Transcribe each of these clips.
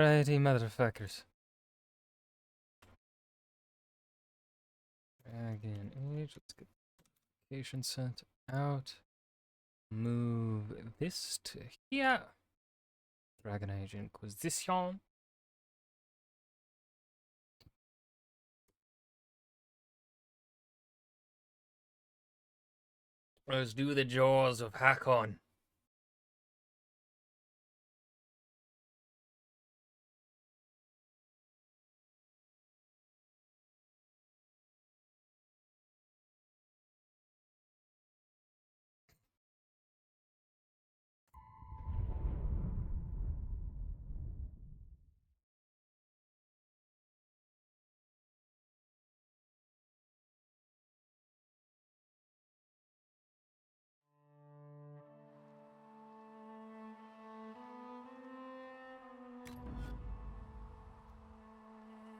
Righty, motherfuckers. Dragon Age. Let's get location sent out. Move this to here. Dragon Age Inquisition. Let's do the jaws of Hakon.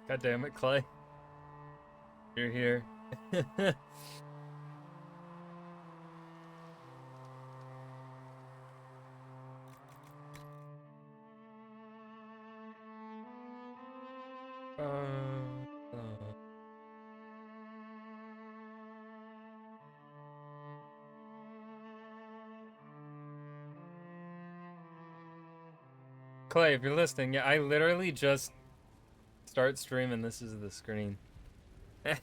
God damn it, Clay. You're here. Clay, if you're listening, yeah, I literally just start streaming. This is the screen. It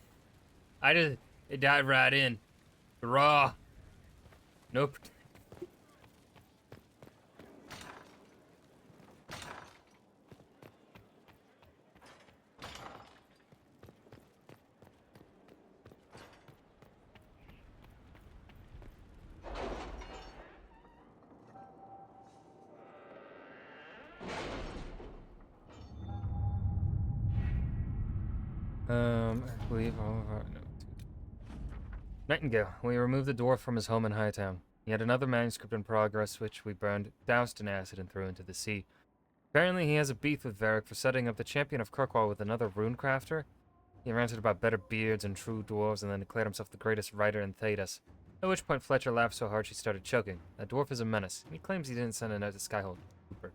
died right in. Raw. Nope. I believe all of our... No. Nightingale. We removed the dwarf from his home in Hightown. He had another manuscript in progress, which we burned, doused in acid, and threw into the sea. Apparently he has a beef with Varric for setting up the champion of Kirkwall with another runecrafter. He ranted about better beards and true dwarves, and then declared himself the greatest writer in Thedas. At which point Fletcher laughed so hard she started choking. That dwarf is a menace. He claims he didn't send a note to Skyhold. Cooper.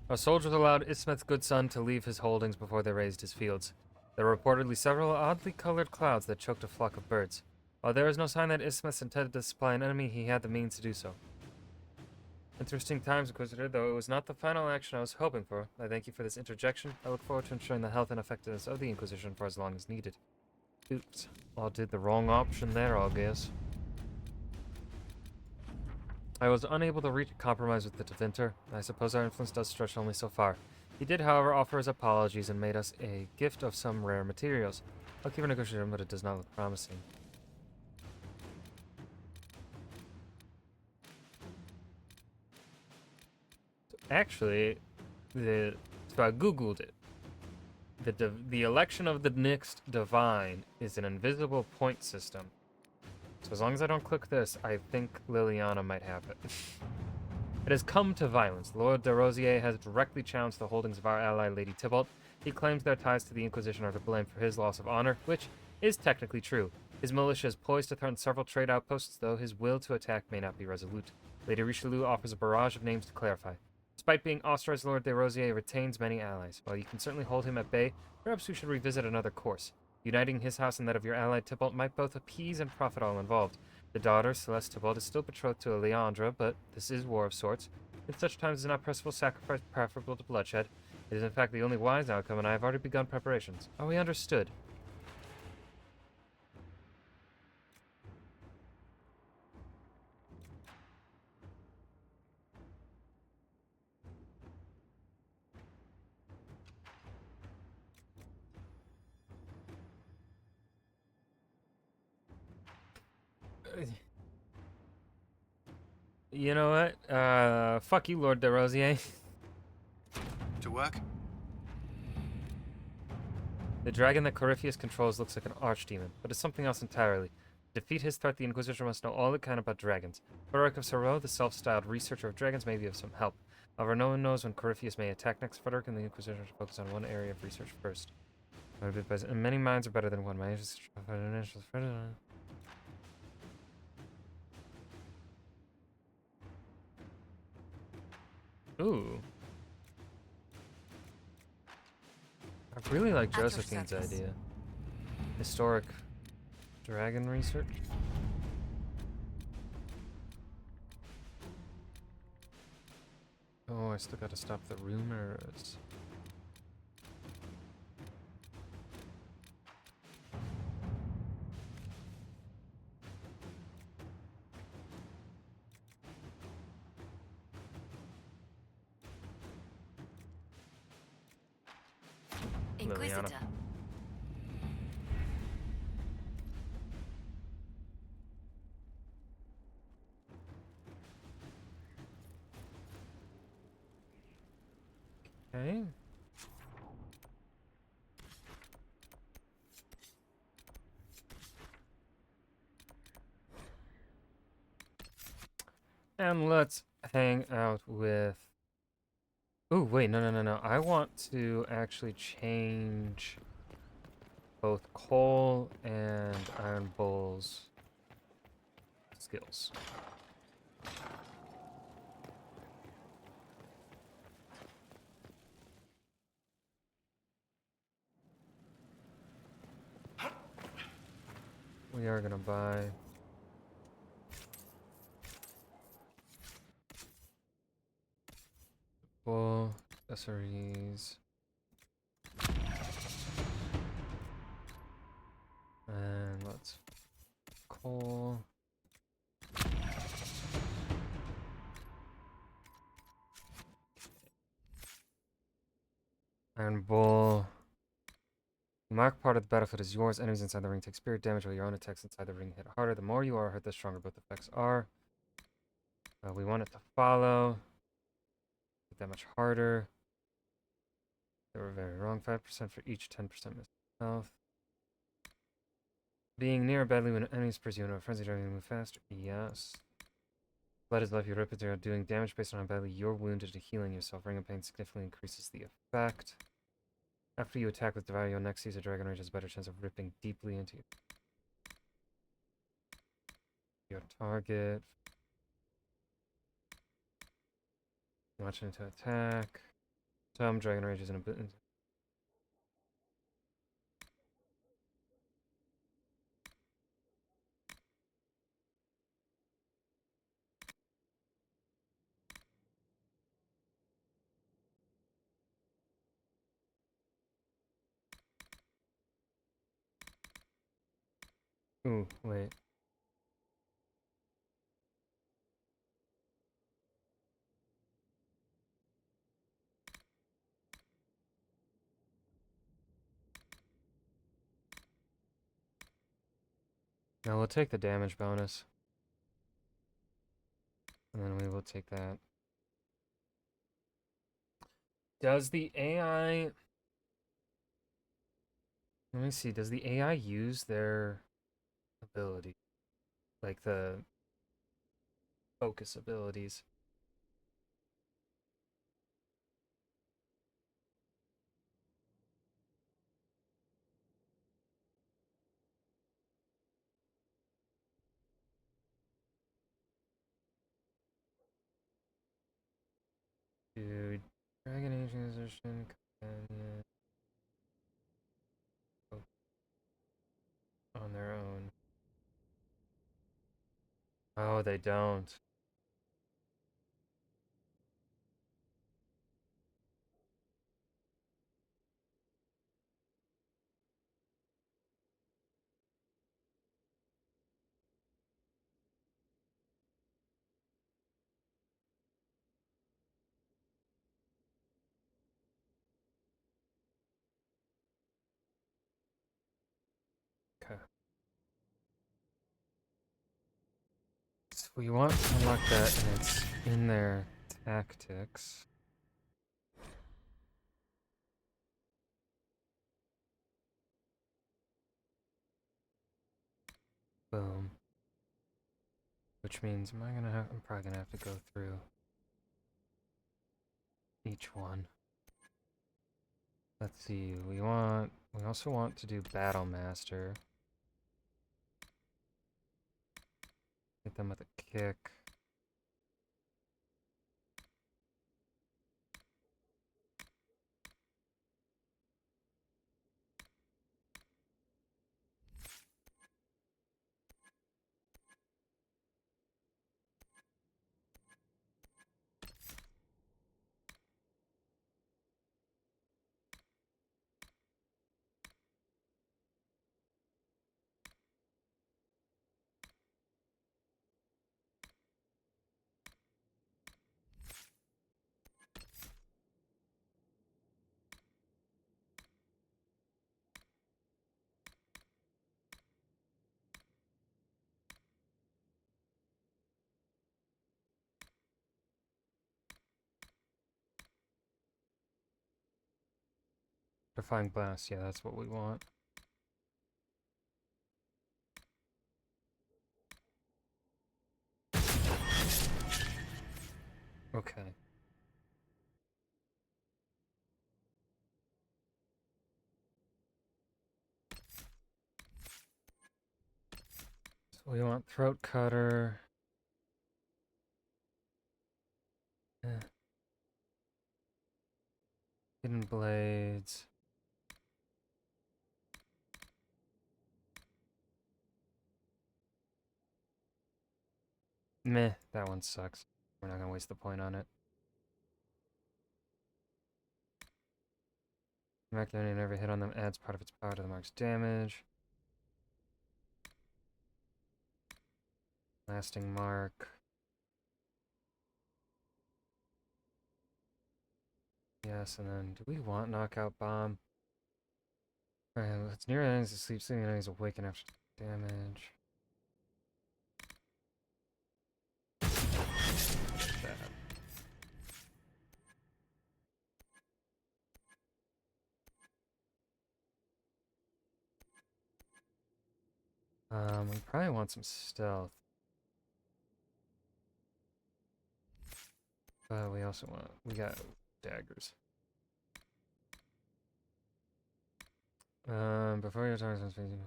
Our soldiers allowed Ismeth's good son to leave his holdings before they raised his fields. There were reportedly several oddly colored clouds that choked a flock of birds. While there is no sign that Ismeth intended to supply an enemy, he had the means to do so. Interesting times, Inquisitor, though it was not the final action I was hoping for. I thank you for this interjection. I look forward to ensuring the health and effectiveness of the Inquisition for as long as needed. Oops. I did the wrong option there, I guess. I was unable to reach a compromise with the Tevinter. I suppose our influence does stretch only so far. He did, however, offer his apologies and made us a gift of some rare materials. I'll keep negotiating, but it does not look promising. Actually, so I googled it. The election of the next divine is an invisible point system. So as long as I don't click this, I think Liliana might have it. It has come to violence. Lord de Rosier has directly challenged the holdings of our ally, Lady Tybalt. He claims their ties to the Inquisition are to blame for his loss of honor, which is technically true. His militia is poised to threaten several trade outposts, though his will to attack may not be resolute. Lady Richelieu offers a barrage of names to clarify. Despite being ostracized, Lord de Rosier retains many allies. While you can certainly hold him at bay, perhaps we should revisit another course. Uniting his house and that of your ally Tybalt might both appease and profit all involved. The daughter, Celeste Tybalt, is still betrothed to Leandra, but this is war of sorts. In such times, is not merciful sacrifice preferable to bloodshed. It is in fact the only wise outcome, and I have already begun preparations. Are we understood? You know what? Fuck you, Lord de Rosier. To work? The dragon that Corypheus controls looks like an archdemon, but is something else entirely. To defeat his threat, the Inquisition must know all it can about dragons. Frederick of Sorrow, the self-styled researcher of dragons, may be of some help. However, no one knows when Corypheus may attack next. Frederick and the Inquisition should focus on one area of research first. And many minds are better than one. My interest is Ooh. Really like At your Josephine's service. idea. Historic dragon research. Oh, I still gotta stop the rumors. Liliana. Inquisitor. Okay. And let's hang out with... Ooh, wait, no. I want to actually change both Cole and Iron Bull's skills. We are gonna buy Bull accessories. And let's Cole. Iron Bull. The mark part of the battlefield is yours. Enemies inside the ring take spirit damage while your own attacks inside the ring hit harder. The more you are hurt, the stronger both effects are. We want it to follow. Hit that much harder. They were very wrong. 5% for each 10% missed health. Being near badly when enemies pursue you in a frenzy driving to move faster. Yes. Blood is life. You rip it through, doing damage based on how badly you're wounded to healing yourself. Ring of Pain significantly increases the effect. After you attack with Devour, your next user Dragon Rage has a better chance of ripping deeply into your target. Launch into attack. Some Dragon Rage is an ability. Ooh, wait. Now we'll take the damage bonus. And then we will take that. Does the AI... Let me see. Does the AI use their ability? Like the focus abilities? Dude. Dragon Age Inquisition, Companion. On their own. Oh, they don't. Okay. So we want to unlock that, and it's in their tactics. Boom. Which means I'm probably gonna have to go through each one. Let's see, we also want to do Battle Master. Hit them with a kick. Defying blast, yeah, that's what we want. Okay. So we want throat cutter. Hidden blades. Meh, that one sucks. We're not gonna waste the point on it. Activating every hit on them adds part of its power to the mark's damage. Lasting mark. Yes, and then do we want knockout bomb? Alright, it's near enemies asleep, seeing enemies awaken after damage. That. We probably want some stealth. But we also want, we got daggers. Before your target is facing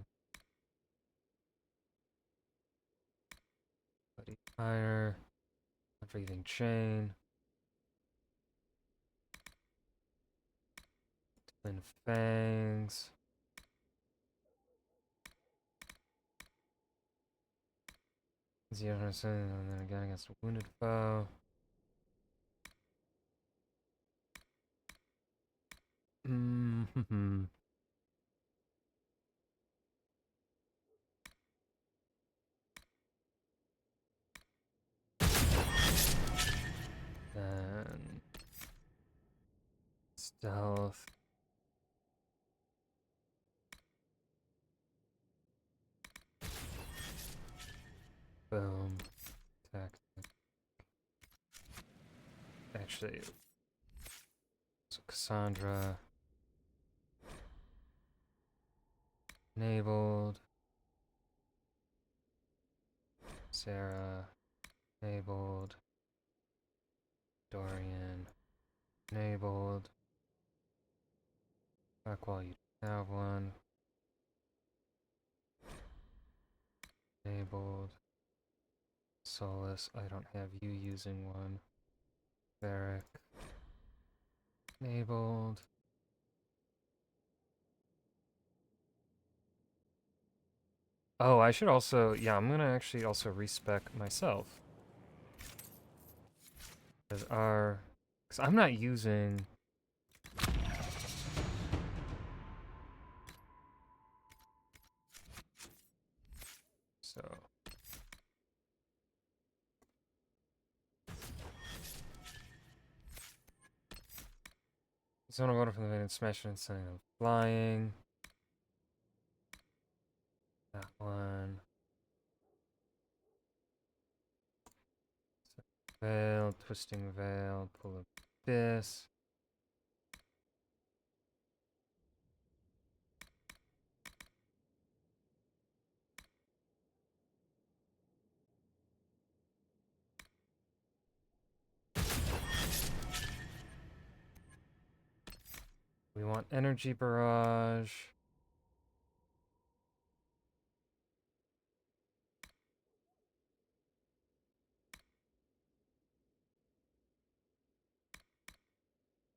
bloody fire, breathing chain, twin fangs. Zero and then again against a wounded foe. Mm-hmm. Then stealth. Boom. Tactic. Actually, so Cassandra. Enabled. Sarah. Enabled. Dorian. Enabled. While you have one. Enabled. Solus. I don't have you using one. Varric. Enabled. Oh, I should also, yeah, I'm gonna actually also respec myself. Because I'm not using. So. Zone of water from the vein and smash it and sending them flying. That one. Veil, twisting veil, pull abyss. We want energy barrage.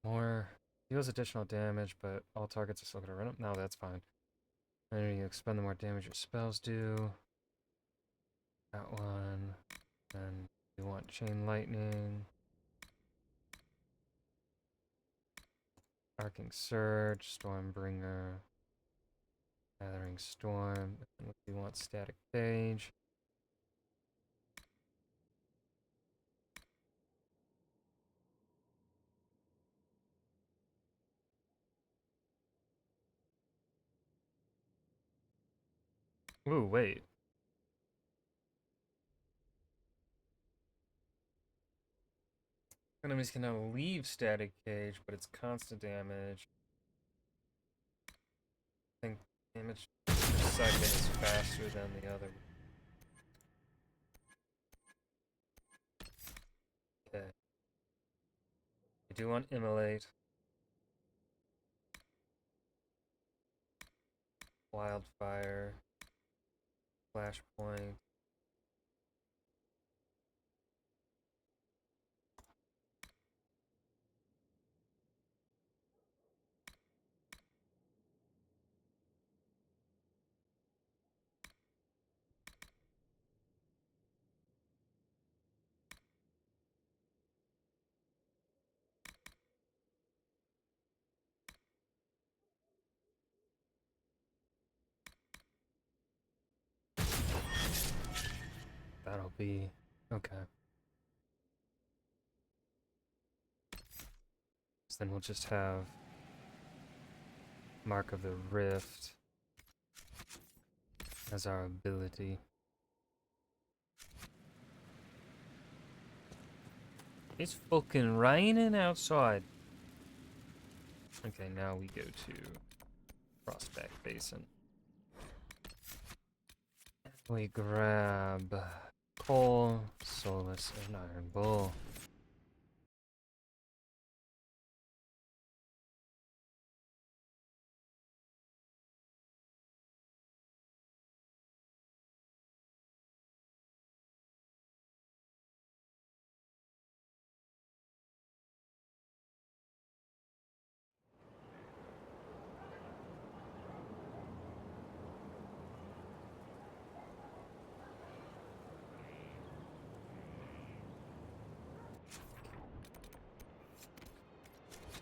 More deals additional damage, but all targets are still gonna run up. No, that's fine. And you expend the more damage your spells do. That one. Then we want chain lightning. Arcing surge, stormbringer, gathering storm. And we want static phage. Ooh, wait. Enemies can now leave static cage, but it's constant damage. think damage per second is faster than the other. Okay. I do want immolate. Wildfire. Flashpoint. That'll be okay. So then we'll just have Mark of the Rift as our ability. It's fucking raining outside. Okay, now we go to Prospect Basin. We grab coal, Solus, and Iron Bull.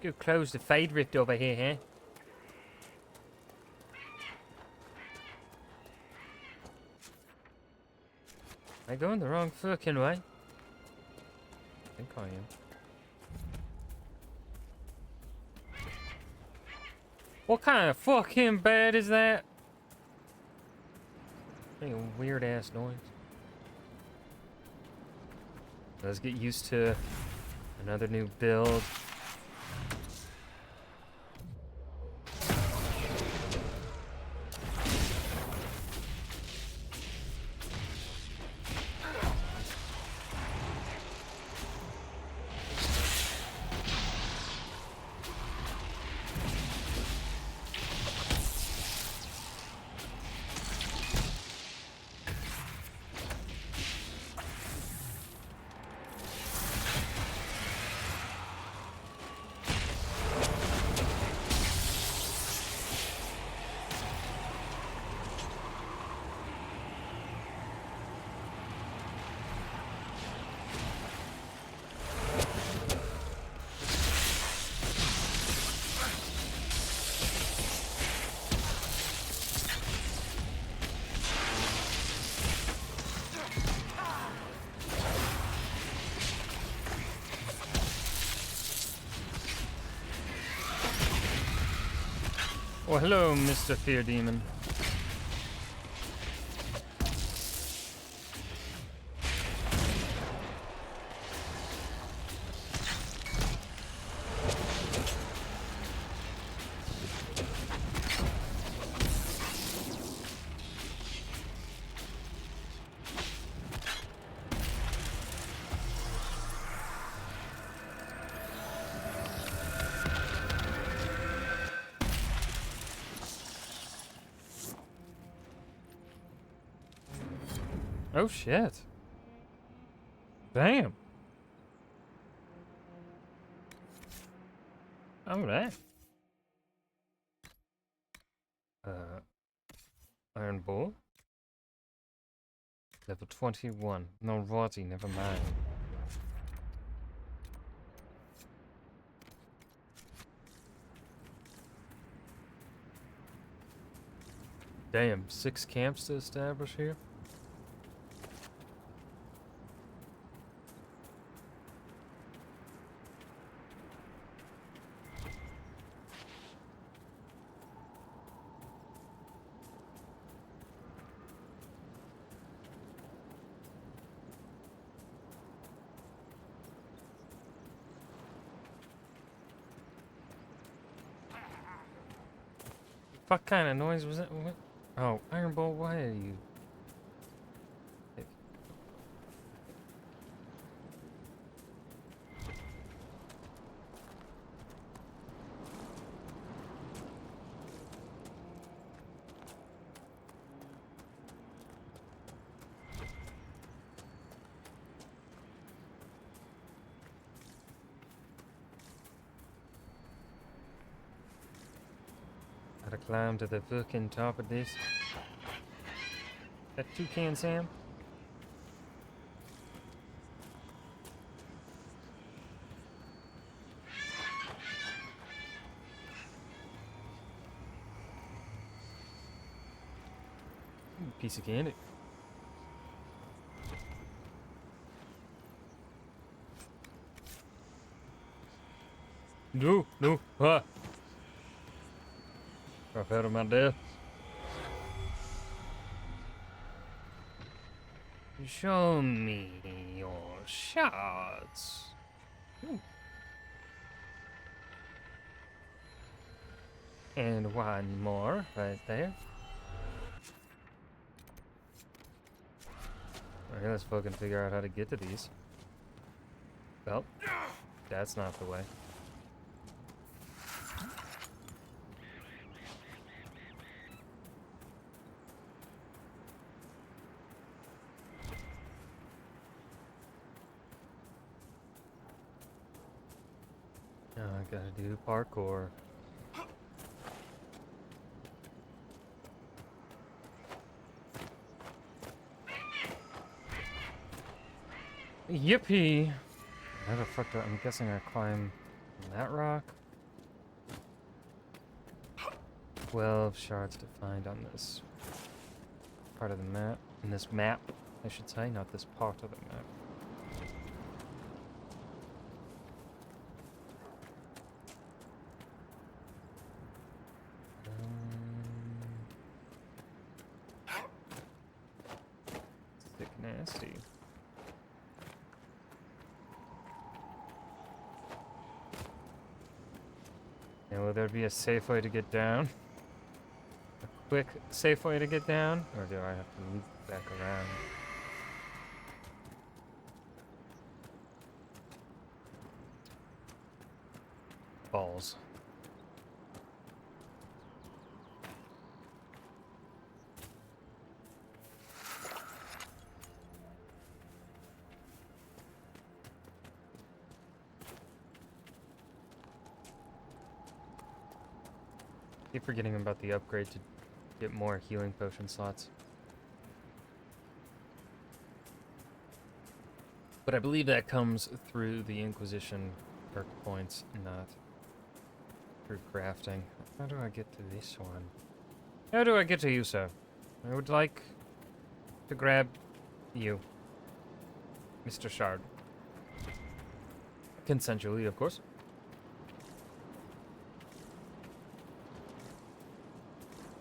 Let's go close the fade rift over here, huh? Am I going the wrong fucking way? I think I am. What kind of fucking bed is that? Like a weird ass noise. Let's get used to another new build. Well, hello, Mr. Fear Demon. Oh shit. Damn. Alright. Iron Bull. Level 21. No, Roddy, never mind. Damn, 6 camps to establish here? fuck kind of noise was that? What? Oh, Iron Bolt, why are you? Gotta climb to the fucking top of this. That toucan, Sam? Piece of candy. No, no, ah! Drop out of my death. Show me your shots. Ooh. And one more right there. Okay, let's fucking figure out how to get to these. Well, that's not the way. Now I gotta do parkour. Yippee! How the fuck do I'm guessing I climb that rock? 12 shards to find on this part of the map. In this map, I should say, not this part of the map. Thick nasty. And will there be a safe way to get down? A quick, safe way to get down? Or do I have to loop back around? Balls. Keep forgetting about the upgrade to get more healing potion slots. But I believe that comes through the Inquisition perk points, not through crafting. How do I get to this one? How do I get to you, sir? I would like to grab you, Mr. Shard. Consensually, of course.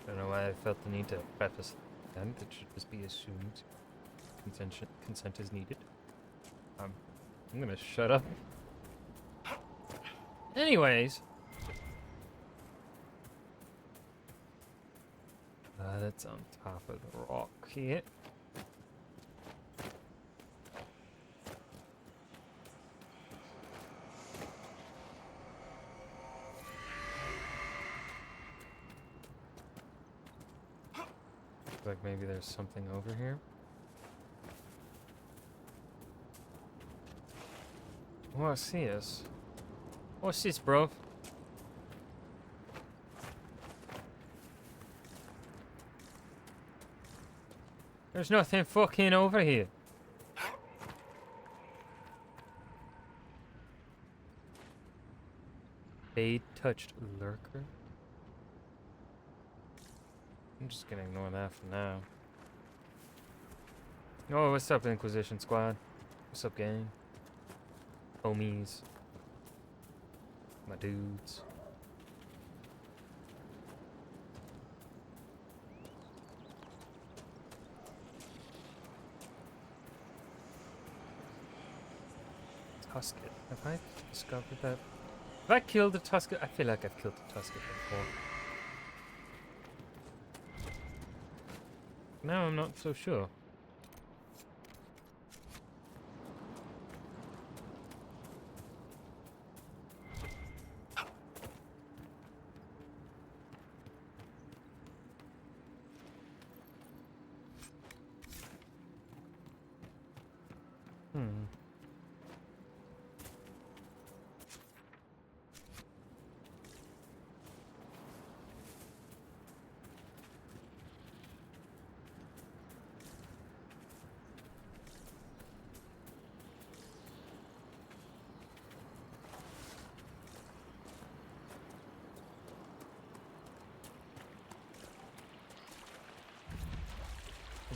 I don't know why I felt the need to preface that. It should just be assumed consent is needed. I'm gonna shut up. Anyways. That's on top of the rock here. Like maybe there's something over here. What's this? What's this, bro? There's nothing fucking over here. Fade touched lurker. I'm just gonna ignore that for now. Oh, what's up, Inquisition Squad? What's up, gang? Homies. My dudes. Tusket. Have I discovered that? Have I killed a Tusket? I feel like I've killed a Tusket before. Now I'm not so sure. Hmm.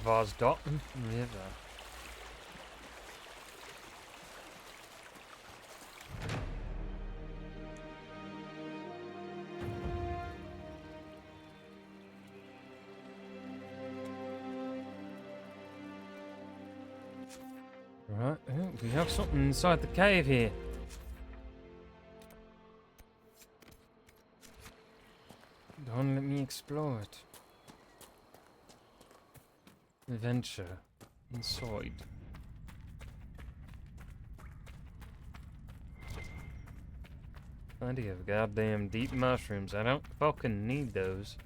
Vosdotten River. Right, we have something inside the cave here. Don't let me explore it. Venture inside. Plenty of goddamn deep mushrooms. I don't fucking need those.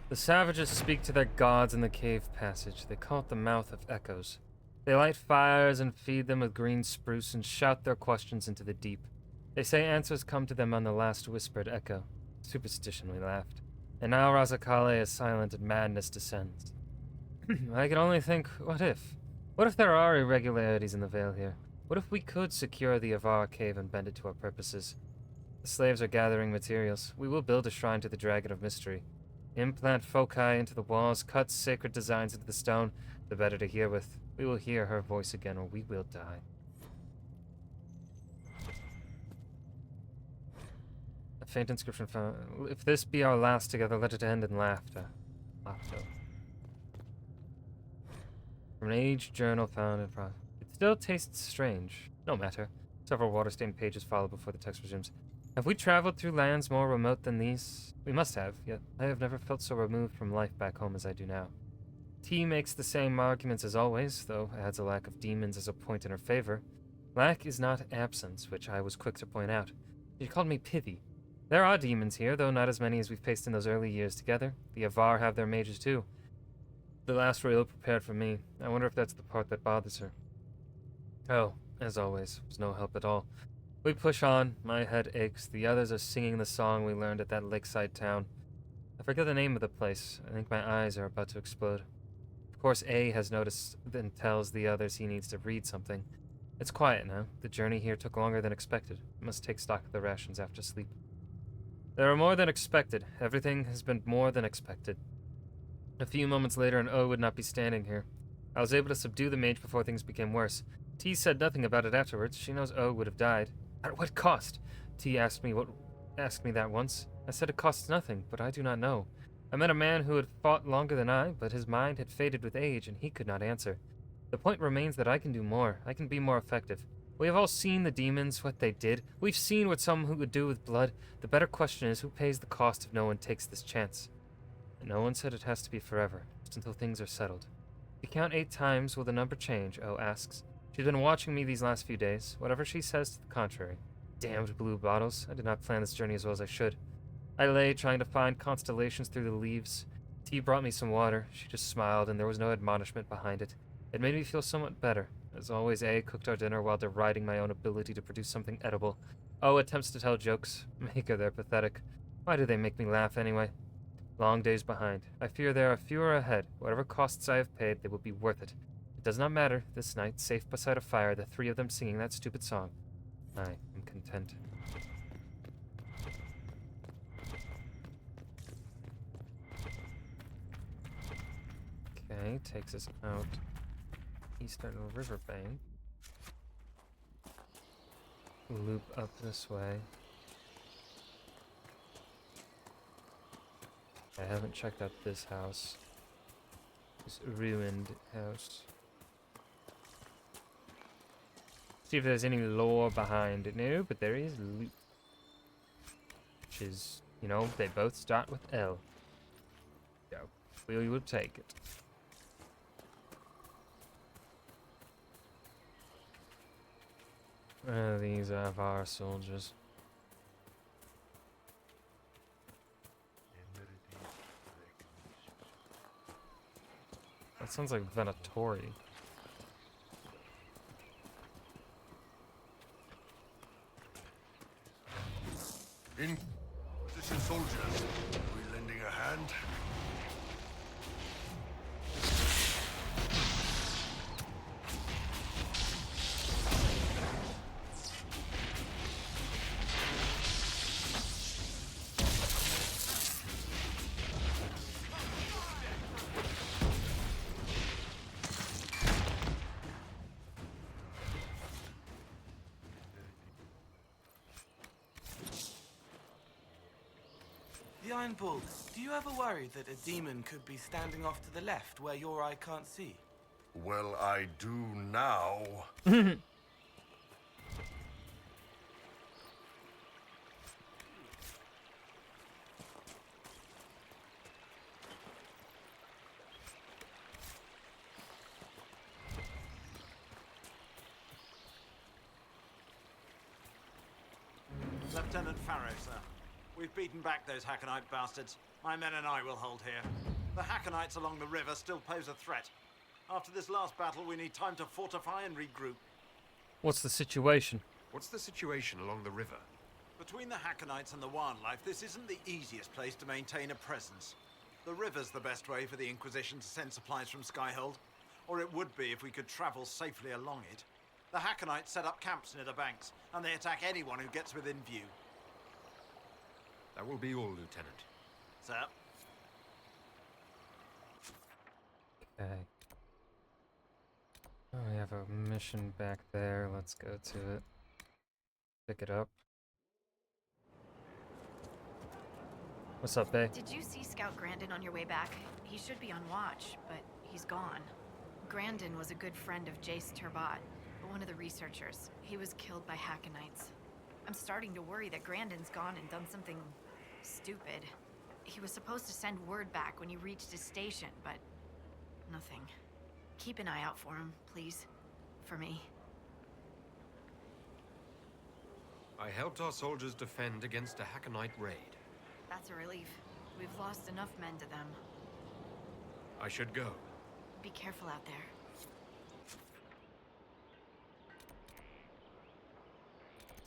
The savages speak to their gods in the cave passage. They call it the mouth of echoes. They light fires and feed them with green spruce and shout their questions into the deep. They say answers come to them on the last whispered echo. Superstition, we laughed. And now Razakale is silent and madness descends. I can only think, what if? What if there are irregularities in the Vale here? What if we could secure the Avar cave and bend it to our purposes? The slaves are gathering materials. We will build a shrine to the Dragon of Mystery. Implant foci into the walls, cut sacred designs into the stone, the better to hear with. We will hear her voice again, or we will die. A faint inscription found. If this be our last together, let it end in laughter. Laughter. From an aged journal found in front. It still tastes strange. No matter. Several water-stained pages follow before the text resumes. Have we traveled through lands more remote than these? We must have, yet I have never felt so removed from life back home as I do now. T makes the same arguments as always, though adds a lack of demons as a point in her favor. Lack is not absence, which I was quick to point out. She called me pithy. There are demons here, though not as many as we've faced in those early years together. The Avar have their mages too. The last were ill prepared for me. I wonder if that's the part that bothers her. Oh, as always, was no help at all. We push on, my head aches, the others are singing the song we learned at that lakeside town. I forget the name of the place, I think my eyes are about to explode. Of course A has noticed and tells the others he needs to read something. It's quiet now, the journey here took longer than expected. I must take stock of the rations after sleep. There are more than expected, everything has been more than expected. A few moments later and O would not be standing here. I was able to subdue the mage before things became worse. T said nothing about it afterwards, she knows O would have died. At what cost? T asked me that once. I said it costs nothing, but I do not know. I met a man who had fought longer than I, but his mind had faded with age, and he could not answer. The point remains that I can do more. I can be more effective. We have all seen the demons, what they did. We've seen what some who would do with blood. The better question is, who pays the cost if no one takes this chance? And no one said it has to be forever, just until things are settled. If you count 8 times, will the number change? O asks. She's been watching me these last few days, whatever she says to the contrary. Damned blue bottles. I did not plan this journey as well as I should. I lay trying to find constellations through the leaves. T brought me some water. She just smiled, and there was no admonishment behind it. It made me feel somewhat better. As always, A cooked our dinner while deriding my own ability to produce something edible. O attempts to tell jokes. Make her they're pathetic. Why do they make me laugh anyway? Long days behind. I fear there are fewer ahead. Whatever costs I have paid, they will be worth it. It does not matter. This night, safe beside a fire, the 3 of them singing that stupid song. I am content. Okay, takes us out eastern riverbank. Loop up this way. I haven't checked out this house. This ruined house. See if there's any lore behind it. No, but there is loot. Which is, you know, they both start with L. So, we will take it. These are our soldiers. That sounds like Venatori. Inquisition soldiers, are we lending a hand? The Iron Bull, do you ever worry that a demon could be standing off to the left where your eye can't see? Well, I do now. Lieutenant Farrow, sir. We've beaten back those Hackenite bastards. My men and I will hold here. The Hackenites along the river still pose a threat. After this last battle, we need time to fortify and regroup. What's the situation? What's the situation along the river? Between the Hackenites and the wildlife, this isn't the easiest place to maintain a presence. The river's the best way for the Inquisition to send supplies from Skyhold, or it would be if we could travel safely along it. The Hackenites set up camps near the banks, and they attack anyone who gets within view. That will be all, Lieutenant. Sir? Okay. Oh, we have a mission back there. Let's go to it. Pick it up. What's up, Bay? Did you see Scout Grandin on your way back? He should be on watch, but he's gone. Grandin was a good friend of Jace Turbat, one of the researchers. He was killed by Hackenites. I'm starting to worry that Grandin's gone and done something stupid. He was supposed to send word back when he reached his station, but nothing. Keep an eye out for him, please. For me. I helped our soldiers defend against a Hackenite raid. That's a relief. We've lost enough men to them. I should go. Be careful out there.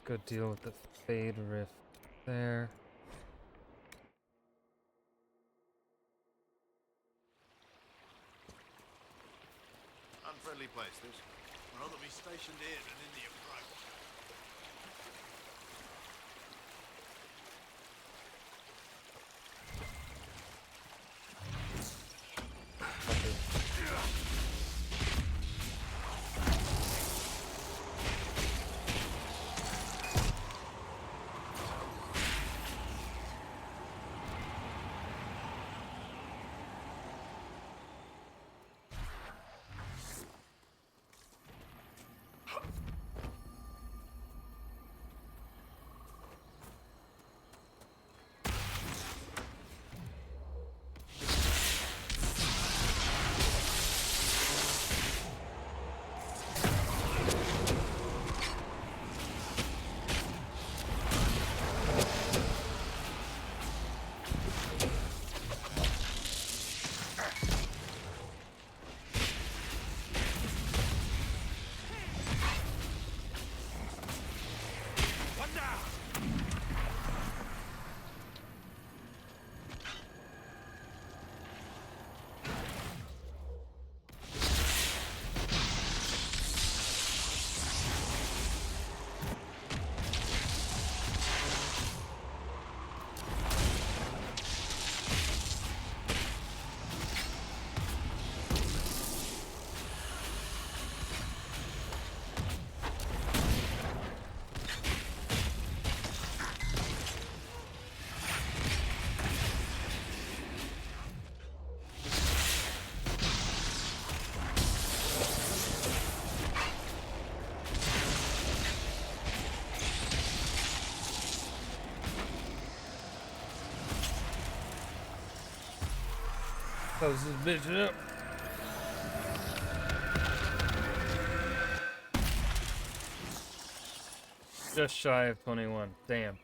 Go deal with the Fade Rift there. Unfriendly place, this. I'd rather be stationed here than in the approach. Close this bitch up. Just shy of 21. Damn.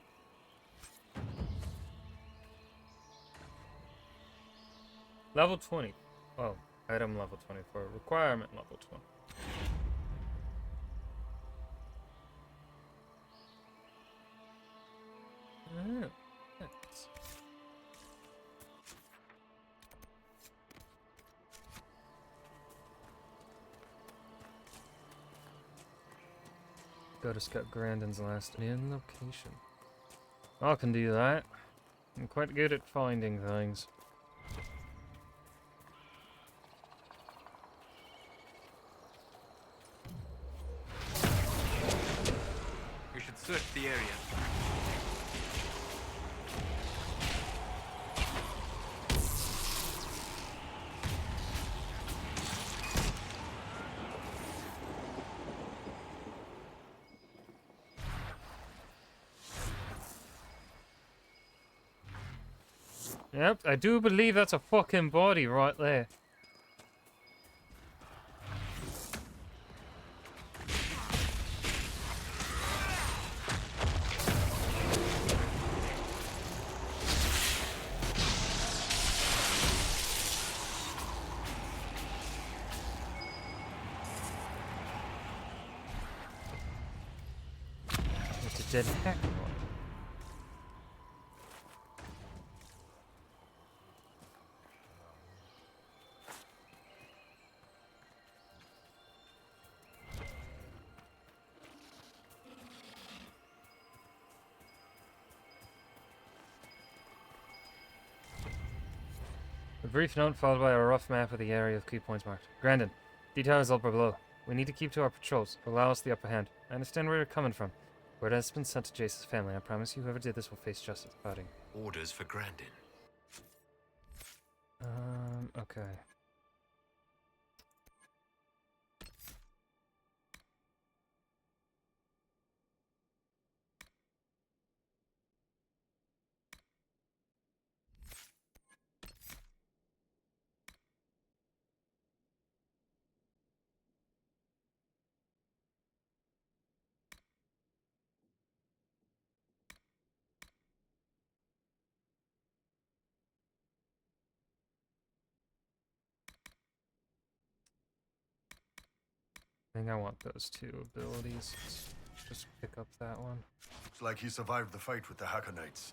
Level 20. Oh, item level 24. Requirement level 20. Oh, thanks. Go to scout Grandin's last in location. I can do that. I'm quite good at finding things. We should search the area. Yep, I do believe that's a fucking body right there. It's a dead hack. A brief note followed by a rough map of the area with key points marked. Grandin, details up below. We need to keep to our patrols. Allow us the upper hand. I understand where you're coming from. Word has been sent to Jace's family. I promise you whoever did this will face justice. Fighting. Orders for Grandin. Okay. I think I want those two abilities. Just pick up that one. Looks like he survived the fight with the Hackonites.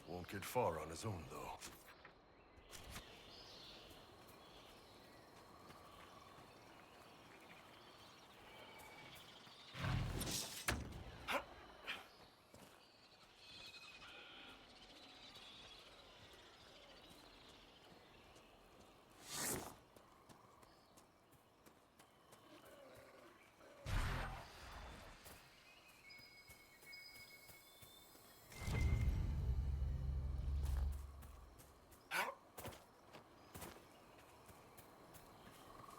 Won't get far on his own, though.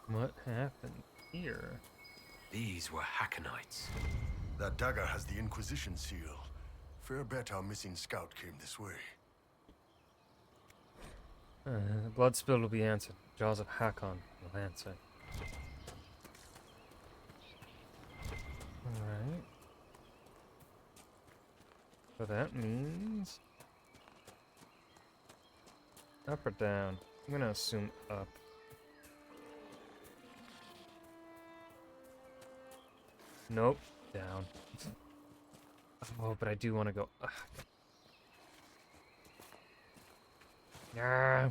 What happened here? These were Hackonites. That dagger has the Inquisition seal. Fair bet our missing scout came this way. Blood spill will be answered. Jaws of Hakon will answer. Alright. So that means... up or down? I'm gonna assume up. Nope, down. Oh, but I do want to go. Yeah.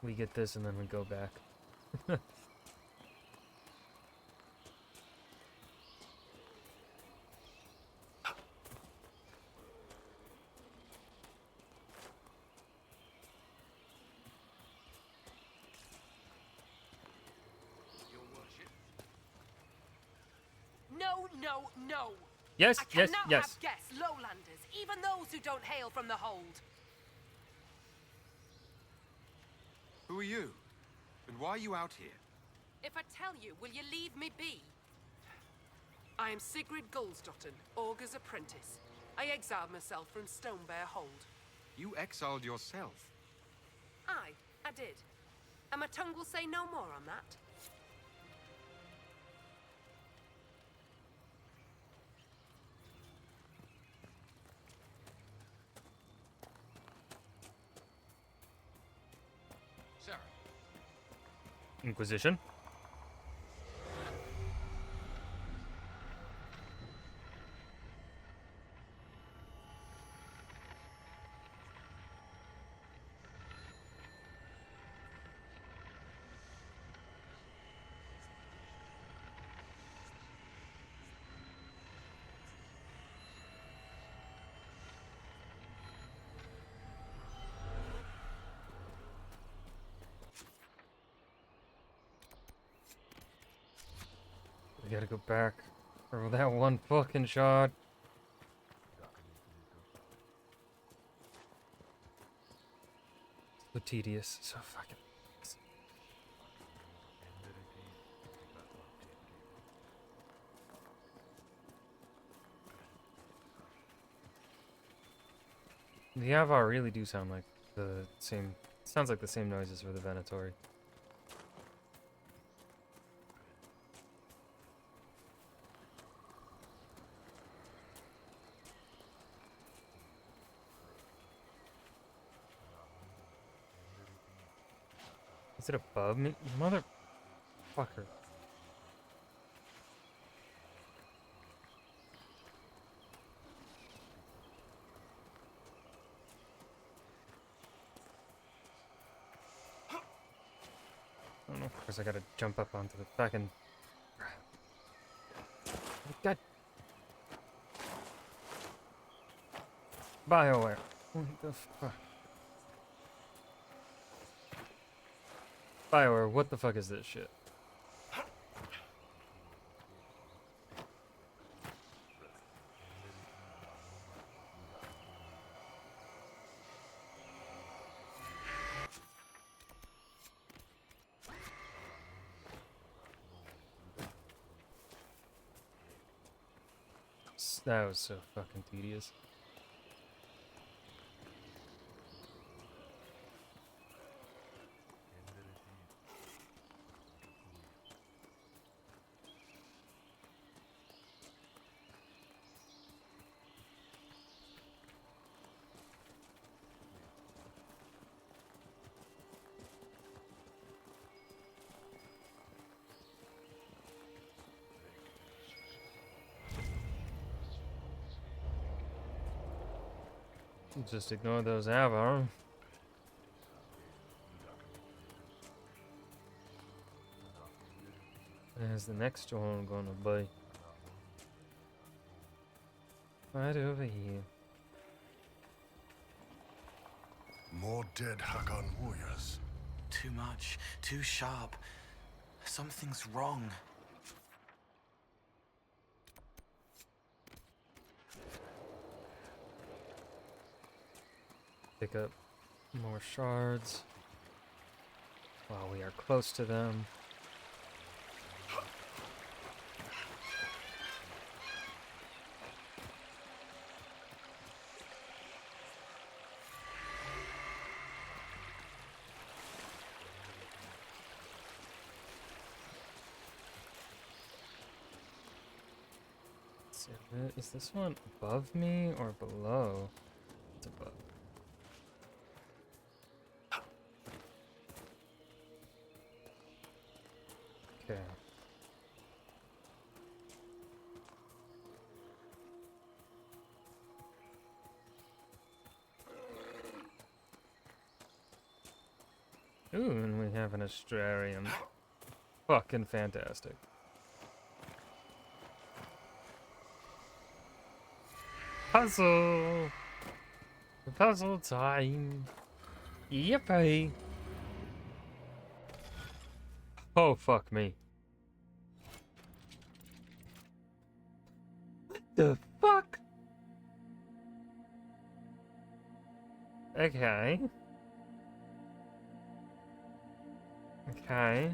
We get this and then we go back. No! Yes, I yes, cannot yes. have guests, lowlanders, even those who don't hail from the hold. Who are you? And why are you out here? If I tell you, will you leave me be? I am Sigrid Gulsdotten, Augur's apprentice. I exiled myself from Stonebear Hold. You exiled yourself. Aye, I did. And my tongue will say no more on that. Sarah. Inquisition. We gotta go back for that one fucking shot. So tedious, so fucking. The Avar really do sound like the same. Sounds like the same noises for the Venatori. Is it above me? Motherfucker. I don't know. Of course, I gotta jump up onto the fucking. God. BioWare. What the fuck? BioWare, what the fuck is this shit? That was so fucking tedious. Just ignore those Avar. There's the next one gonna be. Right over here. More dead Hagan warriors. Too much, too sharp. Something's wrong. Pick up more shards while we are close to them. Is this one above me or below? It's above. Okay. Ooh, and we have an Astrarian. Fucking fantastic. Puzzle! Puzzle time! Yippee! Oh, fuck me. What the fuck? Okay. Okay.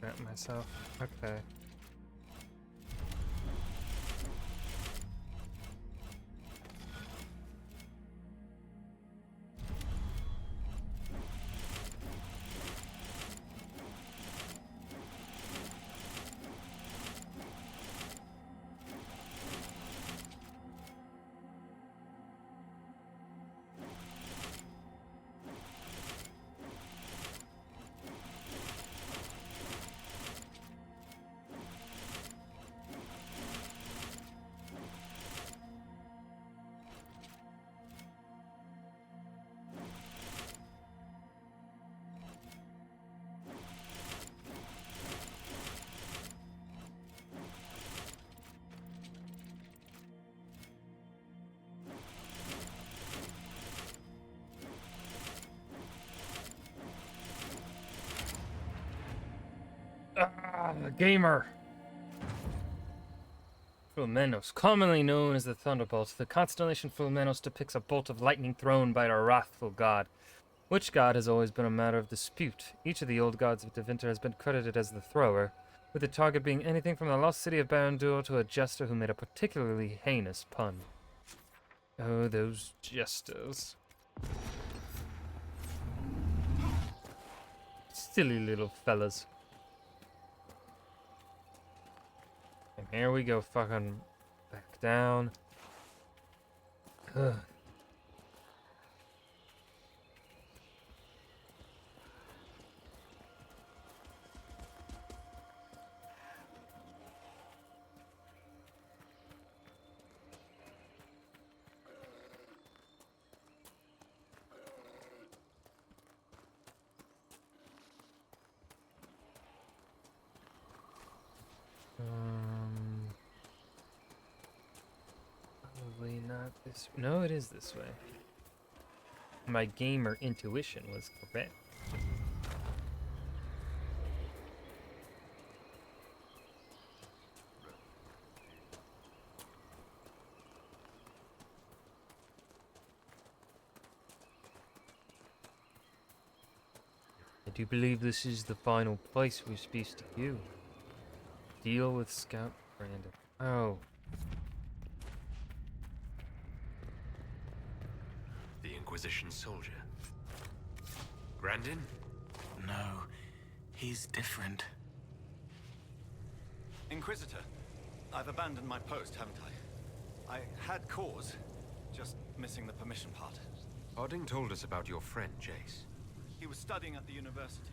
at myself. Okay. Ah, gamer. Fulmenos, commonly known as the Thunderbolt, the constellation Fulmenos depicts a bolt of lightning thrown by a wrathful god. Which god has always been a matter of dispute. Each of the old gods of Devinter has been credited as the thrower, with the target being anything from the lost city of Barandur to a jester who made a particularly heinous pun. Oh, those jesters. Silly little fellas. And here we go, fucking back down. Ugh. Probably not this. No, it is this way. My gamer intuition was correct. I do believe this is the final place we're supposed to go. Deal with Scout Brandon. Oh. The Inquisition soldier. Grandin? No, he's different. Inquisitor, I've abandoned my post, haven't I? I had cause, just missing the permission part. Harding told us about your friend, Jace. He was studying at the university.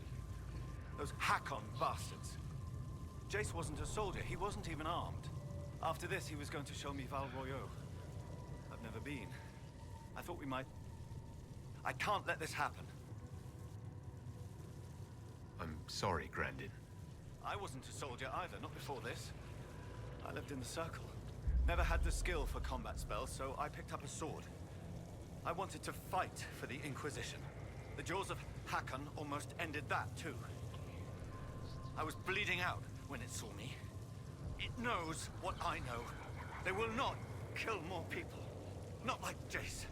Those Hakon bastards. Jace wasn't a soldier, he wasn't even armed. After this, he was going to show me Val Royeaux. I've never been. I thought we might... I can't let this happen. I'm sorry, Grandin. I wasn't a soldier either, not before this. I lived in the Circle. Never had the skill for combat spells, so I picked up a sword. I wanted to fight for the Inquisition. The jaws of Hakon almost ended that, too. I was bleeding out when it saw me. It knows what I know. They will not kill more people. Not like Jace.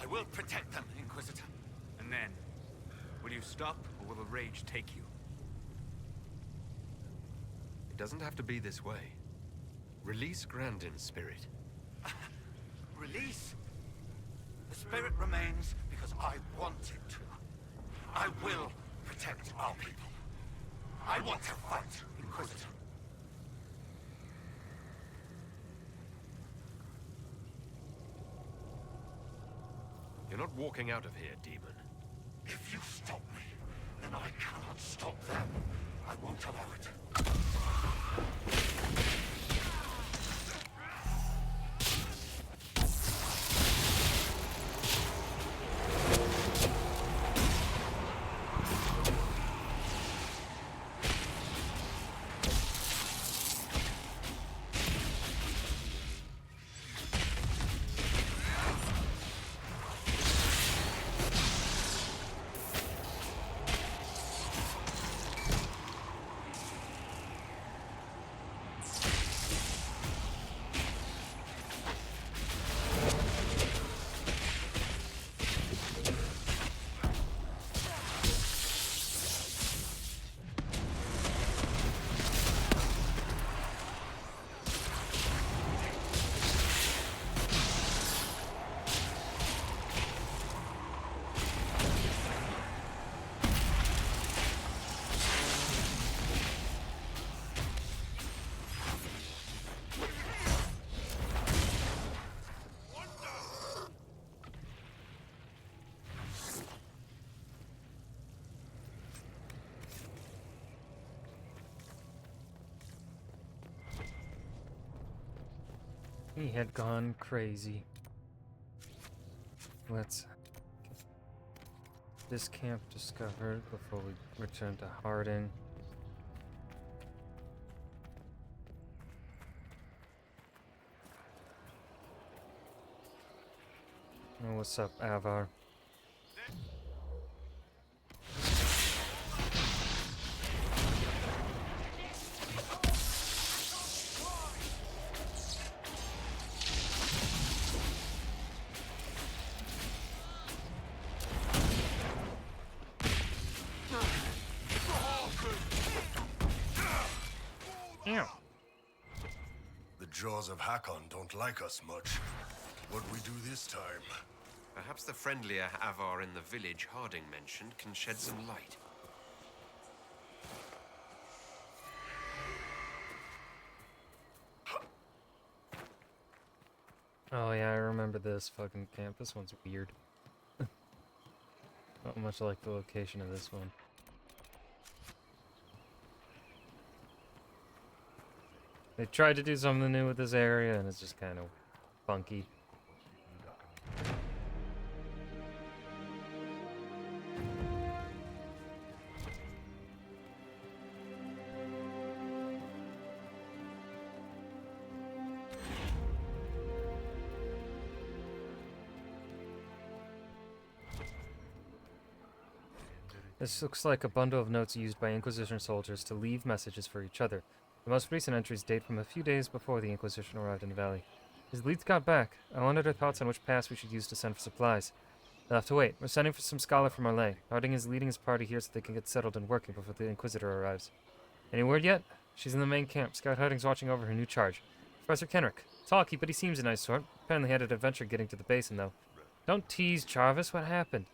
I will protect them, Inquisitor. And then, will you stop, or will the rage take you? It doesn't have to be this way. Release Grandin's spirit. Release? The spirit remains because I want it to. I will protect our people. I want to fight, Inquisitor. You're not walking out of here, demon. If you stop me, then I cannot stop them. I won't allow it. He had gone crazy. Let's get this camp discovered before we return to Harding. Oh, what's up, Avar? Ew. The jaws of Hakon don't like us much. What we do this time? Perhaps the friendlier Avar in the village Harding mentioned can shed some light. Oh yeah, I remember this fucking camp. This one's weird. Not much like the location of this one. They tried to do something new with this area, and it's just kind of funky. This looks like a bundle of notes used by Inquisition soldiers to leave messages for each other. The most recent entries date from a few days before the Inquisition arrived in the valley. As the leads got back, I wanted her thoughts on which pass we should use to send for supplies. They'll have to wait. We're sending for some scholar from Marley. Harding is leading his party here so they can get settled and working before the Inquisitor arrives. Any word yet? She's in the main camp. Scout Harding's watching over her new charge. Professor Kenrick. Talky, but he seems a nice sort. Apparently had an adventure getting to the basin, though. Don't tease, Jarvis. What happened?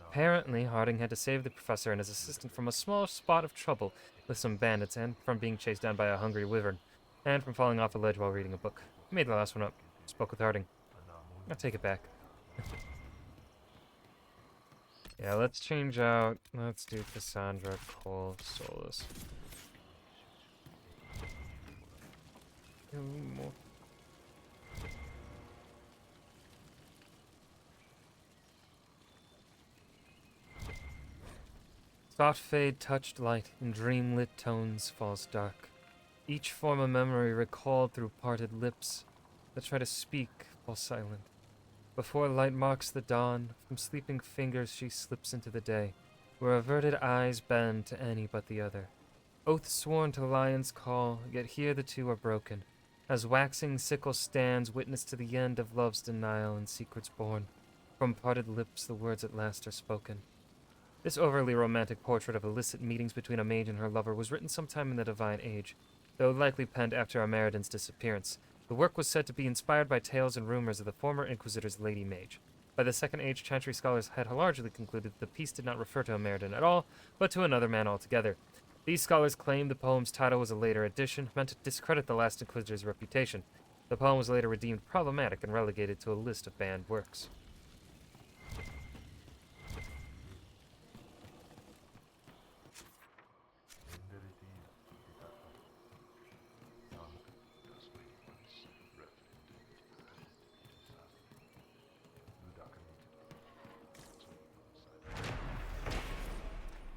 Apparently, Harding had to save the professor and his assistant from a small spot of trouble with some bandits, and from being chased down by a hungry wyvern, and from falling off a ledge while reading a book. He made the last one up. Spoke with Harding. I'll take it back. Yeah, let's change out. Let's do Cassandra, Cole, Solus. More. Soft fade touched light, in dream-lit tones falls dark. Each form a memory recalled through parted lips that try to speak while silent. Before light marks the dawn, from sleeping fingers she slips into the day, where averted eyes bend to any but the other. Oath sworn to lion's call, yet here the two are broken, as waxing sickle stands witness to the end of love's denial and secrets born. From parted lips the words at last are spoken. This overly romantic portrait of illicit meetings between a mage and her lover was written sometime in the Divine Age, though likely penned after Ameridan's disappearance. The work was said to be inspired by tales and rumors of the former Inquisitor's Lady Mage. By the Second Age, Chantry scholars had largely concluded the piece did not refer to Ameridan at all, but to another man altogether. These scholars claimed the poem's title was a later addition, meant to discredit the last Inquisitor's reputation. The poem was later redeemed problematic and relegated to a list of banned works.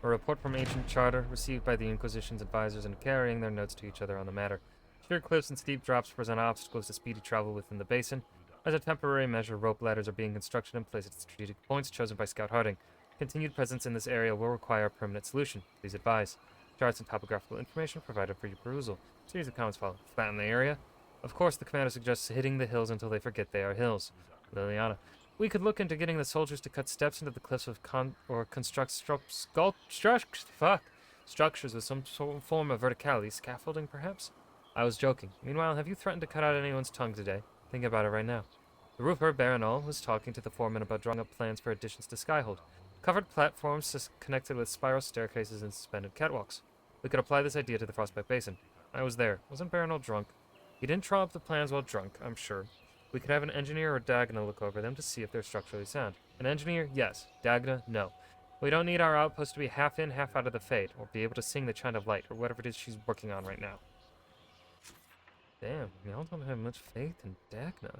A report from Ancient Charter, received by the Inquisition's advisors and carrying their notes to each other on the matter. Sheer cliffs and steep drops present obstacles to speedy travel within the basin. As a temporary measure, rope ladders are being constructed and placed at strategic points chosen by Scout Harding. Continued presence in this area will require a permanent solution. Please advise. Charts and topographical information provided for your perusal. Series of comments follow. Flatten the area. Of course, the commander suggests hitting the hills until they forget they are hills. Liliana. We could look into getting the soldiers to cut steps into the cliffs of construct structures with some form of verticality, scaffolding perhaps? I was joking. Meanwhile, have you threatened to cut out anyone's tongue today? Think about it right now. The roofer, Baronol, was talking to the foreman about drawing up plans for additions to Skyhold. Covered platforms connected with spiral staircases and suspended catwalks. We could apply this idea to the Frostbite Basin. I was there. Wasn't Baronol drunk? He didn't draw up the plans while drunk, I'm sure. We could have an engineer or Dagna look over them to see if they're structurally sound. An engineer, yes. Dagna, no. We don't need our outpost to be half in, half out of the Fade, or be able to sing the Chant of Light, or whatever it is she's working on right now. Damn, y'all don't have much faith in Dagna.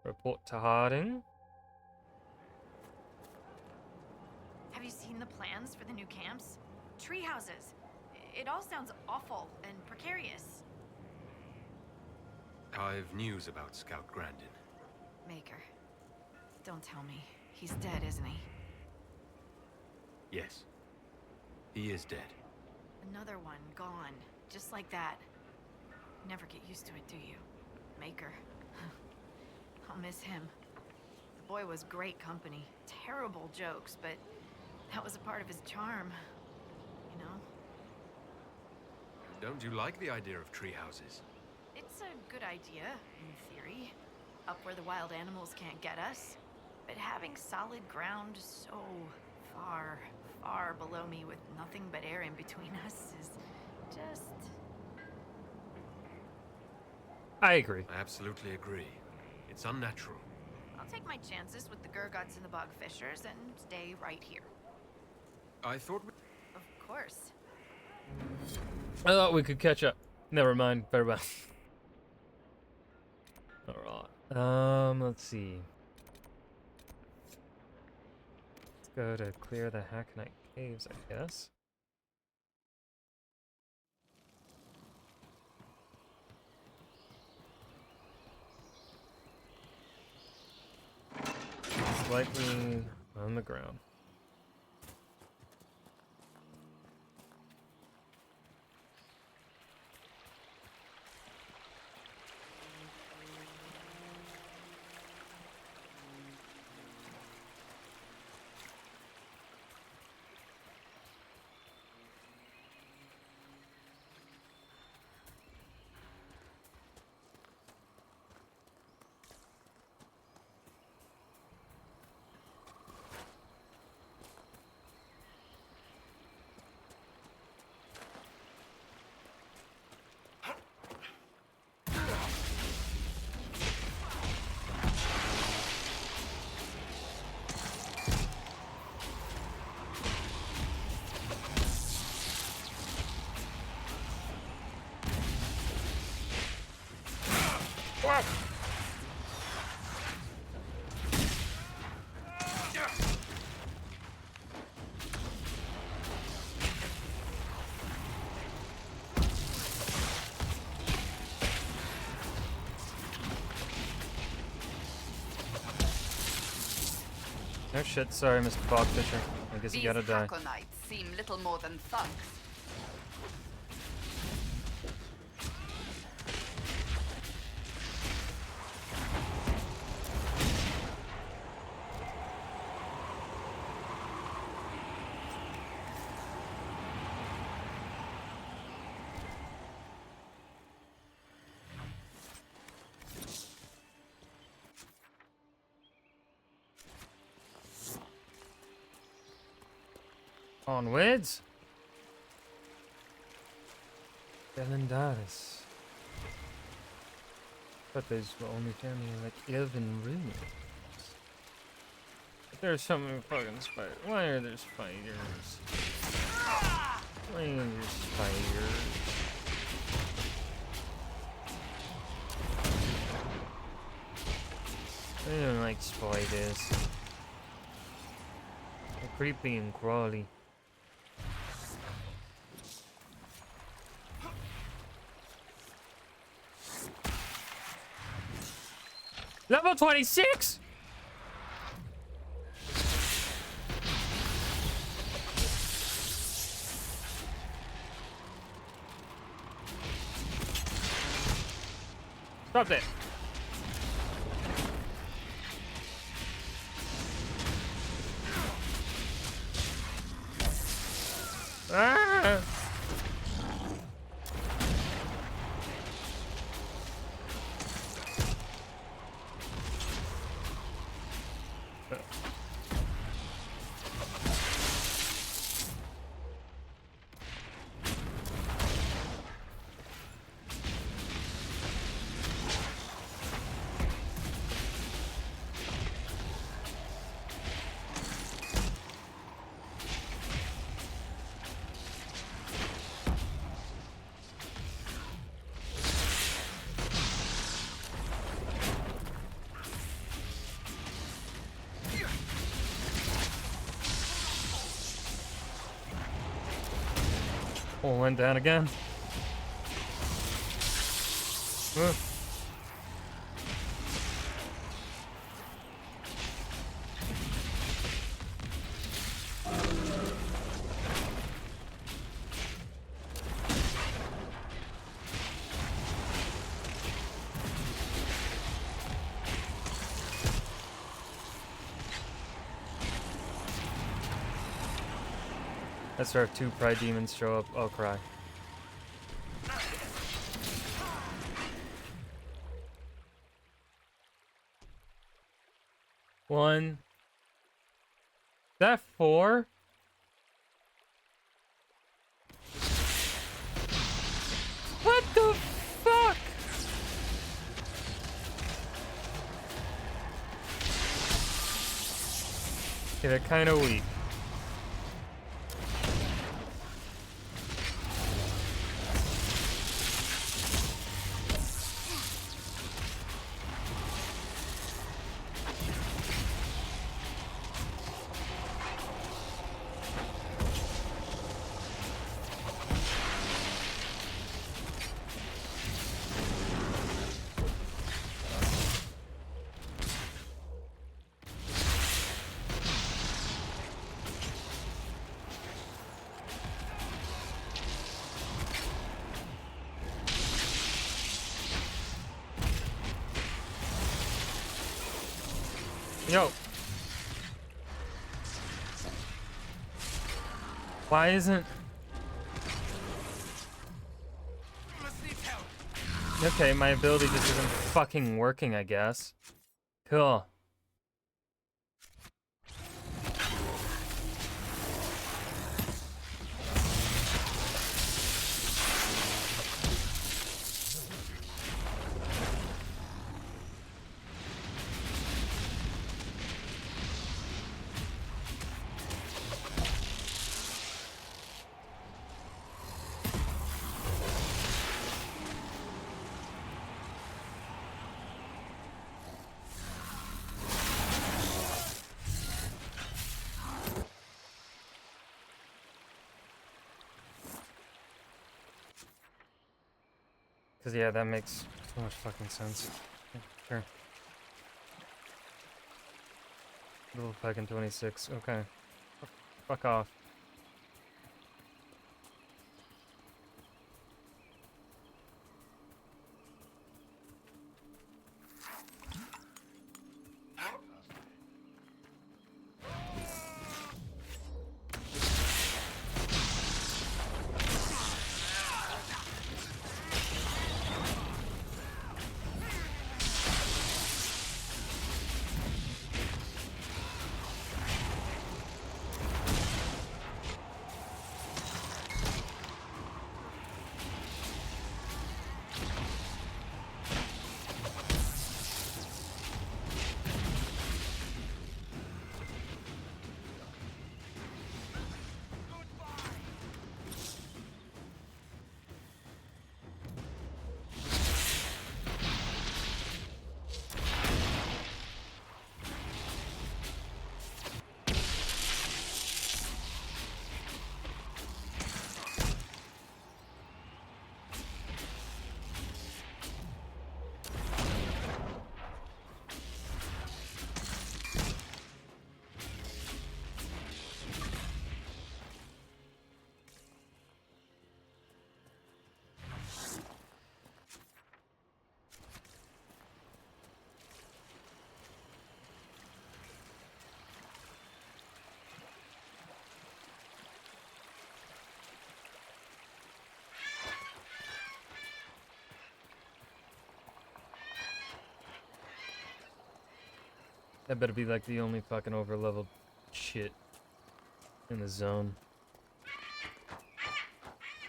Report to Harding. Have you seen the plans for the new camps? Tree houses. It all sounds awful and precarious. I've news about Scout Grandin. Maker. Don't tell me. He's dead, isn't he? Yes. He is dead. Another one gone. Just like that. Never get used to it, do you? Maker. I'll miss him. The boy was great company. Terrible jokes, but that was a part of his charm. You know? Don't you like the idea of tree houses? It's a good idea, in theory. Up where the wild animals can't get us. But having solid ground so far, far below me with nothing but air in between us is just... I agree. I absolutely agree. It's unnatural. I'll take my chances with the Gurgots and the Bogfishers and stay right here. I thought we... Of course. I thought we could catch up. Never mind. Very well. Alright. Let's see. Let's go to clear the Hacknite Caves, I guess. Slightly on the ground. Oh shit, sorry, Mr. Bogfisher. I guess you gotta die. These Hackonites seem little more than thugs. Onwards. Belendaris. But there's only family like 11 rooms. There's so many fucking spiders. Why are there spiders? Why are there spiders? I don't like spiders. They're creepy and crawly. Level 26? Stop that. Ah! Oh, went down again. Ugh. That's where if 2 pride demons show up, I'll cry. One. Is that 4? What the fuck? Okay, they're kind of weak. Yo. Why isn't... Okay, my ability just isn't fucking working, I guess. Cool. Cause yeah, that makes so much fucking sense. Yeah, sure. Level fucking 26. Okay. Fuck off. That better be like the only fucking overleveled shit in the zone.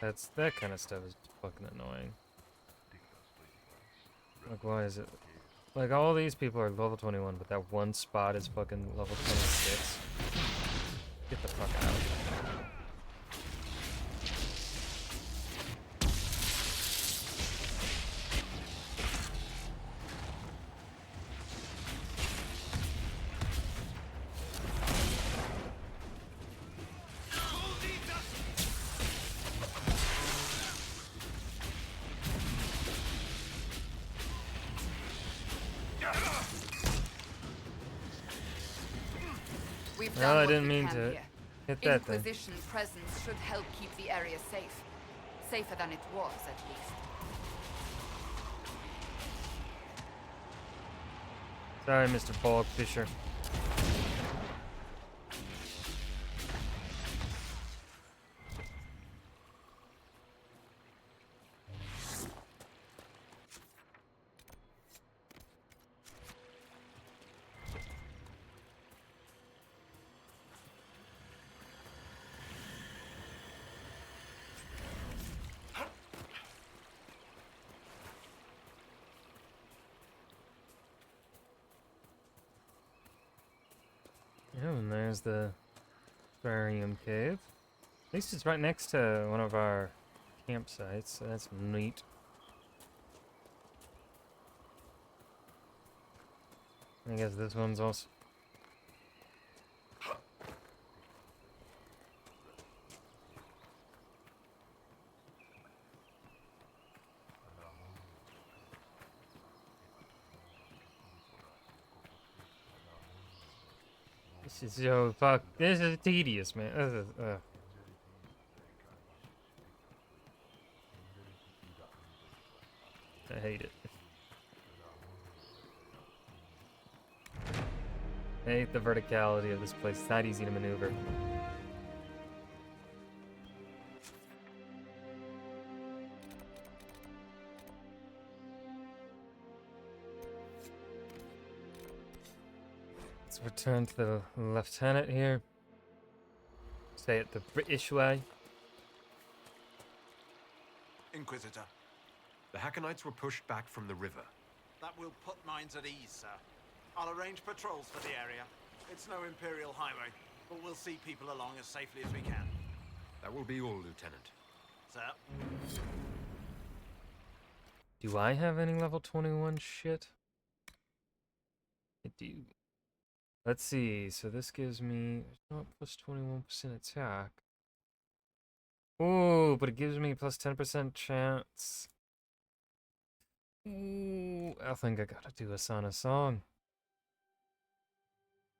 That kind of stuff is fucking annoying. Like, why is it? Like, all these people are level 21, but that one spot is fucking level 26. Get the fuck out. We've No, done I what didn't we mean can to here. hit that thing. Inquisition presence should help keep the area safe. Safer than it was, at least. Sorry, Mr. Bogfisher. Oh, and there's the aquarium cave. At least it's right next to one of our campsites, so that's neat. I guess this one's also... This is so fuck. This is tedious, man. This is, I hate it. I hate the verticality of this place. It's not easy to maneuver. Let's return to the lieutenant here. Say it the British way. Inquisitor, The Hackonites were pushed back from the river. that will put minds at ease, sir. I'll arrange patrols for the area. It's no Imperial highway, but we'll see people along as safely as we can. That will be all, Lieutenant. Sir? Do I have any level 21 shit? I do. Let's see. So this gives me not plus 21% attack. Ooh, but it gives me plus 10% chance. Ooh, I think I gotta do a song.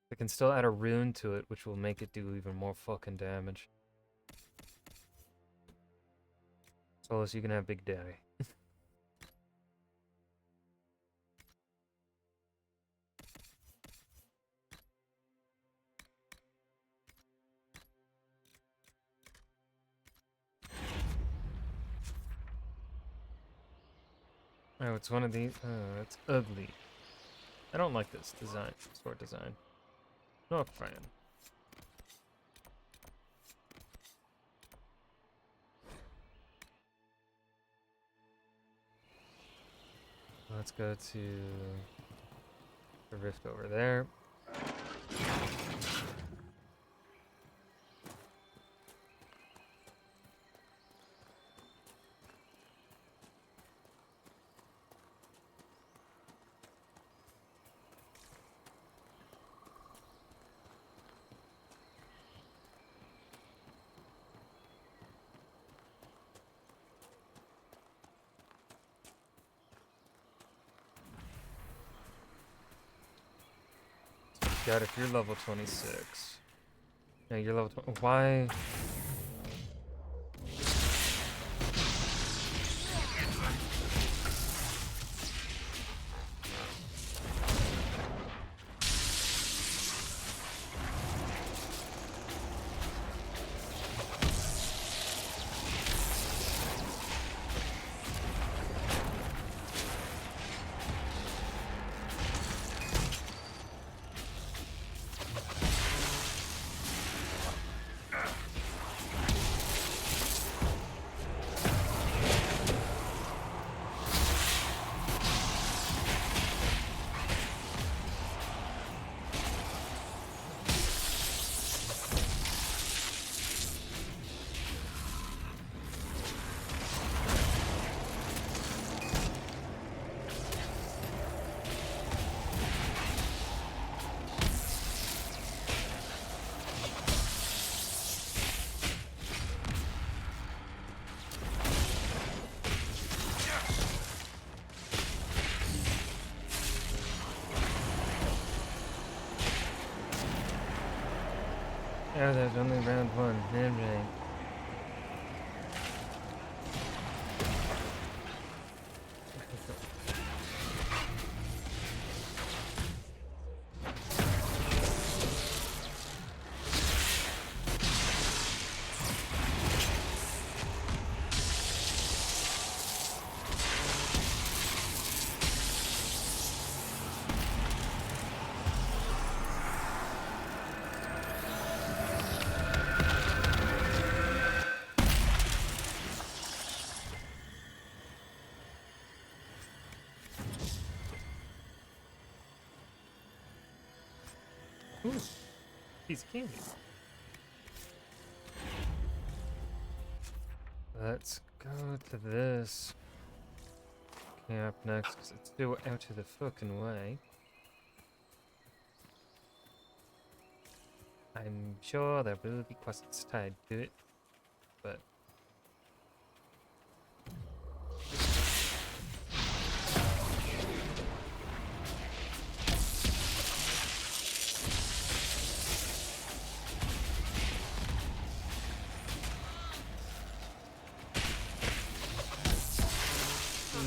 I can still add a rune to it, which will make it do even more fucking damage. So you can have Big Daddy. Oh, it's one of these. Oh, it's ugly. I don't like this design, sword design. Not a fan. Let's go to the rift over there. God, if you're level 26. Yeah, you're level 20. Why? Oh, there's only round one. Alright. Ooh, piece of candy. Let's go to this camp next, because it's still out of the fucking way. I'm sure there will be quests tied to it, but...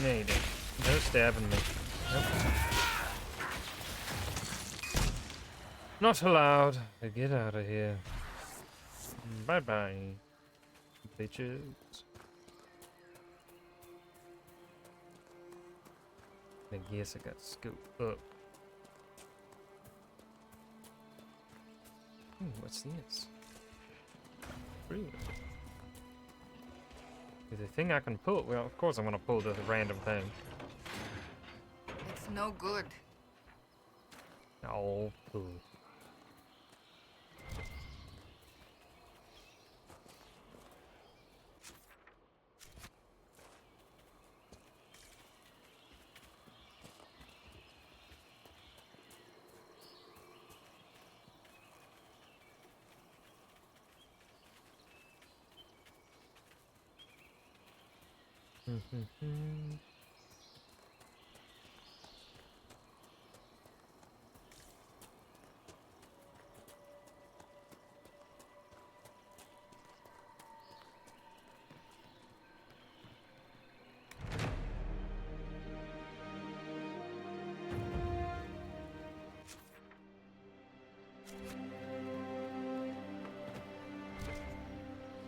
Made it. No stabbing me. Nope. Not allowed. Get out of here. Bye bye, bitches. I guess I got to scoop up. What's this? Really? Is the thing I can pull? Well, of course I'm gonna pull the random thing. It's no good. Oh, cool.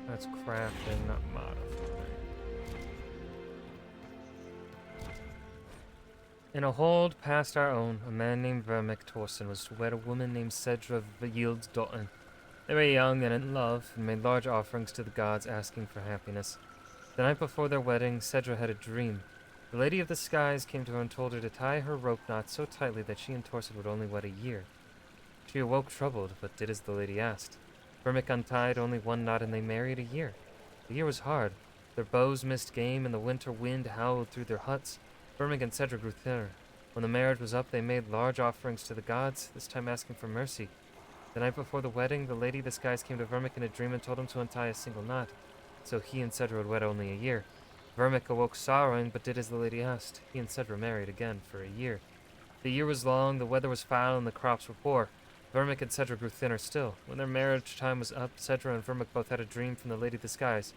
That's crafting, not modifying. In a hold past our own, a man named Vermic Torsen was to wed a woman named Cedra Yield's-Dotten. They were young and in love, and made large offerings to the gods asking for happiness. The night before their wedding, Cedra had a dream. The Lady of the Skies came to her and told her to tie her rope knot so tightly that she and Torsen would only wed a year. She awoke troubled, but did as the lady asked. Vermic untied only one knot and they married a year. The year was hard. Their bows missed game and the winter wind howled through their huts. Vermic and Cedra grew thinner. When the marriage was up, they made large offerings to the gods, this time asking for mercy. The night before the wedding, the Lady of the Skies came to Vermic in a dream and told him to untie a single knot, so he and Cedra would wed only a year. Vermic awoke sorrowing, but did as the lady asked. He and Cedra married again for a year. The year was long, the weather was foul, and the crops were poor. Vermic and Cedra grew thinner still. When their marriage time was up, Cedra and Vermic both had a dream from the Lady of the Skies.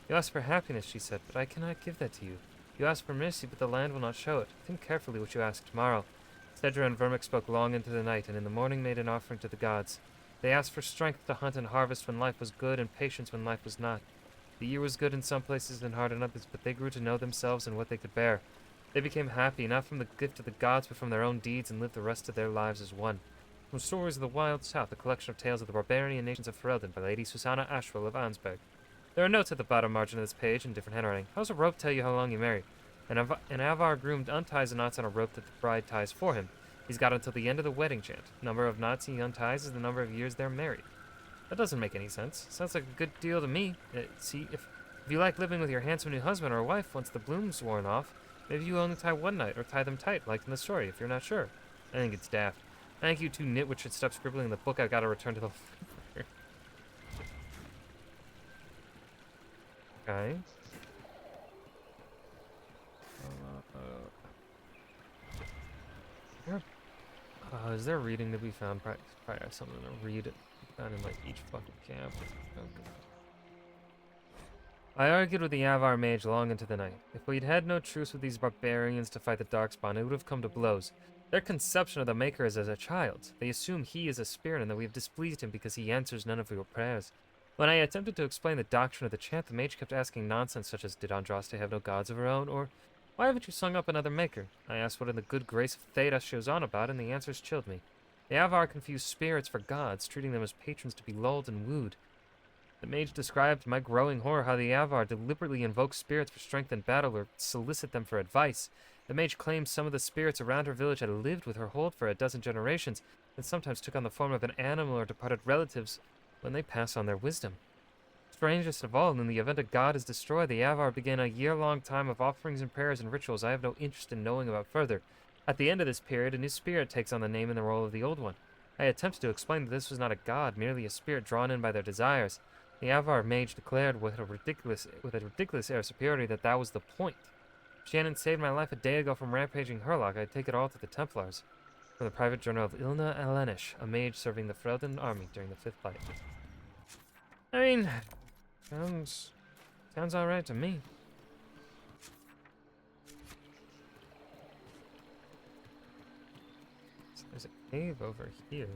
You ask for happiness, she said, but I cannot give that to you. You ask for mercy, but the land will not show it. Think carefully what you ask tomorrow. Cedra and Vermic spoke long into the night, and in the morning made an offering to the gods. They asked for strength to hunt and harvest when life was good, and patience when life was not. The year was good in some places and hard in others, but they grew to know themselves and what they could bear. They became happy, not from the gift of the gods, but from their own deeds, and lived the rest of their lives as one. From Stories of the Wild South, a collection of tales of the barbarian nations of Ferelden by Lady Susanna Ashwell of Ansberg. There are notes at the bottom margin of this page in different handwriting. How does a rope tell you how long you married? An Avar groom unties the knots on a rope that the bride ties for him. He's got until the end of the wedding chant. Number of knots he unties is the number of years they're married. That doesn't make any sense. Sounds like a good deal to me. See, if you like living with your handsome new husband or wife once the bloom's worn off, maybe you only tie one knot or tie them tight, like in the story, if you're not sure. I think it's daft. I think you two nitwits should stop scribbling in the book I've got to return to the... Okay. Is there reading to be found? Probably have something to read found in like each fucking camp. Okay. I argued with the Avar mage long into the night. If we'd had no truce with these barbarians to fight the Darkspawn, it would have come to blows. Their conception of the Maker is as a child. They assume he is a spirit and that we have displeased him because he answers none of your prayers. When I attempted to explain the doctrine of the chant, the mage kept asking nonsense such as, did Andraste have no gods of her own? Or, why haven't you sung up another Maker? I asked what in the good grace of Theta she was on about, and the answers chilled me. The Avar confused spirits for gods, treating them as patrons to be lulled and wooed. The mage described to my growing horror how the Avar deliberately invoke spirits for strength in battle or solicit them for advice. The mage claimed some of the spirits around her village had lived with her hold for a dozen generations, and sometimes took on the form of an animal or departed relatives when they pass on their wisdom. Strangest of all, in the event a god is destroyed, the Avar begin a year-long time of offerings and prayers and rituals I have no interest in knowing about further. At the end of this period, a new spirit takes on the name and the role of the old one. I attempted to explain that this was not a god, merely a spirit drawn in by their desires. The Avar mage declared with a ridiculous air of superiority that was the point. Shannon saved my life a day ago from rampaging Herlock. I'd take it all to the Templars. From the private journal of Ilna Elenish, a mage serving the Freldon army during the Fifth Fight. I mean, sounds alright to me. So there's a cave over here.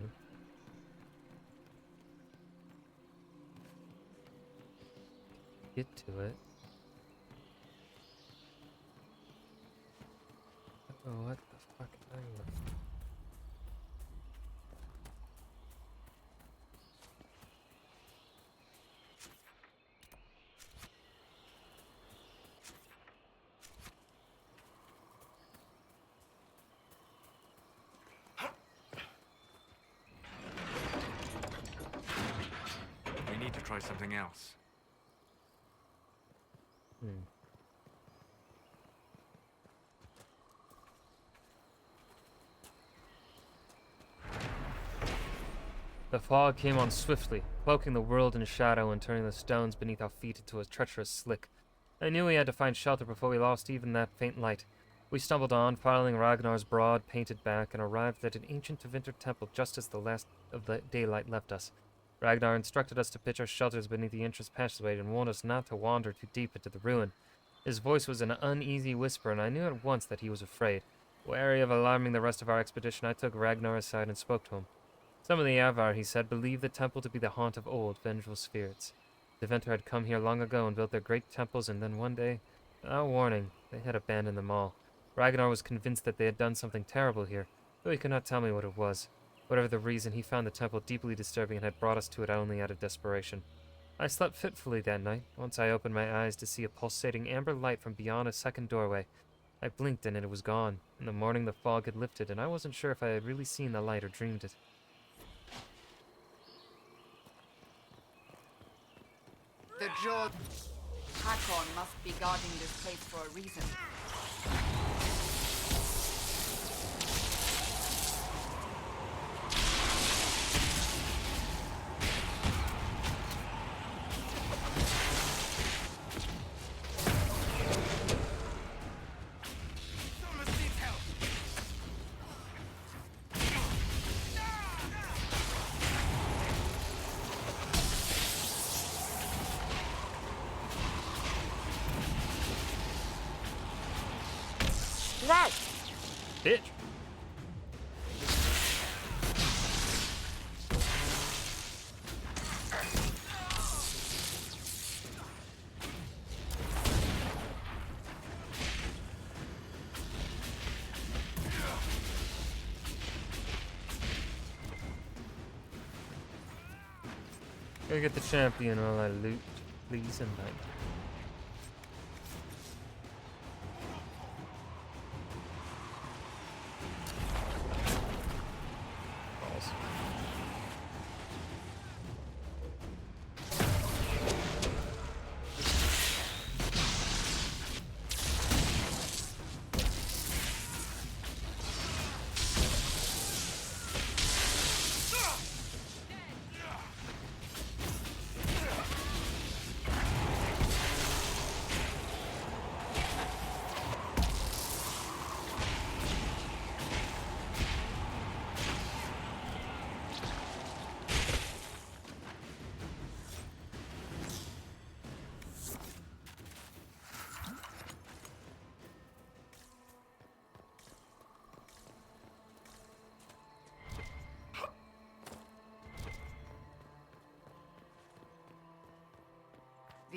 Get to it. Oh, what the fuck are you? We need to try something else. The fog came on swiftly, cloaking the world in shadow and turning the stones beneath our feet into a treacherous slick. I knew we had to find shelter before we lost even that faint light. We stumbled on, following Ragnar's broad, painted back, and arrived at an ancient Tevinter temple just as the last of the daylight left us. Ragnar instructed us to pitch our shelters beneath the entrance passageway and warned us not to wander too deep into the ruin. His voice was an uneasy whisper, and I knew at once that he was afraid. Wary of alarming the rest of our expedition, I took Ragnar aside and spoke to him. Some of the Avar, he said, believed the temple to be the haunt of old, vengeful spirits. The Tevinter had come here long ago and built their great temples, and then one day, without warning, they had abandoned them all. Ragnar was convinced that they had done something terrible here, though he could not tell me what it was. Whatever the reason, he found the temple deeply disturbing and had brought us to it only out of desperation. I slept fitfully that night, once I opened my eyes to see a pulsating amber light from beyond a second doorway. I blinked and it was gone. In the morning the fog had lifted, and I wasn't sure if I had really seen the light or dreamed it. The Jord Hakon must be guarding this place for a reason. Bitch! Gotta get the champion while I loot, please, and thank you.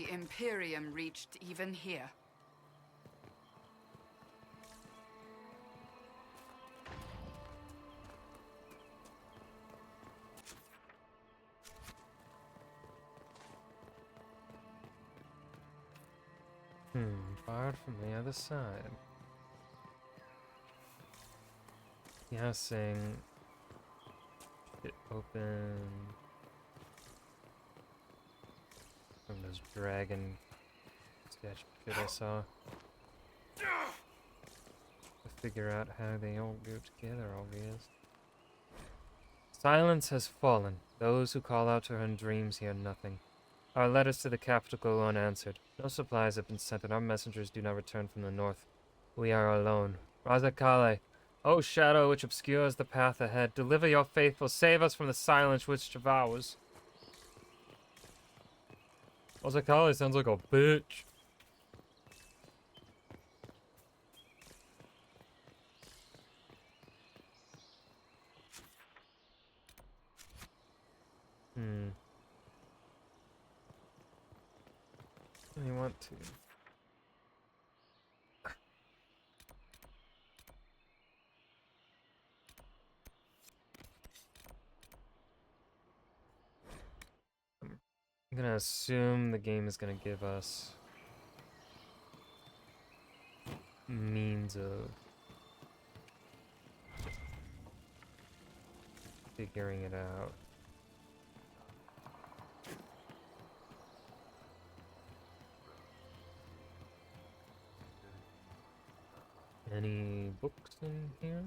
the Imperium reached even here. Barred from the other side. Guessing it open from this dragon sketch shit I saw. To figure out how they all go together, obvious. Silence has fallen. Those who call out to her in dreams hear nothing. Our letters to the capital go unanswered. No supplies have been sent, and our messengers do not return from the north. We are alone. Razakale, O shadow which obscures the path ahead, deliver your faithful, save us from the silence which devours. Razakale sounds like a bitch. I want to. I'm gonna assume the game is gonna give us means of figuring it out. Any books in here?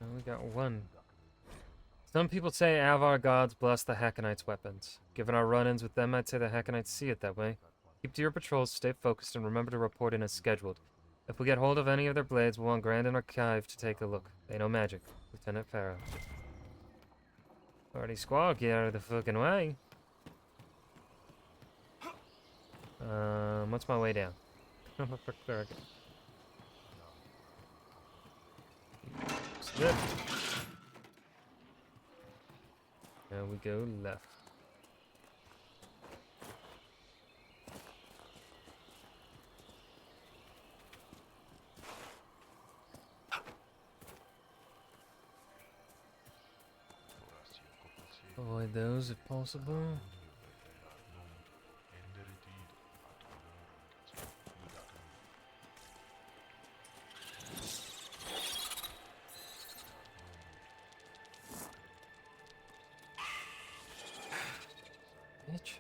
Oh, we got one. Some people say Avar gods bless the Hackonites' weapons. Given our run-ins with them, I'd say the Hackonites see it that way. Keep to your patrols, stay focused, and remember to report in as scheduled. If we get hold of any of their blades, we'll want Grandin Archive to take a look. They know magic. Lieutenant Farrow. Party squad, get out of the fucking way. What's my way down? Slip. Now we go left. Avoid those if possible. Bitch.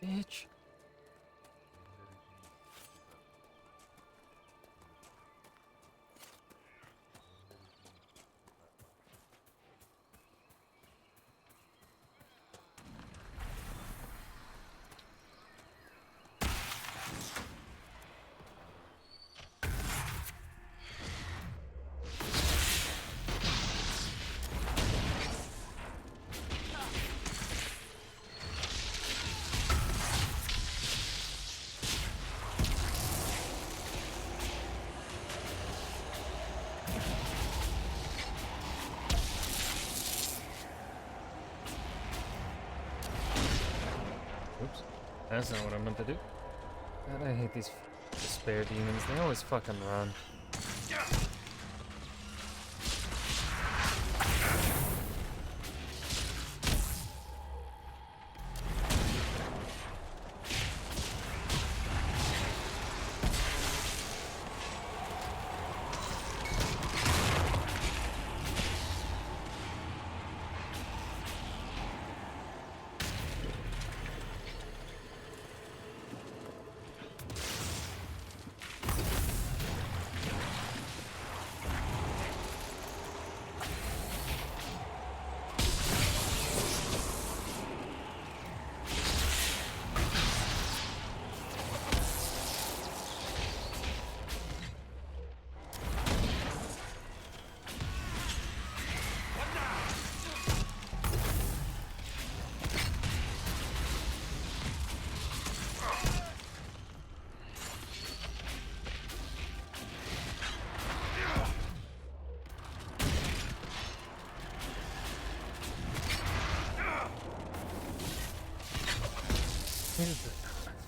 Bitch. Oops. That's not what I meant to do. God, I hate these despair demons. They always fucking run.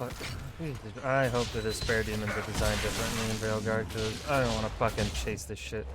fuck? Jesus, I hope that the spare demons are designed differently in Veilguard, because I don't want to fucking chase this shit.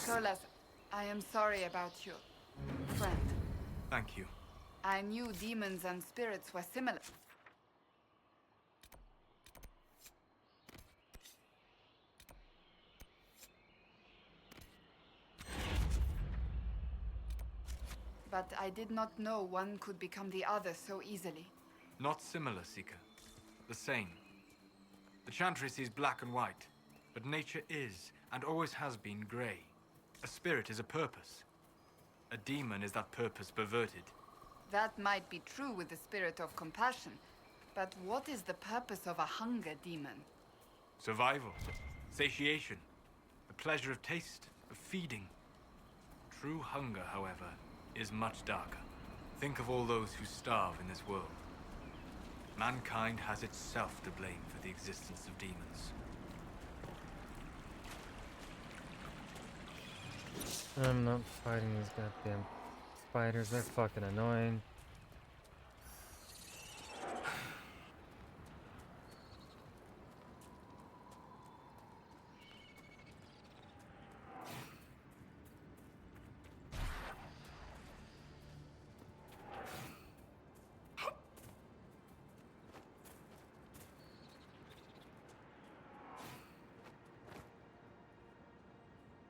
Colas, I am sorry about your friend. Thank you. I knew demons and spirits were similar. But I did not know one could become the other so easily. Not similar, Seeker. The same. The Chantry sees black and white, but nature is, and always has been, grey. A spirit is a purpose. A demon is that purpose perverted. That might be true with the spirit of compassion, but what is the purpose of a hunger demon? Survival, satiation, the pleasure of taste, of feeding. True hunger, however, is much darker. Think of all those who starve in this world. Mankind has itself to blame for the existence of demons. I'm not fighting these goddamn spiders, they're fucking annoying.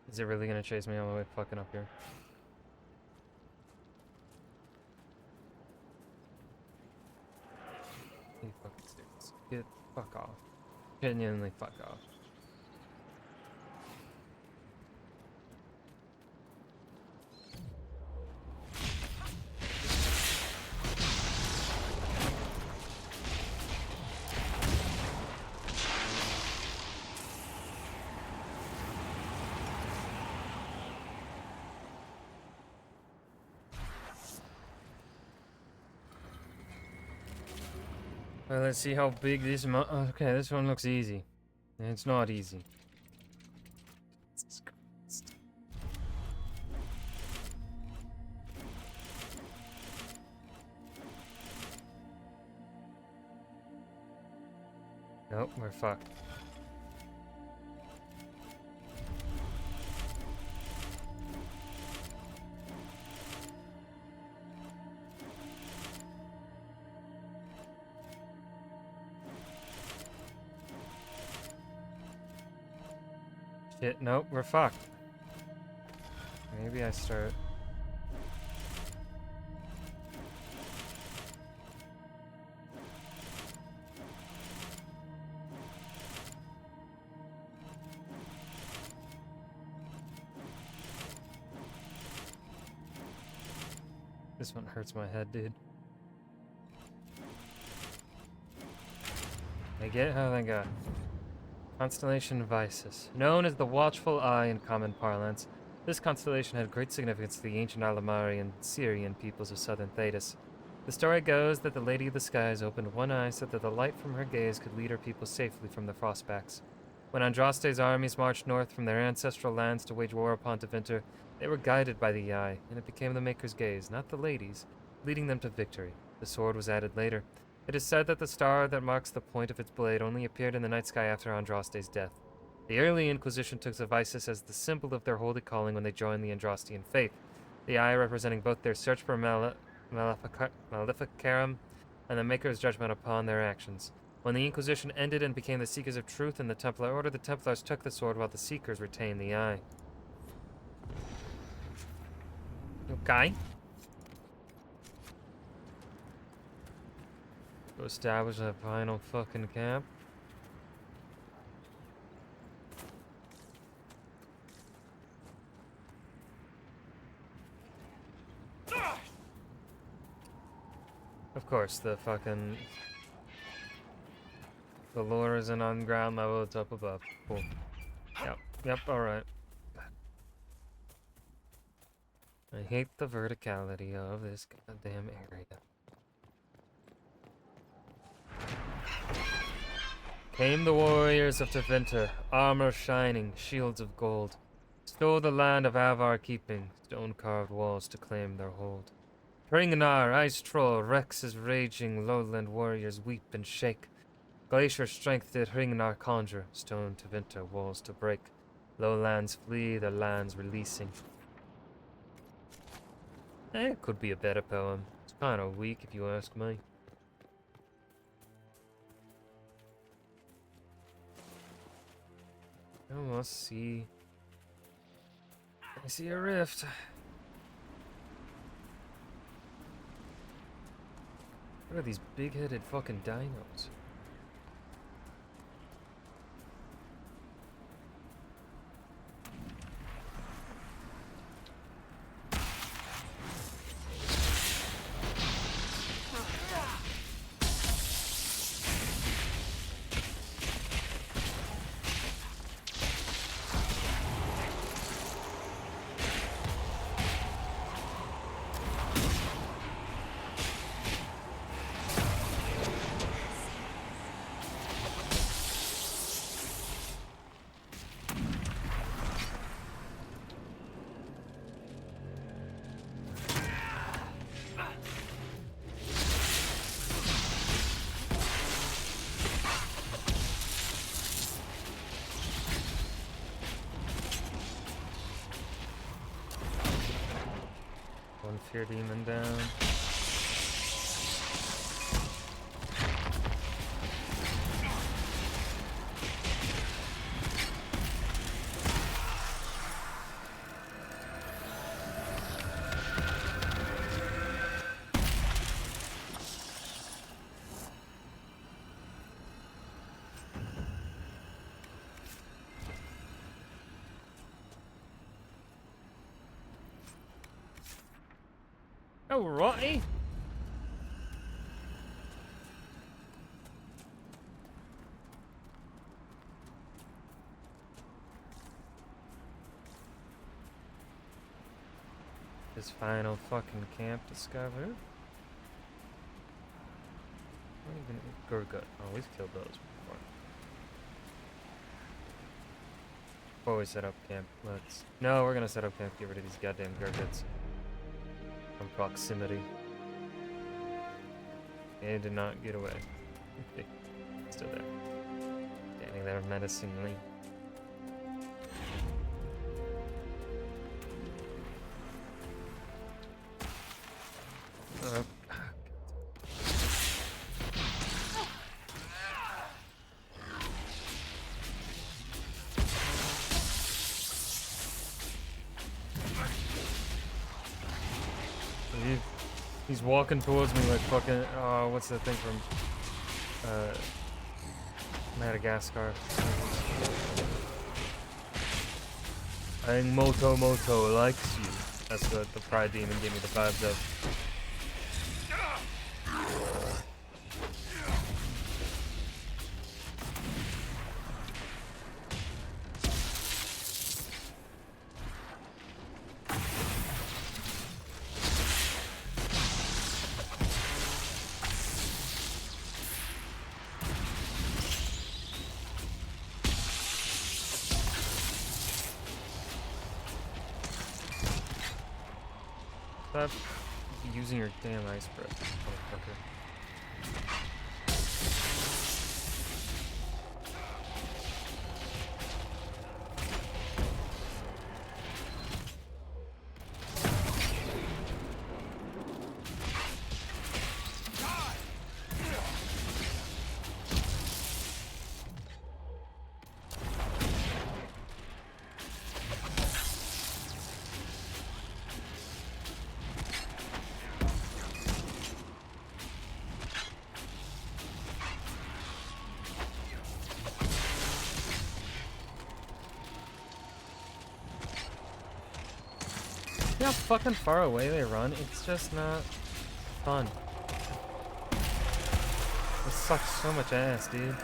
Is it really gonna chase me all the way fucking up here? You fucking students. Get fuck off. Genuinely fuck off. Well, let's see how big this okay, this one looks easy. It's not easy. Jesus Christ. Nope, we're fucked. Shit, nope, we're fucked. Maybe I start. This one hurts my head, dude. I get how they got. Constellation Visus. Known as the Watchful Eye in common parlance, this constellation had great significance to the ancient Alamari and Syrian peoples of southern Thedas. The story goes that the Lady of the Skies opened one eye so that the light from her gaze could lead her people safely from the frostbacks. When Andraste's armies marched north from their ancestral lands to wage war upon Tevinter, they were guided by the eye, and it became the Maker's gaze, not the Lady's, leading them to victory. The sword was added later. It is said that the star that marks the point of its blade only appeared in the night sky after Andraste's death. The early Inquisition took the Visus as the symbol of their holy calling when they joined the Andrastian faith, the eye representing both their search for Maleficarum and the Maker's judgment upon their actions. When the Inquisition ended and became the Seekers of Truth in the Templar Order, the Templars took the sword while the Seekers retained the eye. Okay. To establish a final fucking camp. Of course, the lore isn't on ground level, it's up above. Cool. Yep, alright. I hate the verticality of this goddamn area. Came the warriors of Tevinter, armor shining, shields of gold. Stole the land of Avar keeping, stone-carved walls to claim their hold. Ringnar, ice troll, Rex is raging, lowland warriors weep and shake. Glacier strength did Ringnar conjure, stone Tevinter, walls to break. Lowlands flee, their lands releasing. It could be a better poem. It's kind of weak if you ask me. Oh, I see a rift. What are these big-headed fucking dinos? One fear demon down. Oh, righty. This final fucking camp discovered. Not even Gurgut. Oh, we've killed those before. Before we set up camp, no, we're gonna set up camp, get rid of these goddamn Gurguts. From proximity. They did not get away. Still there. Standing there menacingly. He's walking towards me like fucking, oh, what's that thing from Madagascar? Ang Moto Moto likes you. That's what the Pride Demon gave me the vibes of. Stop using your damn ice breath, motherfucker. See how fucking far away they run? It's just not fun. This sucks so much ass, dude.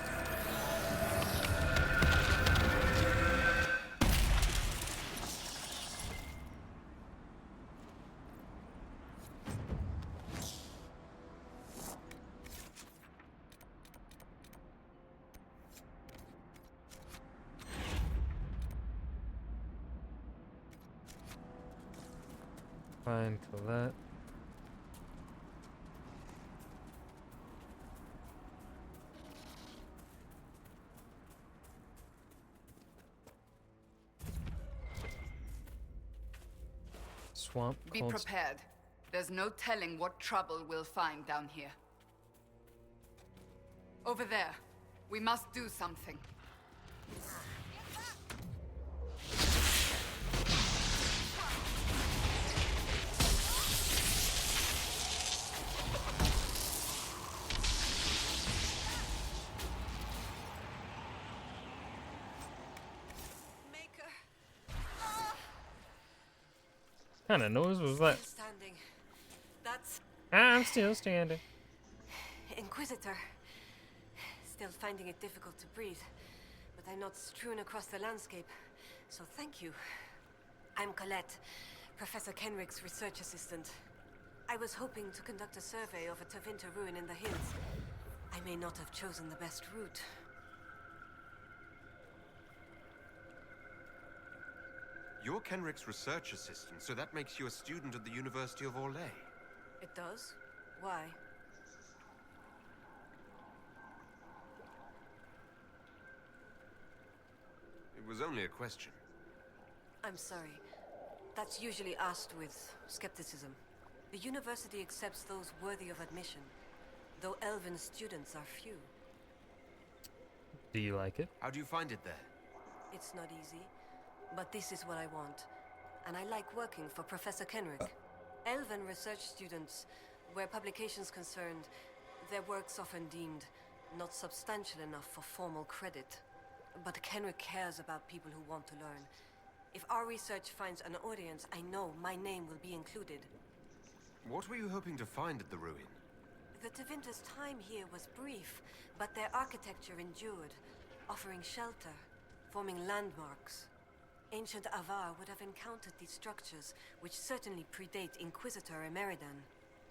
Find Colette. Swamp. Be cold prepared. There's no telling what trouble we'll find down here. Over there. We must do something. What kind of noise was that? Standing. That's I'm still standing. Inquisitor. Still finding it difficult to breathe, but I'm not strewn across the landscape, so thank you. I'm Colette, Professor Kenrick's research assistant. I was hoping to conduct a survey of a Tevinter ruin in the hills. I may not have chosen the best route. You're Kenrick's research assistant, so that makes you a student at the University of Orlais. It does? Why? It was only a question. I'm sorry. That's usually asked with skepticism. The university accepts those worthy of admission, though elven students are few. Do you like it? How do you find it there? It's not easy, but this is what I want. And I like working for Professor Kenrick. Elven research students, where publications concerned, their work's often deemed not substantial enough for formal credit. But Kenrick cares about people who want to learn. If our research finds an audience, I know my name will be included. What were you hoping to find at the ruin? The Tevinter's time here was brief, but their architecture endured, offering shelter, forming landmarks. Ancient Avar would have encountered these structures, which certainly predate Inquisitor Emeridan.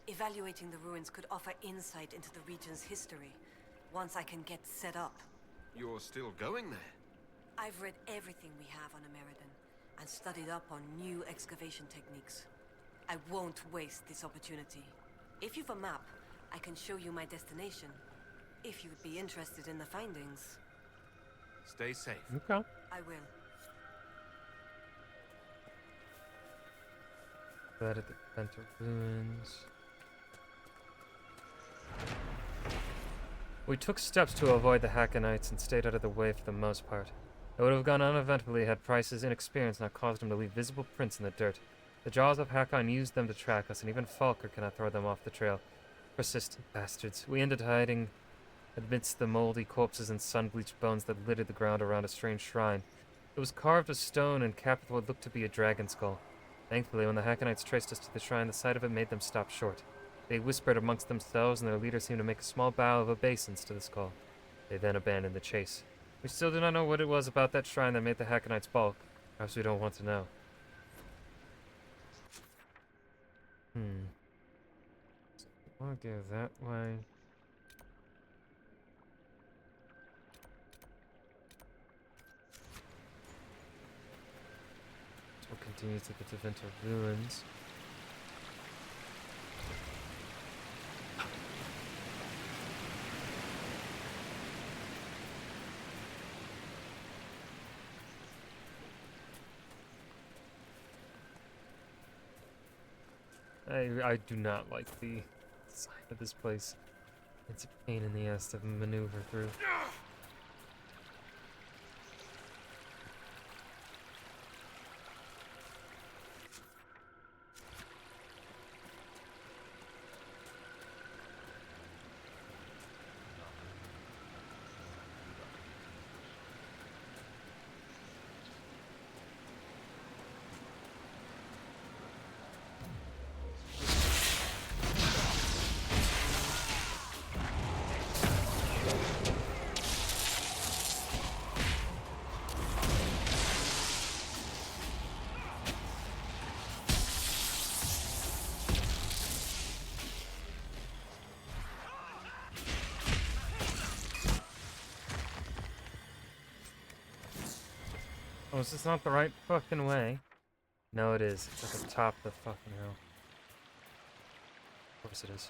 Evaluating the ruins could offer insight into the region's history, once I can get set up. You're still going there? I've read everything we have on Emeridan, and studied up on new excavation techniques. I won't waste this opportunity. If you've a map, I can show you my destination, if you'd be interested in the findings. Stay safe. Okay. I will. That at the Venter ruins. We took steps to avoid the Hackonites and stayed out of the way for the most part. It would have gone uneventfully had Price's inexperience not caused him to leave visible prints in the dirt. The jaws of Hakon used them to track us, and even Falker cannot throw them off the trail. Persistent bastards. We ended hiding amidst the moldy corpses and sun-bleached bones that littered the ground around a strange shrine. It was carved of stone and capped with what looked to be a dragon skull. Thankfully, when the Hackonites traced us to the shrine, the sight of it made them stop short. They whispered amongst themselves, and their leader seemed to make a small bow of obeisance to the skull. They then abandoned the chase. We still do not know what it was about that shrine that made the Hackonites balk. Perhaps we don't want to know. So I'll go that way. So we'll continue to the Tevinter ruins. I do not like the side of this place. It's a pain in the ass to maneuver through. Was this not the right fucking way? No, it is. It's at the top of the fucking hill. Of course it is.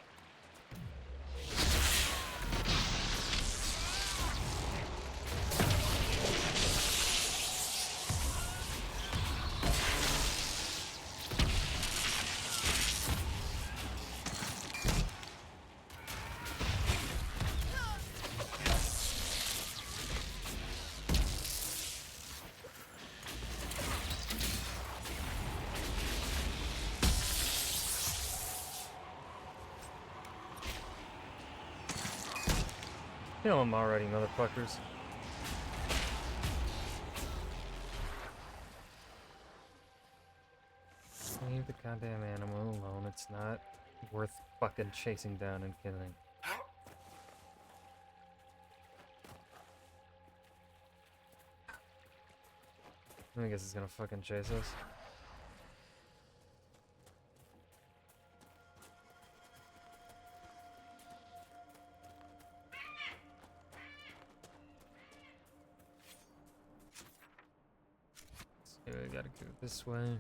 Kill them already, motherfuckers. Leave the goddamn animal alone. It's not worth fucking chasing down and killing. I guess it's gonna fucking chase us. So we gotta go this way.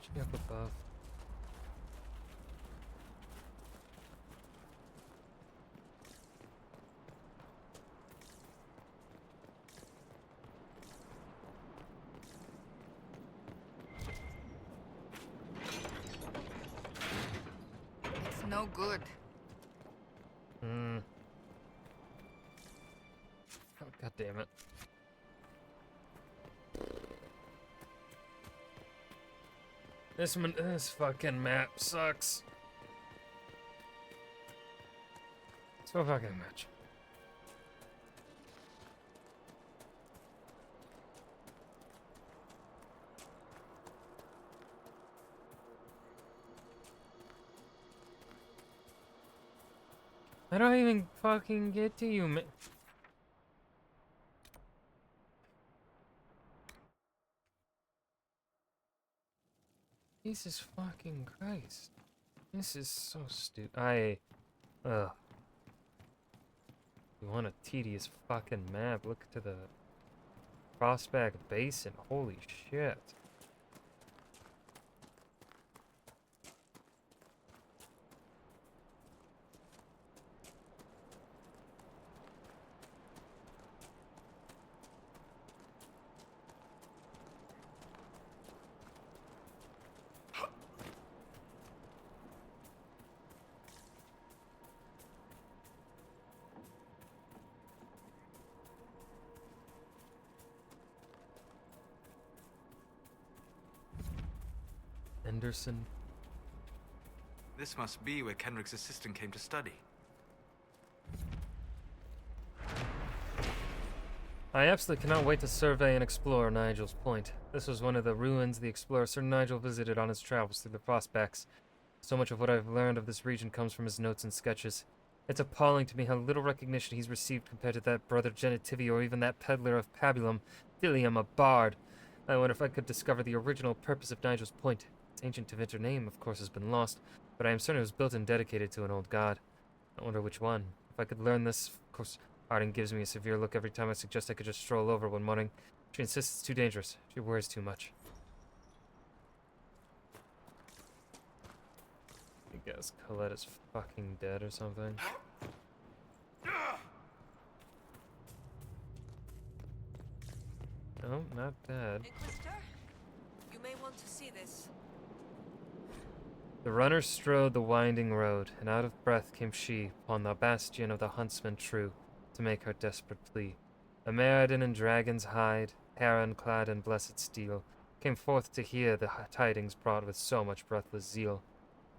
Should be up above. It's no good. Oh, God damn it. This fucking map sucks. So fucking much. I don't even fucking get to you, man. Jesus fucking Christ. This is so stupid. Ugh. You want a tedious fucking map? Look to the Prospect Basin. Holy shit. Anderson. This must be where Kenrick's assistant came to study. I absolutely cannot wait to survey and explore Nigel's Point. This was one of the ruins the explorer Sir Nigel visited on his travels through the Prospects. So much of what I've learned of this region comes from his notes and sketches. It's appalling to me how little recognition he's received compared to that brother Genitivy or even that peddler of Pabulum, Thilium, a bard. I wonder if I could discover the original purpose of Nigel's Point. Its ancient Tevinter name, of course, has been lost, but I am certain it was built and dedicated to an old god. I wonder which one. If I could learn this, of course, Arden gives me a severe look every time I suggest I could just stroll over one morning. She insists it's too dangerous. She worries too much. I guess Colette is fucking dead or something. No, not dead. Inquisitor, you may want to see this. The runner strode the winding road, and out of breath came she upon the bastion of the huntsman true, to make her desperate plea. A Meriden in dragon's hide, heron clad in blessed steel, came forth to hear the tidings brought with so much breathless zeal.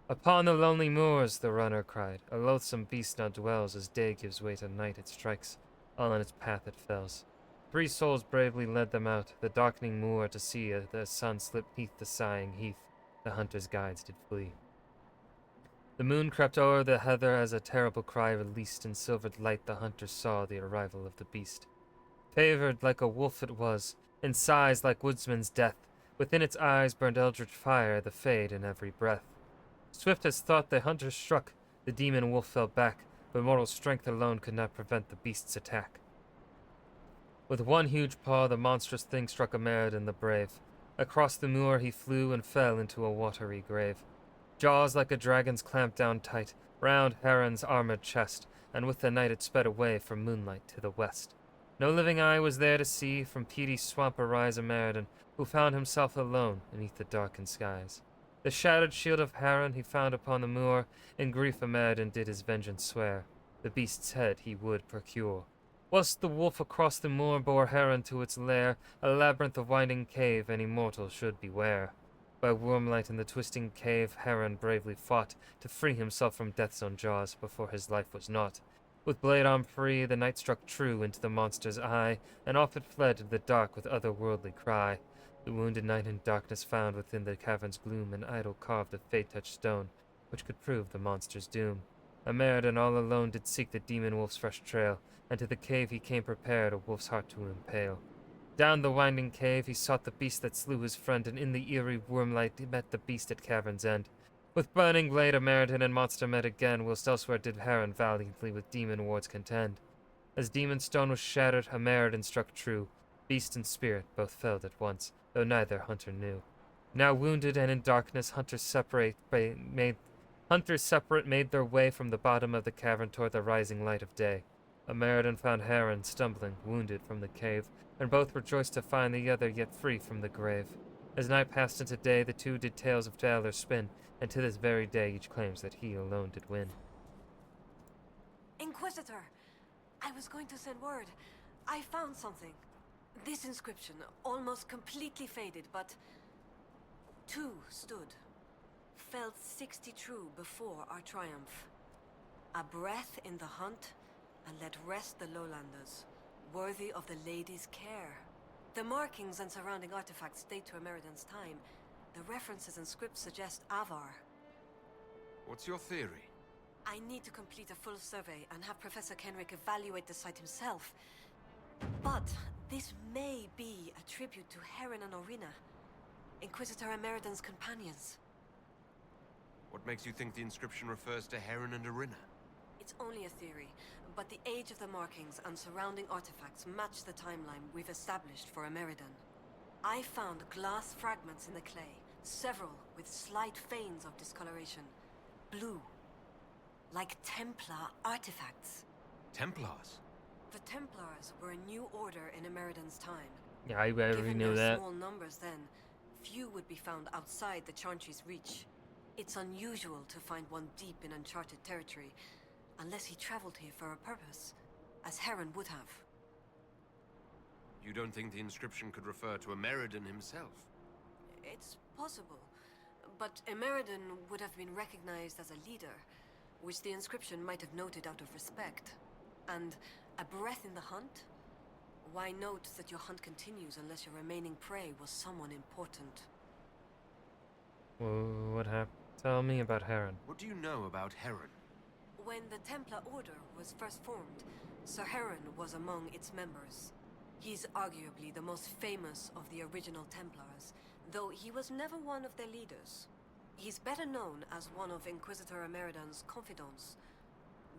Upon the lonely moors, the runner cried, a loathsome beast now dwells, as day gives way to night it strikes, all on its path it fells. 3 souls bravely led them out, the darkening moor to see, as the sun slipped neath the sighing heath, the hunter's guides did flee. The moon crept o'er the heather as a terrible cry released in silvered light the hunters saw the arrival of the beast. Favored like a wolf it was, in size like woodsman's death, within its eyes burned eldritch fire, the fade in every breath. Swift as thought the hunter struck, the demon wolf fell back, but mortal strength alone could not prevent the beast's attack. With one huge paw the monstrous thing struck a Meriden the brave. Across the moor he flew and fell into a watery grave. Jaws like a dragon's clamped down tight, round Heron's armored chest, and with the night it sped away from moonlight to the west. No living eye was there to see from peaty swamp arise a Meriden, who found himself alone beneath the darkened skies. The shattered shield of Heron he found upon the moor, in grief a Meriden did his vengeance swear. The beast's head he would procure. Whilst the wolf across the moor bore Heron to its lair, a labyrinth of winding cave any mortal should beware. By wormlight in the twisting cave Heron bravely fought, to free himself from death's own jaws before his life was naught. With blade arm free the knight struck true into the monster's eye, and off it fled into the dark with otherworldly cry. The wounded knight in darkness found within the cavern's gloom an idol carved of fate-touched stone, which could prove the monster's doom. A Meriden all alone did seek the demon wolf's fresh trail, and to the cave he came prepared, a wolf's heart to impale. Down the winding cave he sought the beast that slew his friend, and in the eerie wormlight he met the beast at cavern's end. With burning blade a Meriden and monster met again, whilst elsewhere did Heron valiantly with demon wards contend. As demon stone was shattered, a Meriden struck true. Beast and spirit both felled at once, though neither hunter knew. Now wounded and in darkness, hunters separate made their way from the bottom of the cavern toward the rising light of day. A Meriden found Heron stumbling, wounded from the cave, and both rejoiced to find the other yet free from the grave. As night passed into day, the two did tales of valor spin, and to this very day each claims that he alone did win. Inquisitor! I was going to send word. I found something. This inscription, almost completely faded, but 2 stood. Felt 60 true before our triumph. A breath in the hunt, and let rest the lowlanders, worthy of the lady's care. The markings and surrounding artifacts date to Meriden's time. The references and scripts suggest Avar. What's your theory? I need to complete a full survey and have Professor Kenrick evaluate the site himself. But this may be a tribute to Heron and Orina, Inquisitor Meriden's companions. What makes you think the inscription refers to Heron and Orina? It's only a theory, but the age of the markings and surrounding artifacts match the timeline we've established for Meriden. I found glass fragments in the clay, several with slight veins of discoloration. Blue. Like Templar artifacts. Templars? The Templars were a new order in Meriden's time. Yeah, I already Given knew their that. small numbers then, few would be found outside the Chantry's reach. It's unusual to find one deep in uncharted territory, unless he traveled here for a purpose, as Heron would have. You don't think the inscription could refer to a Meriden himself? It's possible, but Meriden would have been recognized as a leader, which the inscription might have noted out of respect. And a breath in the hunt? Why note that your hunt continues unless your remaining prey was someone important? Well, what happened? Tell me about Heron. What do you know about Heron? When the Templar Order was first formed, Sir Heron was among its members. He's arguably the most famous of the original Templars, though he was never one of their leaders. He's better known as one of Inquisitor Meriden's confidants.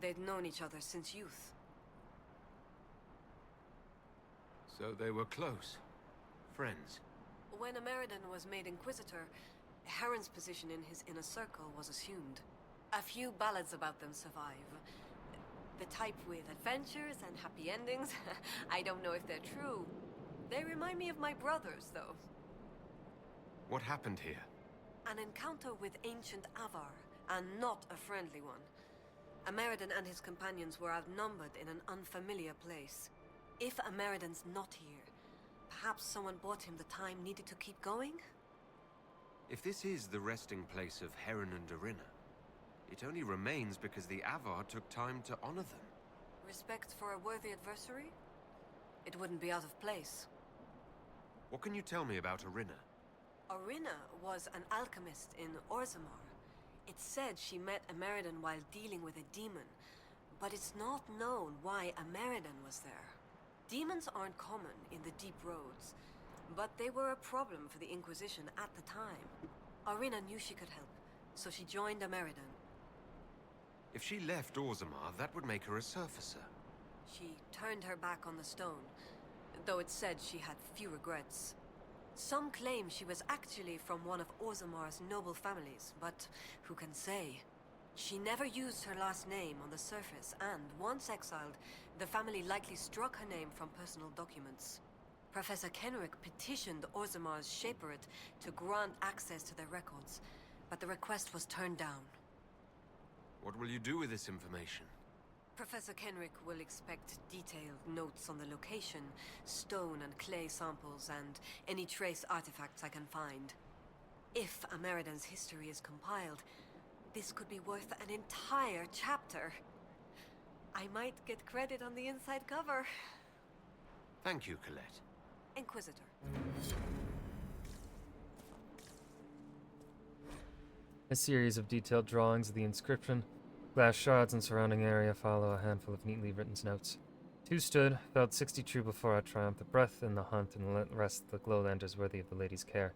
They'd known each other since youth. So they were close. Friends. When Meriden was made Inquisitor, Heron's position in his inner circle was assumed. A few ballads about them survive. The type with adventures and happy endings. I don't know if they're true. They remind me of my brothers, though. What happened here? An encounter with ancient Avar, and not a friendly one. Meriden and his companions were outnumbered in an unfamiliar place. If Meriden's not here, perhaps someone bought him the time needed to keep going? If this is the resting place of Heron and Orina, It only remains because the Avar took time to honor them. Respect for a worthy adversary? It wouldn't be out of place. What can you tell me about Arina? Arina was an alchemist in Orzammar. It's said she met Ameridan while dealing with a demon, but it's not known why Ameridan was there. Demons aren't common in the deep roads, but they were a problem for the Inquisition at the time. Arina knew she could help, so she joined Ameridan. If she left Orzammar, that would make her a surfacer. She turned her back on the stone, though it's said she had few regrets. Some claim she was actually from one of Orzammar's noble families, but who can say? She never used her last name on the surface, and once exiled, the family likely struck her name from personal documents. Professor Kenrick petitioned Orzammar's Shaperit to grant access to their records, but the request was turned down. What will you do with this information? Professor Kenrick will expect detailed notes on the location, stone and clay samples, and any trace artifacts I can find. If Ameridan's history is compiled, this could be worth an entire chapter. I might get credit on the inside cover. Thank you, Colette. Inquisitor. A series of detailed drawings of the inscription, glass shards, and surrounding area follow a handful of neatly written notes. Two stood, felt 60 true before our triumph, the breath in the hunt, and the rest the glowlanders worthy of the lady's care.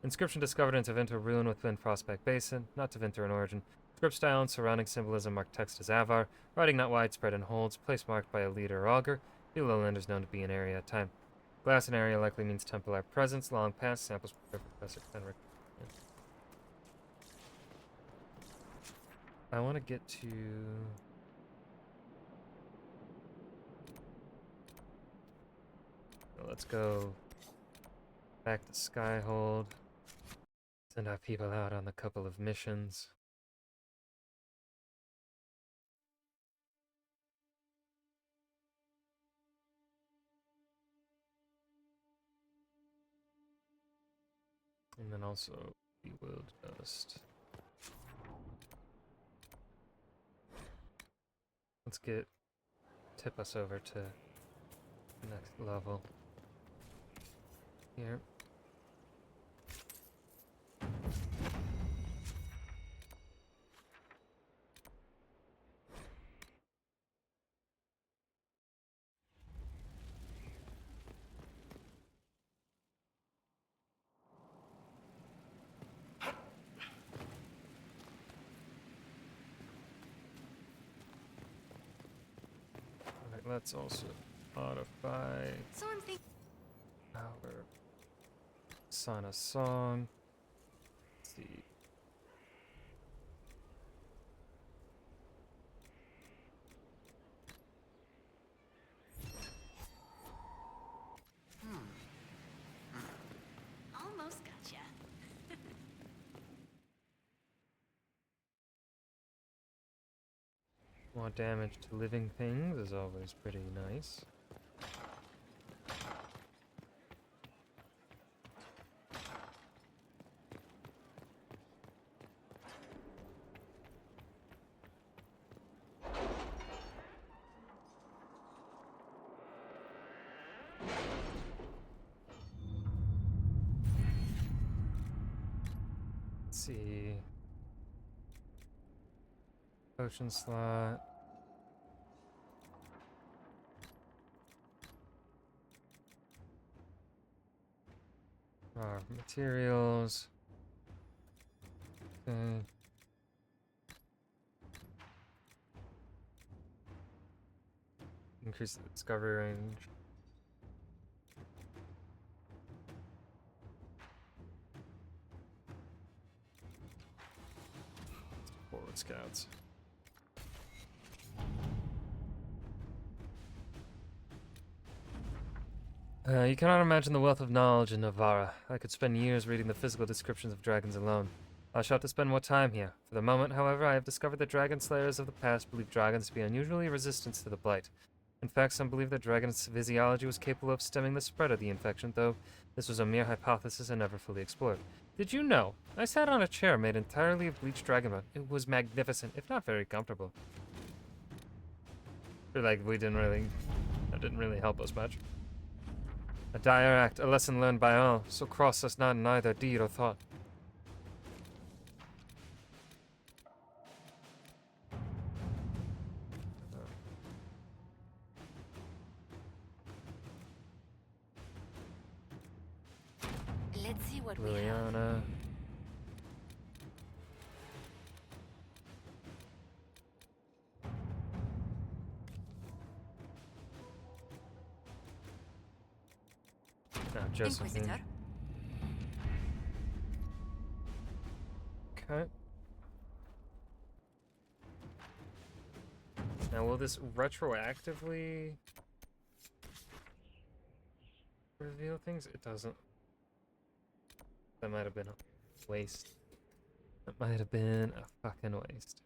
Inscription discovered in Tevinter ruin within Prospect Basin, not Tevinter in origin. Script style and surrounding symbolism marked text as Avar, writing not widespread in holds, place marked by a leader or augur, few lowlanders known to be in area at time. Glass in area likely means Templar presence, long past, samples prepared for Professor Kenrick. I want to get to... Let's go back to Skyhold. Send our people out on a couple of missions. And then also Bewildered Dust. Let's tip us over to the next level. Here. Alright, let's also modify So I'm thinking. our sign a song. Let's see. Almost gotcha. More damage to living things is always pretty nice. Let's see. Potion slot. Materials. Okay. Increase the discovery range. Forward scouts. You cannot imagine the wealth of knowledge in Navarra. I could spend years reading the physical descriptions of dragons alone. I shall have to spend more time here. For the moment, however, I have discovered that dragon slayers of the past believed dragons to be unusually resistant to the blight. In fact, some believe that dragon's physiology was capable of stemming the spread of the infection, though this was a mere hypothesis and never fully explored. Did you know? I sat on a chair made entirely of bleached dragonbone. It was magnificent, if not very comfortable. Feel like that didn't really help us much. A dire act, a lesson learned by all, so cross us not in either deed or thought. Let's see what we have. Liliana. Now, Josephine. Inquisitor. Okay. Now, will this retroactively reveal things? It doesn't. That might have been a waste. That might have been a fucking waste.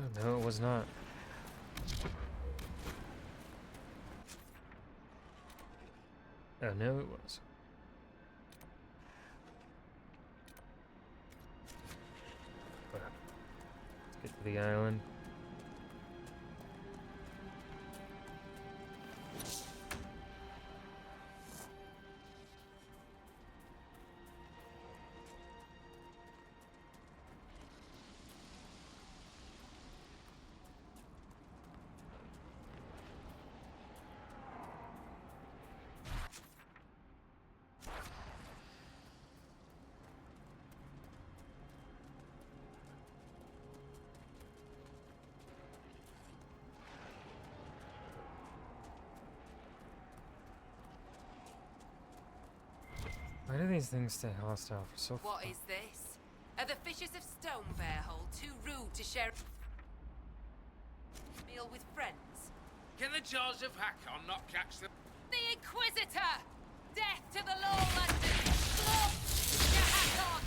Oh, no, it was not. Oh, no, it was. Whatever. Let's get to the island. Why do these things stay hostile for so What is this? Are the fishes of Stone Bear Hole too rude to share a meal with friends? Can the jaws of Hakon not catch them? The Inquisitor! Death to the Lowlanders! Blood to Hakon!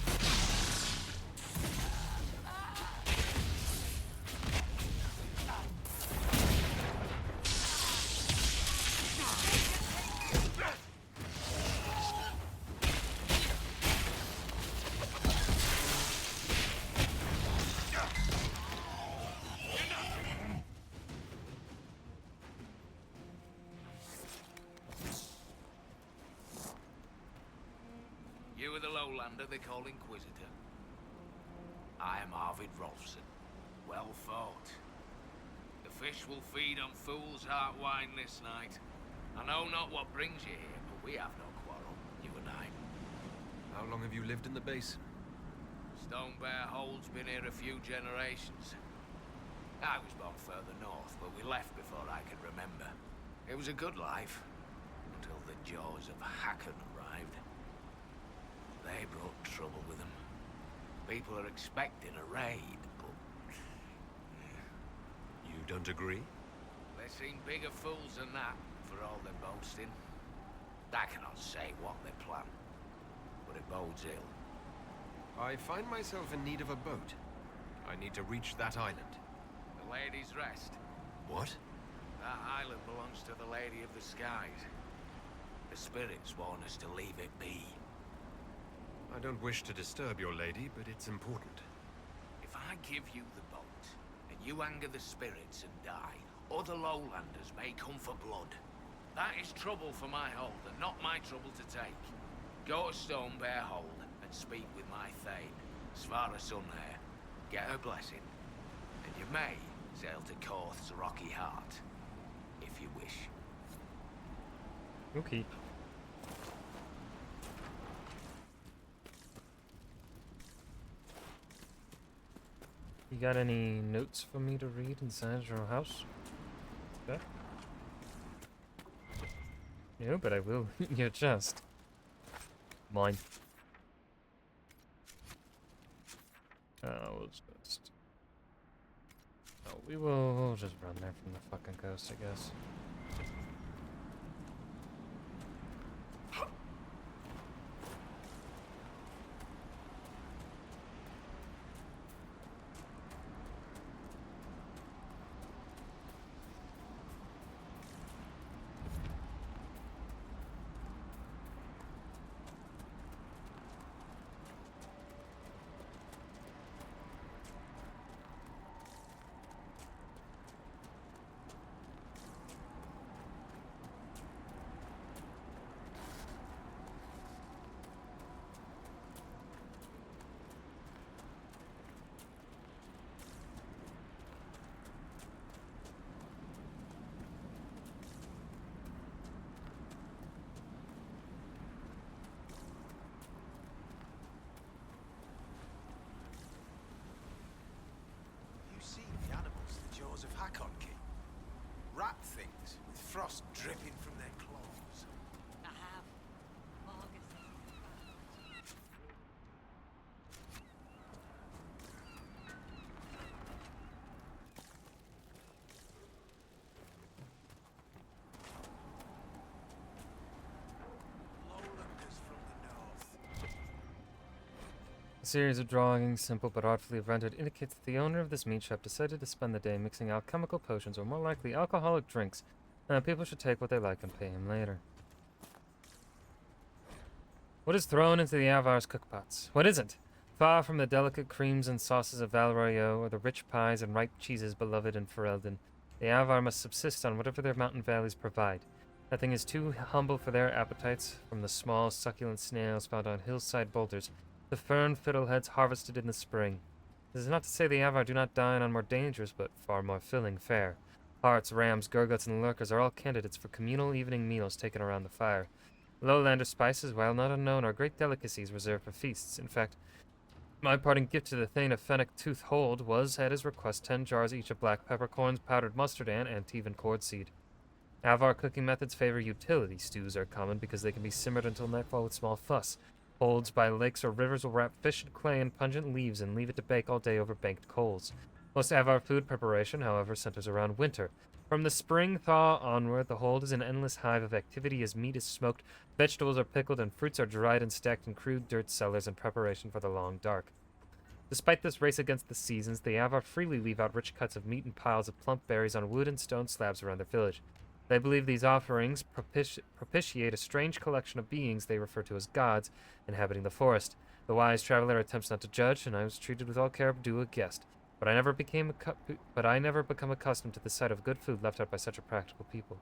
You are the Lowlander they call Inquisitor. I am Arvid Rolfson. Well fought. The fish will feed on fool's heart wine this night. I know not what brings you here, but we have no quarrel, you and I. How long have you lived in the basin? Stone Bear Hole's been here a few generations. I was born further north, but we left before I could remember. It was a good life, until the jaws of Hakon arrived. They brought trouble with them. People are expecting a raid, but... You don't agree? They seem bigger fools than that, for all their boasting. I cannot say what they plan, but it bodes ill. I find myself in need of a boat. I need to reach that island. The Lady's Rest. What? That island belongs to the Lady of the Skies. The spirits warn us to leave it be. I don't wish to disturb your lady, but it's important. If I give you the boat, and you anger the spirits and die, other Lowlanders may come for blood. That is trouble for my hold, and not my trouble to take. Go to Stone Bear Hold and speak with my Thane, Svara Sunhair. Get her blessing, and you may sail to Korth's Rocky Heart, if you wish. Okay. You got any notes for me to read inside your house? Okay. No, but I will your chest. Mine. We'll just... Oh, we'll just run there from the fucking coast, I guess. Of Hakon King. Rat things with frost dripping from their claws. I have. Lowlanders from the north. A series of drawings, simple but artfully rendered, indicates that the owner of this meat shop decided to spend the day mixing alchemical potions, or more likely alcoholic drinks, and that people should take what they like and pay him later. What is thrown into the Avar's cookpots? What isn't? Far from the delicate creams and sauces of Val Royeaux, or the rich pies and ripe cheeses beloved in Ferelden, the Avar must subsist on whatever their mountain valleys provide. Nothing is too humble for their appetites, from the small succulent snails found on hillside boulders, the fern fiddleheads harvested in the spring. This is not to say the Avar do not dine on more dangerous but far more filling fare. Harts, rams, gurguts, and lurkers are all candidates for communal evening meals taken around the fire. Lowlander spices, while not unknown, are great delicacies reserved for feasts. In fact, my parting gift to the Thane of Fennec Tooth Hold was, at his request, 10 jars each of black peppercorns, powdered mustard, and Antivan cord seed. Avar cooking methods favor utility. Stews are common because they can be simmered until nightfall with small fuss. Holds by lakes or rivers will wrap fish in clay and pungent leaves and leave it to bake all day over banked coals. Most Avar food preparation, however, centers around winter. From the spring thaw onward, the hold is an endless hive of activity as meat is smoked, vegetables are pickled, and fruits are dried and stacked in crude dirt cellars in preparation for the long dark. Despite this race against the seasons, the Avar freely leave out rich cuts of meat and piles of plump berries on wood and stone slabs around their village. They believe these offerings propitiate a strange collection of beings they refer to as gods inhabiting the forest. The wise traveler attempts not to judge, and I was treated with all care due a guest. But I never become accustomed to the sight of good food left out by such a practical people.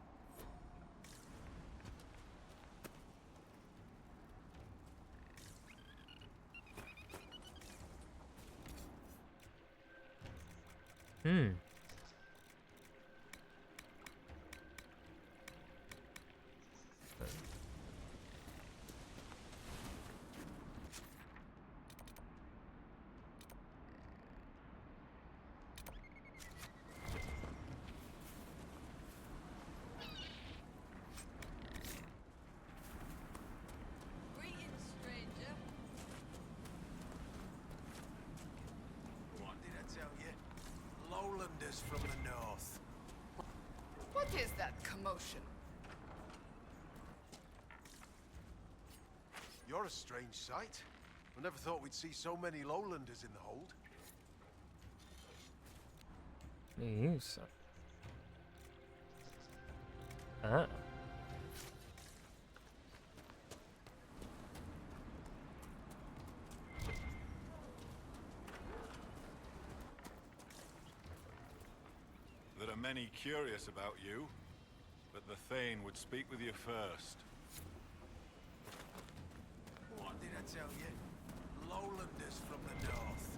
Lowlanders from the north. What is that commotion? You're a strange sight. I never thought we'd see so many lowlanders in the hold. You son. Ah. There are many curious about you, but the Thane would speak with you first. What did I tell you? Lowlanders from the north.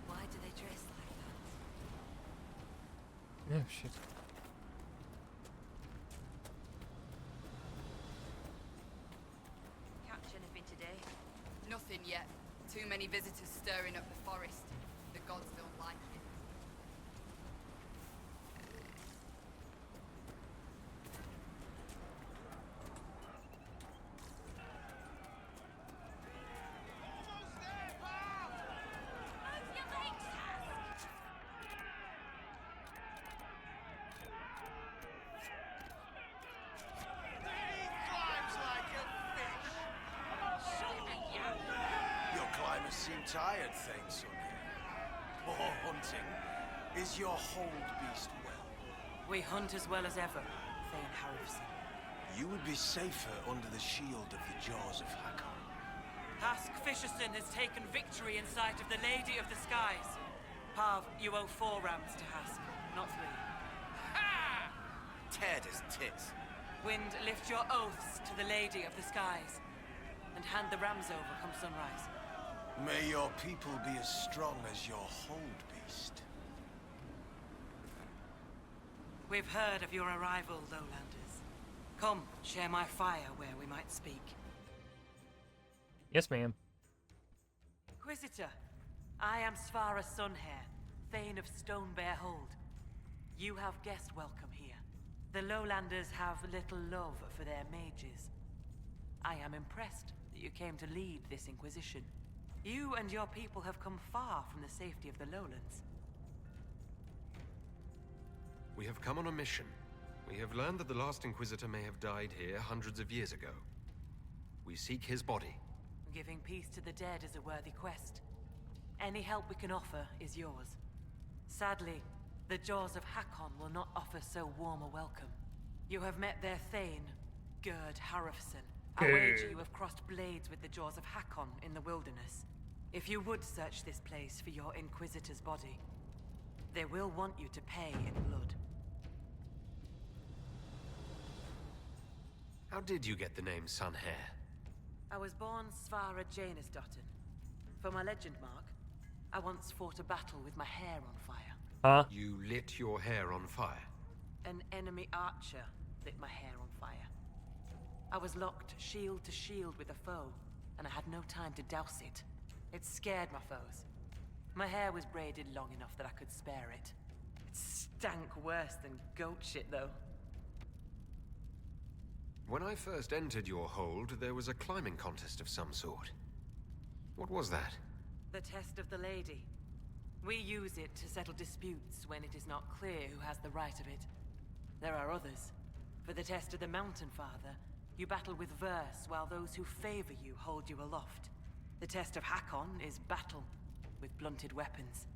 Why do they dress like that? Oh, shit. Catch anything today? Nothing yet. Too many visitors stirring up the forest. The gods don't like it. seem tired, Thane son here. Poor hunting. Is your hold beast well? We hunt as well as ever, Thane Harrison. You would be safer under the shield of the jaws of Hakon. Hask Fisherson has taken victory in sight of the Lady of the Skies. Parv, you owe 4 rams to Hask, not 3. Ha! Teared his tits. Wind, lift your oaths to the Lady of the Skies, and hand the rams over come sunrise. May your people be as strong as your hold beast. We've heard of your arrival, Lowlanders. Come, share my fire where we might speak. Yes, ma'am. Inquisitor, I am Svara Sunhair, Thane of Stonebear Hold. You have guest welcome here. The Lowlanders have little love for their mages. I am impressed that you came to lead this Inquisition. You and your people have come far from the safety of the Lowlands. We have come on a mission. We have learned that the last Inquisitor may have died here hundreds of years ago. We seek his body. Giving peace to the dead is a worthy quest. Any help we can offer is yours. Sadly, the Jaws of Hakon will not offer so warm a welcome. You have met their Thane, Gerd Harrison. I wager you have crossed blades with the Jaws of Hakon in the wilderness. If you would search this place for your Inquisitor's body, they will want you to pay in blood. How did you get the name Sunhair? I was born Svara Janusdottir. For my legend mark, I once fought a battle with my hair on fire. Huh? You lit your hair on fire? An enemy archer lit my hair on fire. I was locked shield to shield with a foe, and I had no time to douse it. It scared my foes. My hair was braided long enough that I could spare it. It stank worse than goat shit, though. When I first entered your hold, there was a climbing contest of some sort. What was that? The test of the lady. We use it to settle disputes when it is not clear who has the right of it. There are others. For the test of the Mountain Father, you battle with verse while those who favor you hold you aloft. The test of Hakon is battle with blunted weapons.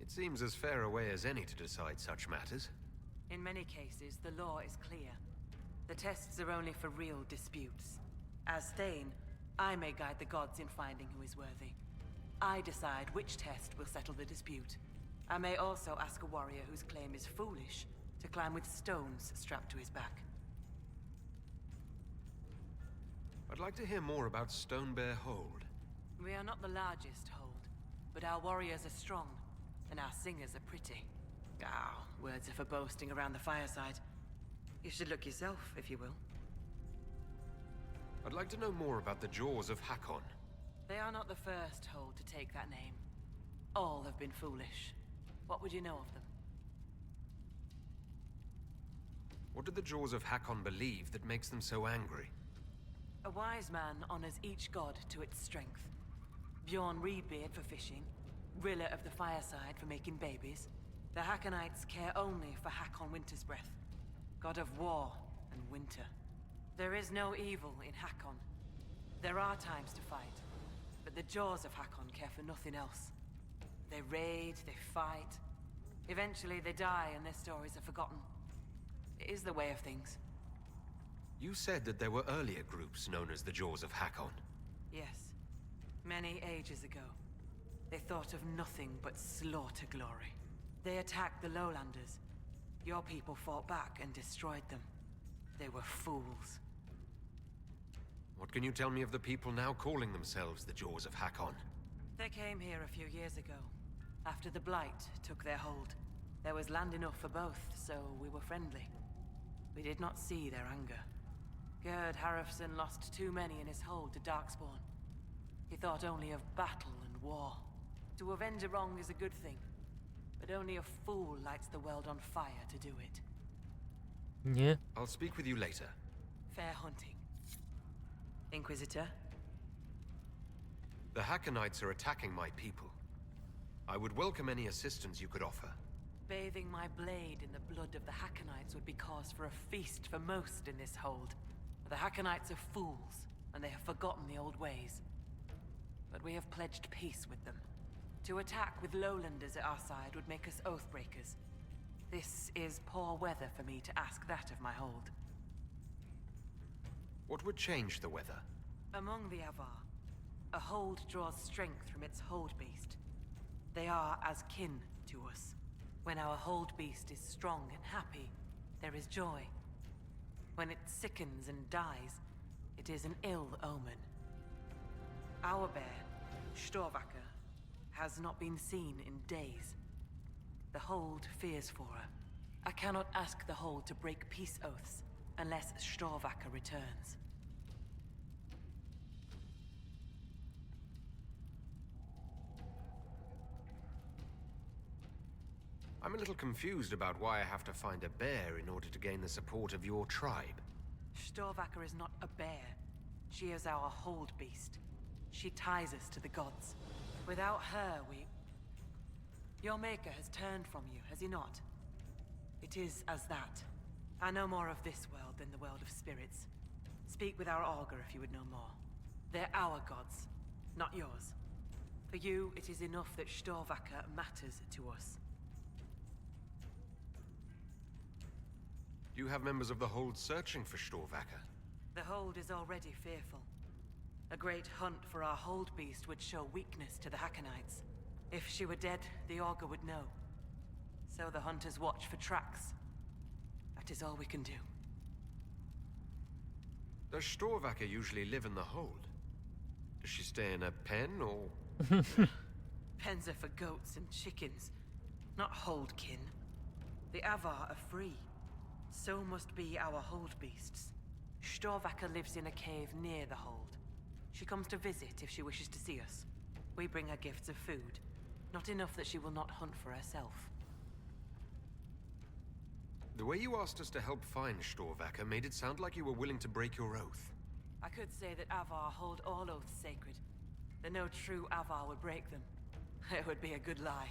It seems as fair a way as any to decide such matters. In many cases, the law is clear. The tests are only for real disputes. As Thane, I may guide the gods in finding who is worthy. I decide which test will settle the dispute. I may also ask a warrior whose claim is foolish to climb with stones strapped to his back. I'd like to hear more about Stonebear Hold. We are not the largest hold, but our warriors are strong, and our singers are pretty. Words are for boasting around the fireside. You should look yourself, if you will. I'd like to know more about the Jaws of Hakon. They are not the first hold to take that name. All have been foolish. What would you know of them? What do the Jaws of Hakon believe that makes them so angry? A wise man honors each god to its strength. Bjorn Reedbeard for fishing, Rilla of the Fireside for making babies. The Hakonites care only for Hakon Wintersbreath, god of war and winter. There is no evil in Hakon. There are times to fight, but the Jaws of Hakon care for nothing else. They raid, they fight. Eventually they die and their stories are forgotten. It is the way of things. You said that there were earlier groups known as the Jaws of Hakon. Yes. Many ages ago. They thought of nothing but slaughter glory. They attacked the Lowlanders. Your people fought back and destroyed them. They were fools. What can you tell me of the people now calling themselves the Jaws of Hakon? They came here a few years ago, after the Blight took their hold. There was land enough for both, so we were friendly. We did not see their anger. Gerd Harrison lost too many in his hold to Darkspawn. He thought only of battle and war. To avenge a wrong is a good thing, but only a fool lights the world on fire to do it. Yeah. I'll speak with you later. Fair hunting. Inquisitor? The Hakonites are attacking my people. I would welcome any assistance you could offer. Bathing my blade in the blood of the Hakonites would be cause for a feast for most in this hold. The Hackonites are fools, and they have forgotten the old ways. But we have pledged peace with them. To attack with lowlanders at our side would make us oathbreakers. This is poor weather for me to ask that of my hold. What would change the weather? Among the Avar, a hold draws strength from its hold beast. They are as kin to us. When our hold beast is strong and happy, there is joy. When it sickens and dies, it is an ill omen. Our bear, Storvacker, has not been seen in days. The hold fears for her. I cannot ask the hold to break peace oaths unless Storvacker returns. I'm a little confused about why I have to find a bear in order to gain the support of your tribe. Storvacker is not a bear. She is our hold beast. She ties us to the gods. Without her, we... Your maker has turned from you, has he not? It is as that. I know more of this world than the world of spirits. Speak with our augur if you would know more. They're our gods, not yours. For you, it is enough that Storvacker matters to us. Do you have members of the Hold searching for Storvacker? The hold is already fearful. A great hunt for our hold beast would show weakness to the Hackonites. If she were dead, the augur would know. So the hunters watch for tracks. That is all we can do. Does Storvacker usually live in the Hold? Does she stay in a pen, or...? Pens are for goats and chickens, not hold kin. The Avar are free. So must be our hold beasts. Storvacker lives in a cave near the hold. She comes to visit if she wishes to see us. We bring her gifts of food. Not enough that she will not hunt for herself. The way you asked us to help find Storvacker made it sound like you were willing to break your oath. I could say that Avar hold all oaths sacred. That no true Avar would break them. It would be a good lie.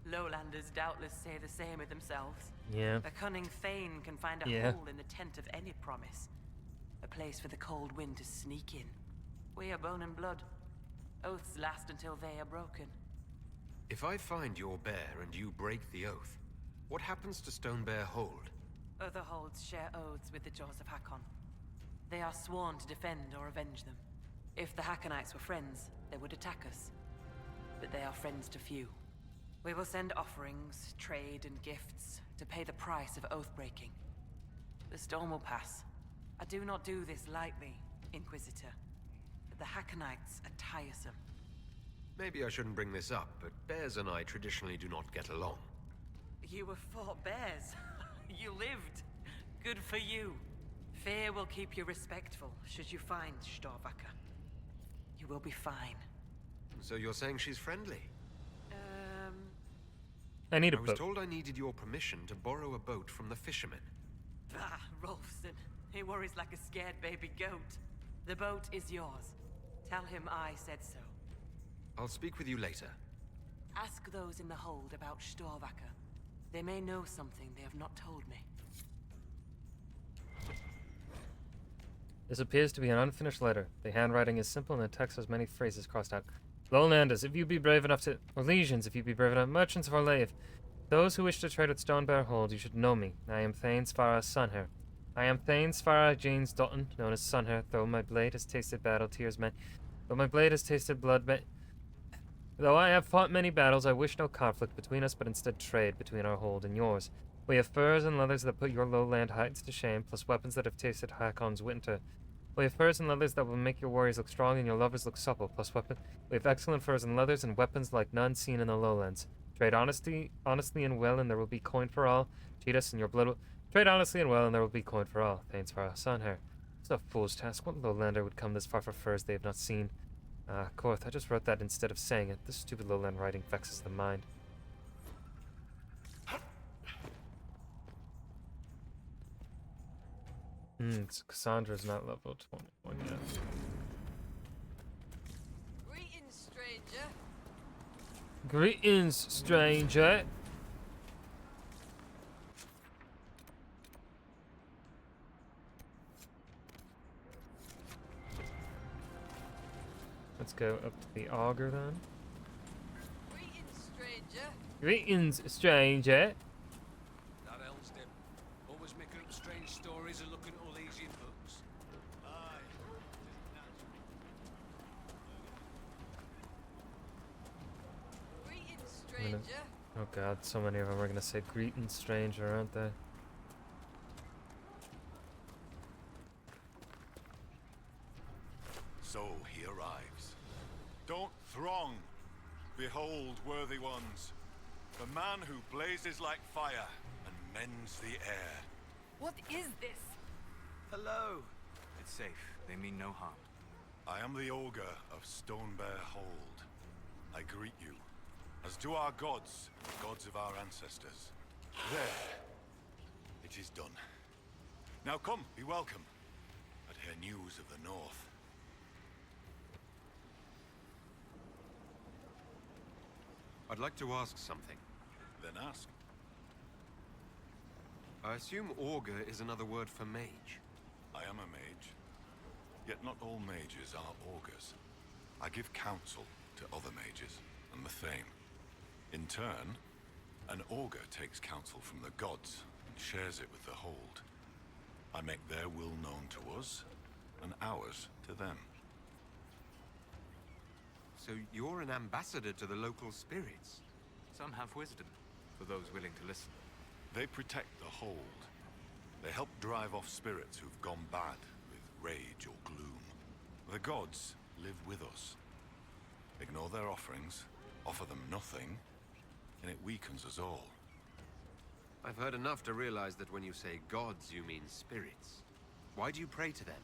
Lowlanders doubtless say the same of themselves. Yeah. A cunning Thane can find a hole in the tent of any promise. A place for the cold wind to sneak in. We are bone and blood. Oaths last until they are broken. If I find your bear and you break the oath, what happens to Stone Bear Hold? Other holds share oaths with the Jaws of Hakon. They are sworn to defend or avenge them. If the Hackonites were friends, they would attack us. But they are friends to few. We will send offerings, trade, and gifts to pay the price of oath-breaking. The storm will pass. I do not do this lightly, Inquisitor. But the Hackonites are tiresome. Maybe I shouldn't bring this up, but bears and I traditionally do not get along. You were fought bears. You lived. Good for you. Fear will keep you respectful should you find Storvacker. You will be fine. So you're saying she's friendly? I need a boat. I was told I needed your permission to borrow a boat from the fishermen. Bah, Rolfson. He worries like a scared baby goat. The boat is yours. Tell him I said so. I'll speak with you later. Ask those in the hold about Storvacker. They may know something they have not told me. This appears to be an unfinished letter. The handwriting is simple and the text has many phrases crossed out. Lowlanders, if you be brave enough to... Or Legions, if you be brave enough... Merchants of our lave. Those who wish to trade with Stone Bear Hold, you should know me. I am Thane Svara Sunhair. I am Thane Svara James Dutton, known as Sunhair, though my blade has tasted battle tears men. Though my blade has tasted blood Though I have fought many battles, I wish no conflict between us, but instead trade between our hold and yours. We have furs and leathers that put your lowland heights to shame, plus weapons that have tasted Hakon's winter. We have furs and leathers that will make your warriors look strong and your lovers look supple, plus weapon. We have excellent furs and leathers and weapons like none seen in the lowlands. Trade honestly and well, and there will be coin for all. Cheat us and your blood will... Trade honestly and well, and there will be coin for all. Thanks for our son here. It's a fool's task. What lowlander would come this far for furs they have not seen? Korth, I just wrote that instead of saying it. This stupid lowland writing vexes the mind. Cassandra's not level 21 yet. Greetings, stranger. Greetings, stranger. Let's go up to the auger then. Greetings, stranger. Greetings, stranger. That Elsdip. Always making up strange stories and looking at all these in books. Greetings, I'm gonna- stranger. oh god, so many of them are gonna say greetings, stranger, aren't they? So he arrives. Don't throng. Behold, worthy ones, the man who blazes like fire and mends the air. What is this? Hello. It's safe. They mean no harm. I am the Ogre of Stonebear Hold. I greet you, as do our gods, the gods of our ancestors. There. It is done. Now come, be welcome, and hear news of the North. I'd like to ask something. Then ask. I assume augur is another word for mage. I am a mage. Yet not all mages are augurs. I give counsel to other mages and the Thane. In turn, an augur takes counsel from the gods and shares it with the Hold. I make their will known to us, and ours to them. So you're an ambassador to the local spirits? Some have wisdom, for those willing to listen. They protect the Hold. They help drive off spirits who've gone bad with rage or gloom. The gods live with us. Ignore their offerings, offer them nothing, and it weakens us all. I've heard enough to realize that when you say gods, you mean spirits. Why do you pray to them?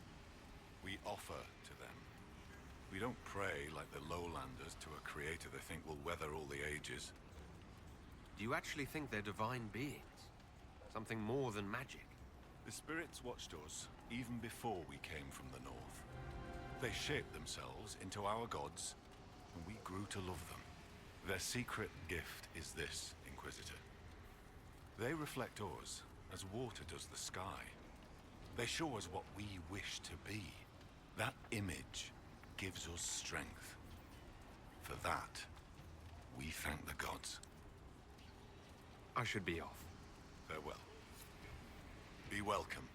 We offer to them. We don't pray like the lowlanders to a creator they think will weather all the ages. Do you actually think they're divine beings? Something more than magic? The spirits watched us even before we came from the north. They shaped themselves into our gods, and we grew to love them. Their secret gift is this, Inquisitor. They reflect us as water does the sky. They show us what we wish to be. That image gives us strength. For that, we thank the gods. I should be off. Farewell. Be welcome.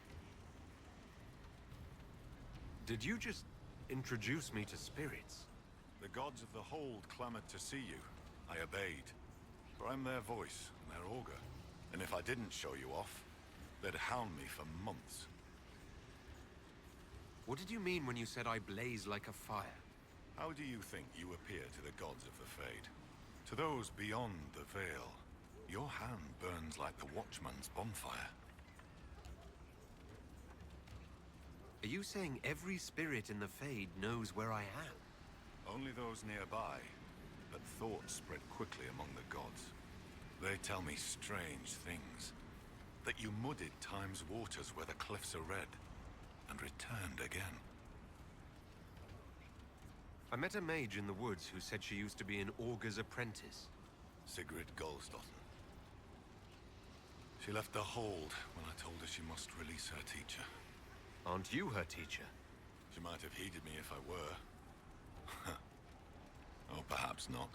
Did you just introduce me to spirits? The gods of the Hold clamored to see you. I obeyed. For I'm their voice and their augur. And if I didn't show you off, they'd hound me for months. What did you mean when you said I blaze like a fire? How do you think you appear to the gods of the Fade? To those beyond the veil, your hand burns like the Watchman's bonfire. Are you saying every spirit in the Fade knows where I am? Only those nearby, but thoughts spread quickly among the gods. They tell me strange things. That you muddied time's waters where the cliffs are red, and returned again. I met a mage in the woods who said she used to be an augur's apprentice. Sigrid Goldsdotten. She left the Hold when I told her she must release her teacher. Aren't you her teacher? She might have heeded me if I were. Oh, perhaps not.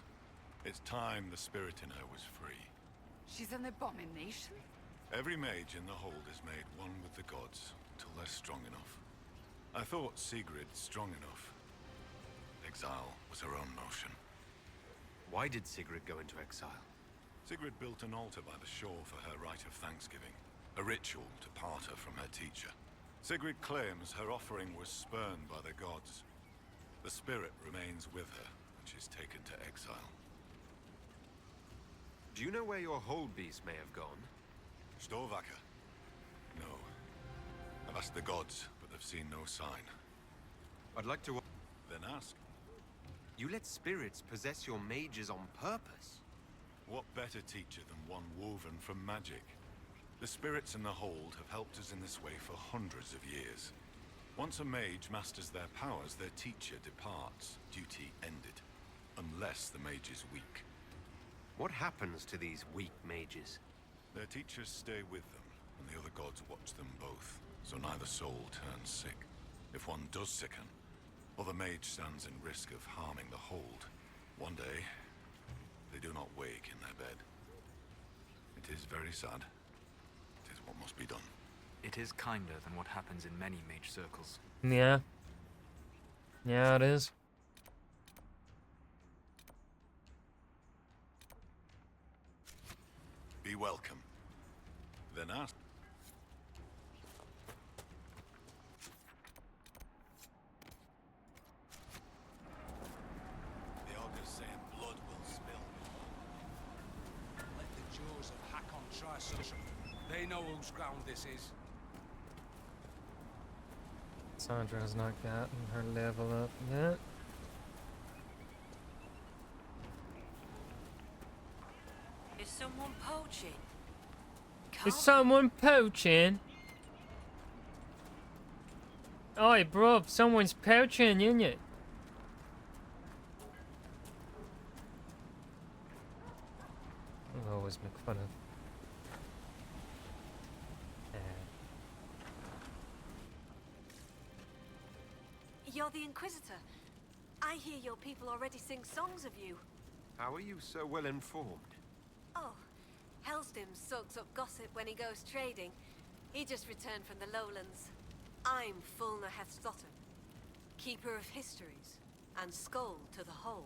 It's time the spirit in her was free. She's an abomination. Every mage in the Hold is made one with the gods until they're strong enough. I thought Sigrid strong enough. Exile was her own notion. Why did Sigrid go into exile? Sigrid built an altar by the shore for her rite of thanksgiving, a ritual to part her from her teacher. Sigrid claims her offering was spurned by the gods. The spirit remains with her, and she's taken to exile. Do you know where your hold beast may have gone? Storvaker? No. I've asked the gods, but they've seen no sign. I'd like to... Then ask. You let spirits possess your mages on purpose? What better teacher than one woven from magic? The spirits in the Hold have helped us in this way for hundreds of years. Once a mage masters their powers, their teacher departs, duty ended. Unless the mage is weak. What happens to these weak mages? Their teachers stay with them, and the other gods watch them both, so neither soul turns sick. If one does sicken, or the mage stands in risk of harming the hold. One day, they do not wake in their bed. It is very sad. It is what must be done. It is kinder than what happens in many mage circles. Yeah. Yeah, it is. Be welcome. Then ask. The ogre's saying blood will spill. Let the jaws of Hakon try such. They know whose ground this is. Sandra has not gotten her level up yet. Is someone poaching? Is someone poaching? Oi, bruv, someone's poaching, isn't it? I always make fun of. You're the Inquisitor. I hear your people already sing songs of you. How are you so well informed? Oh, Helsdim soaks up gossip when he goes trading. He just returned from the lowlands. I'm Fulna Hethstotter, keeper of histories, and Skoll to the hold.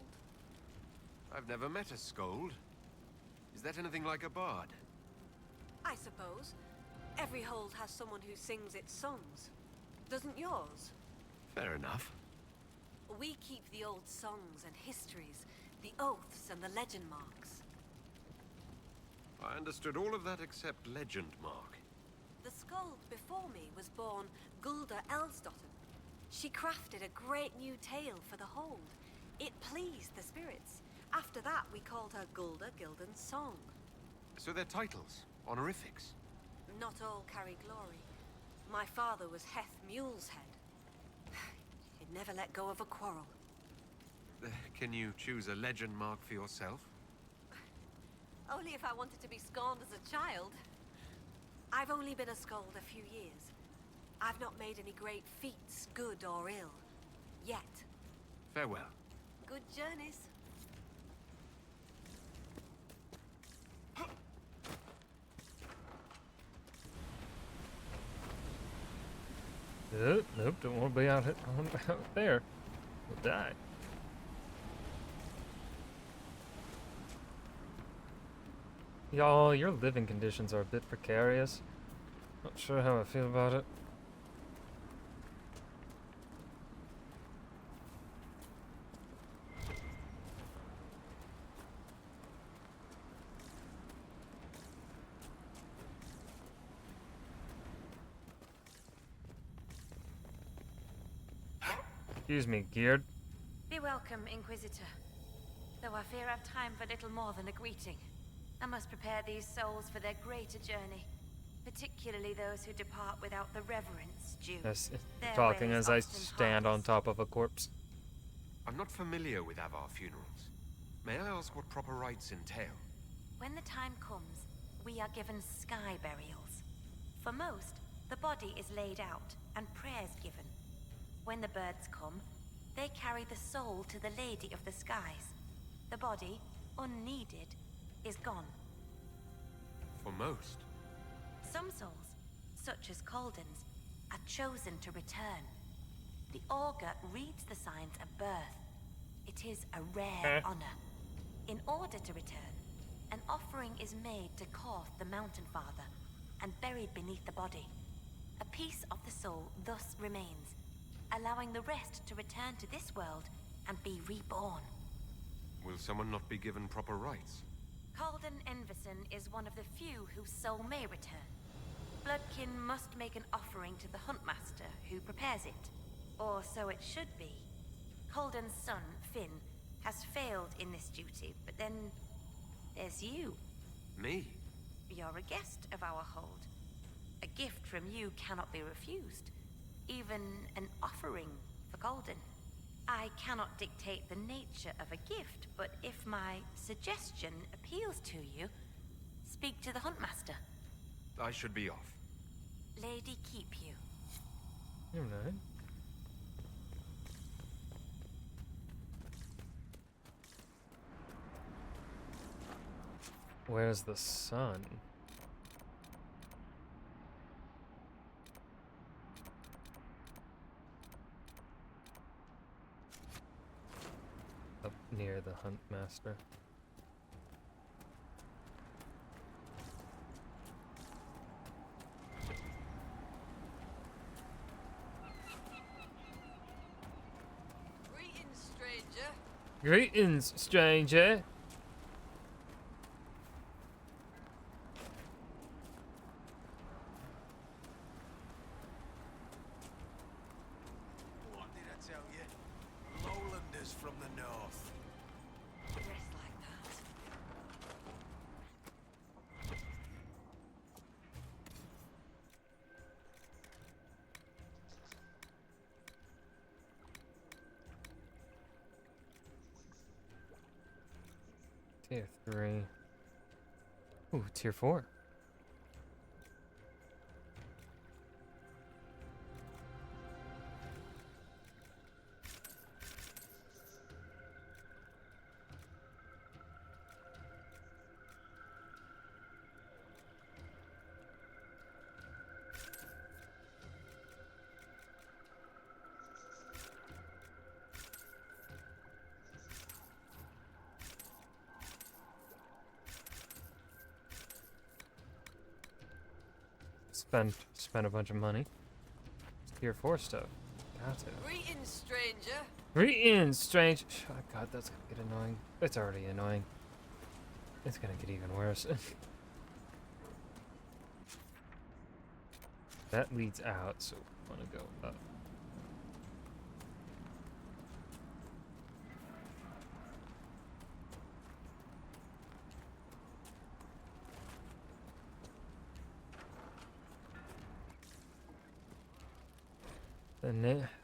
I've never met a scold. Is that anything like a bard? I suppose. Every hold has someone who sings its songs. Doesn't yours? Fair enough. We keep the old songs and histories, the oaths and the legend marks. I understood all of that except legend mark. The Skald before me was born Gulda Elsdotter. She crafted a great new tale for the hold. It pleased the spirits. After that, we called her Gulda Gildan's Song. So they're titles, honorifics. Not all carry glory. My father was Heth Mule's head. He'd never let go of a quarrel. Can you choose a legend mark for yourself? Only if I wanted to be scorned as a child. I've only been a Skald a few years. I've not made any great feats, good or ill. Yet. Farewell. Good journeys. Nope, don't want to be out there. We'll die. Y'all, your living conditions are a bit precarious. Not sure how I feel about it. Excuse me, Geared. Be welcome, Inquisitor. Though I fear I've time for little more than a greeting. I must prepare these souls for their greater journey, particularly those who depart without the reverence due. Yes, Their talking ways as I often stand on top of a corpse. I'm not familiar with Avar funerals. May I ask what proper rites entail? When the time comes, we are given sky burials. For most, the body is laid out and prayers given. When the birds come, they carry the soul to the Lady of the Skies. The body, unneeded, is gone. For most? Some souls, such as Calden's, are chosen to return. The augur reads the signs of birth. It is a rare honor. In order to return, an offering is made to Korth the Mountain Father and buried beneath the body. A piece of the soul thus remains, allowing the rest to return to this world and be reborn. Will someone not be given proper rites? Calden Envison is one of the few whose soul may return. Bloodkin must make an offering to the Huntmaster, who prepares it. Or so it should be. Calden's son, Finn, has failed in this duty, but then there's you. Me? You're a guest of our hold. A gift from you cannot be refused. Even an offering for Calden. I cannot dictate the nature of a gift, but if my suggestion appeals to you, speak to the Huntmaster. I should be off. Lady keep you. Alright. Where's the sun? Up near the Hunt Master. Greetings, stranger. Greetings, stranger. What did I tell you? Lowlanders from the north. Dressed like that. Tier 3. Ooh, tier 4. Spent a bunch of money. It's tier 4 stuff. Got to. Greetings, stranger. Greetings, strange. Oh god, that's gonna get annoying. It's already annoying. It's gonna get even worse. That leads out, so we wanna go up.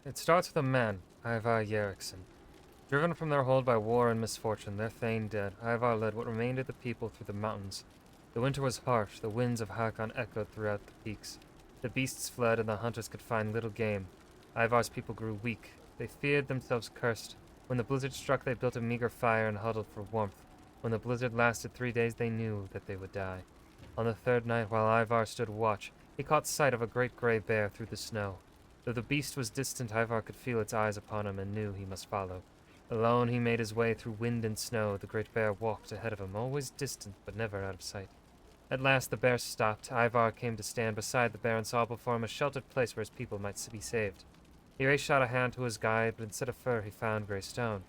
It starts with a man, Ivar Yerrickson. Driven from their hold by war and misfortune, their thane dead, Ivar led what remained of the people through the mountains. The winter was harsh, the winds of Hakon echoed throughout the peaks. The beasts fled and the hunters could find little game. Ivar's people grew weak. They feared themselves cursed. When the blizzard struck, they built a meager fire and huddled for warmth. When the blizzard lasted 3 days, they knew that they would die. On the third night, while Ivar stood watch, he caught sight of a great grey bear through the snow. Though the beast was distant, Ivar could feel its eyes upon him and knew he must follow. Alone he made his way through wind and snow. The great bear walked ahead of him, always distant but never out of sight. At last the bear stopped. Ivar came to stand beside the bear and saw before him a sheltered place where his people might be saved. He raised out a hand to his guide, but instead of fur he found grey stone.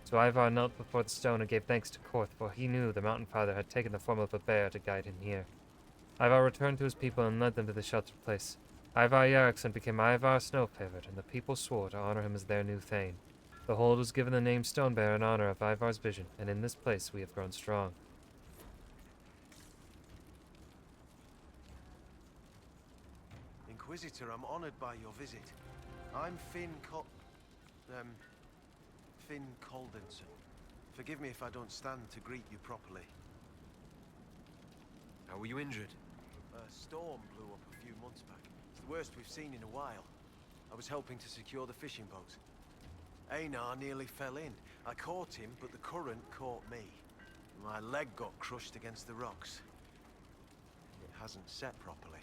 So Ivar knelt before the stone and gave thanks to Korth, for he knew the Mountain Father had taken the form of a bear to guide him here. Ivar returned to his people and led them to the sheltered place. Ivar Yerrickson became Ivar Snowfavorite, and the people swore to honor him as their new thane. The hold was given the name Stonebear in honor of Ivar's vision, and in this place we have grown strong. Inquisitor, I'm honored by your visit. I'm Finn Coldenson. Forgive me if I don't stand to greet you properly. How were you injured? A storm blew up a few months back. It's the worst we've seen in a while. I was helping to secure the fishing boats. Einar nearly fell in. I caught him, but the current caught me. My leg got crushed against the rocks. It hasn't set properly.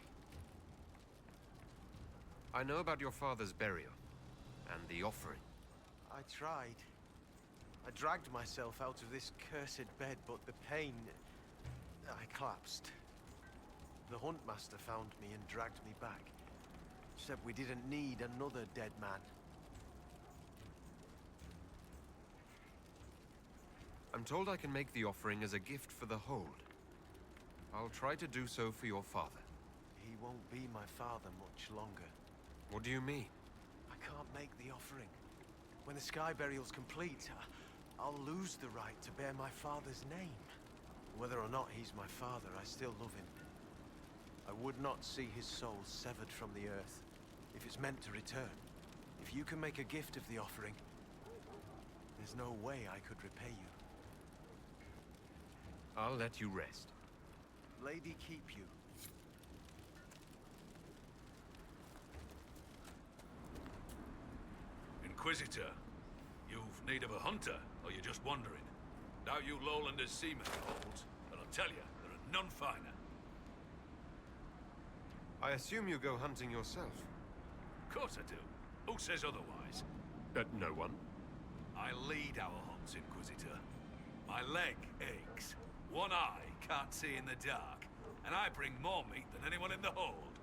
I know about your father's burial, and the offering. I tried. I dragged myself out of this cursed bed, but the pain... I collapsed. The Huntmaster found me and dragged me back. Said we didn't need another dead man. I'm told I can make the offering as a gift for the hold. I'll try to do so for your father. He won't be my father much longer. What do you mean? I can't make the offering. When the sky burial's complete, I'll lose the right to bear my father's name. Whether or not he's my father, I still love him. I would not see his soul severed from the earth, if it's meant to return. If you can make a gift of the offering, there's no way I could repay you. I'll let you rest. Lady keep you. Inquisitor, you've need of a hunter, or you're just wandering? Now you lowlanders seamen hold, and I'll tell you, None finer. I assume you go hunting yourself. Of course I do. Who says otherwise? No one. I lead our hunts, Inquisitor. My leg aches. One eye can't see in the dark. And I bring more meat than anyone in the hold.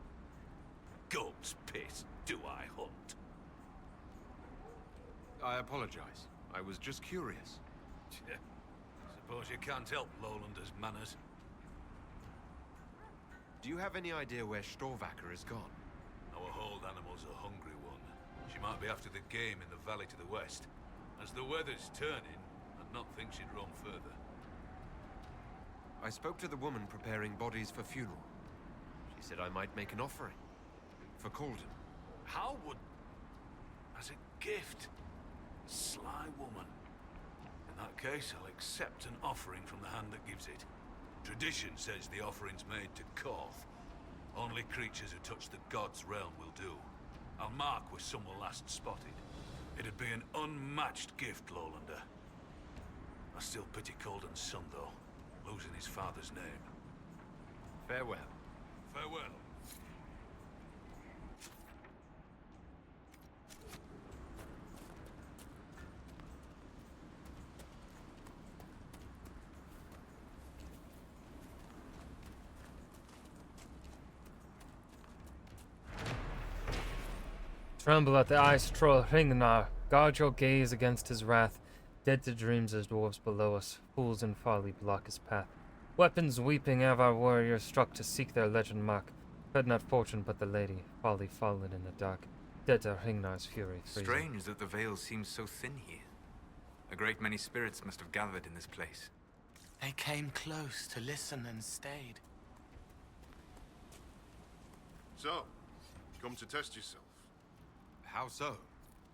God's piss, do I hunt? I apologize. I was just curious. Suppose you can't help Lowlanders' manners. Do you have any idea where Storvacker is gone? Our hold animal's a hungry one. She might be after the game in the valley to the west. As the weather's turning, I'd not think she'd roam further. I spoke to the woman preparing bodies for funeral. She said I might make an offering. For Calden. How would... as a gift? Sly woman. In that case, I'll accept an offering from the hand that gives it. Tradition says the offering's made to Koth. Only creatures who touch the god's realm will do. I'll mark where some were last spotted. It'd be an unmatched gift, Lowlander. I still pity Calden's son, though, losing his father's name. Farewell. Farewell. Tremble at the ice troll Hringnar. Guard your gaze against his wrath. Dead to dreams as dwarves below us. Fools in folly block his path. Weapons weeping have our warriors struck to seek their legend mark. Fed not fortune but the lady. Folly fallen in the dark. Dead to Hringnar's fury freezing. Strange that the veil seems so thin here. A great many spirits must have gathered in this place. They came close to listen and stayed. So, come to test yourself. How so?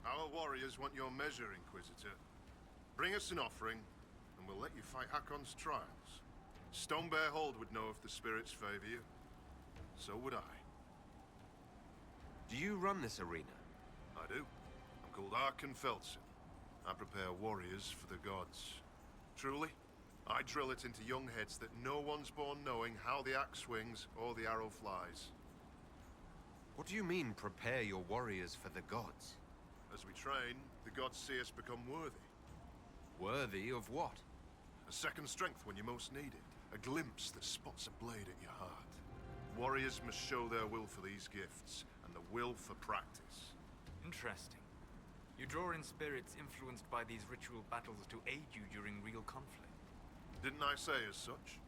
Our warriors want your measure, Inquisitor. Bring us an offering, and we'll let you fight Hakon's trials. Stonebear Hold would know if the spirits favor you. So would I. Do you run this arena? I do. I'm called Arkan Felsen. I prepare warriors for the gods. Truly, I drill it into young heads that no one's born knowing how the axe swings or the arrow flies. What do you mean, prepare your warriors for the gods? As we train, the gods see us become worthy. Worthy of what? A second strength when you most need it. A glimpse that spots a blade at your heart. Warriors must show their will for these gifts, and the will for practice. Interesting. You draw in spirits influenced by these ritual battles to aid you during real conflict. Didn't I say as such?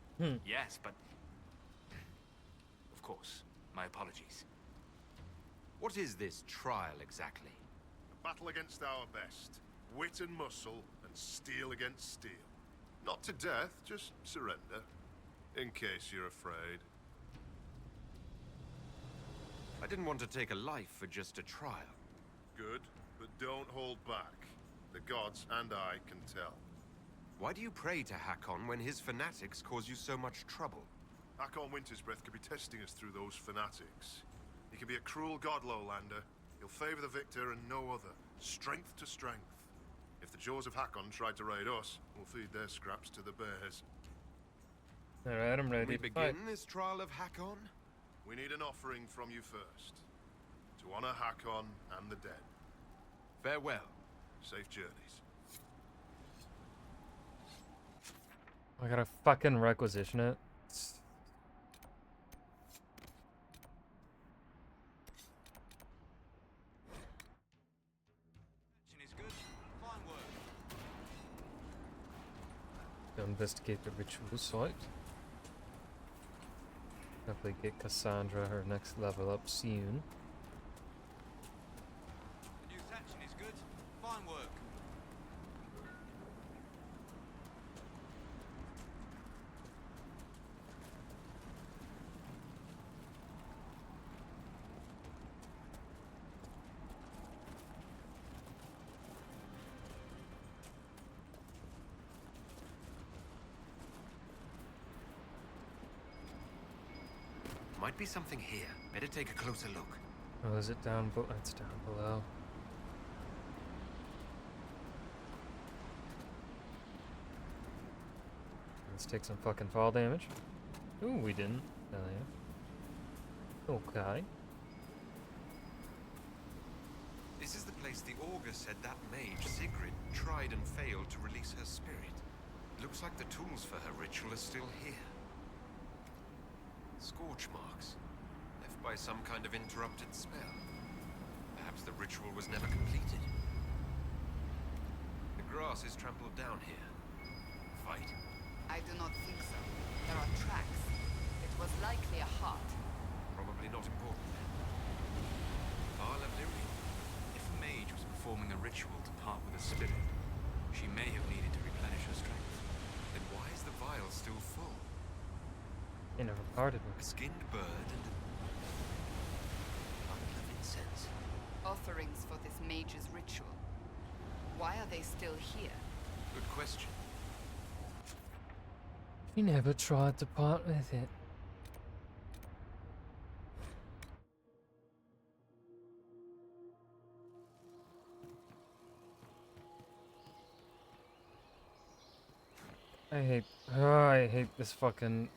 Yes, but... Of course. My apologies. What is this trial exactly? A battle against our best. Wit and muscle, and steel against steel. Not to death, just surrender. In case you're afraid. I didn't want to take a life for just a trial. Good, but don't hold back. The gods and I can tell. Why do you pray to Hakon when his fanatics cause you so much trouble? Hakon Wintersbreath could be testing us through those fanatics. He can be a cruel god, Lowlander. He'll favor the victor and no other. Strength to strength. If the jaws of Hakon tried to raid us, we'll feed their scraps to the bears. Alright, I'm ready We to begin fight. this trial of Hakon? We need an offering from you first. To honor Hakon and the dead. Farewell. Safe journeys. I gotta fucking requisition it. To investigate the ritual site. Hopefully get Cassandra her next level up soon. The new thatching is good. Fine work. Might be something here. Better take a closer look. Oh, is it down? It's down below. Let's take some fucking fall damage. Ooh, we didn't. Okay. This is the place the augur said that mage, Sigrid, tried and failed to release her spirit. It looks like the tools for her ritual are still here. Scorch marks, left by some kind of interrupted spell. Perhaps the ritual was never completed. The grass is trampled down here. Fight? I do not think so. There are tracks. It was likely a heart. Probably not important then. Arla Lyrian. If a mage was performing a ritual to part with a spirit, she may have needed to replenish her strength. Then why is the vial still full? You never parted with. A skinned bird and a bundle of incense. Offerings for this mage's ritual. Why are they still here? Good question. He never tried to part with it. I hate this fucking...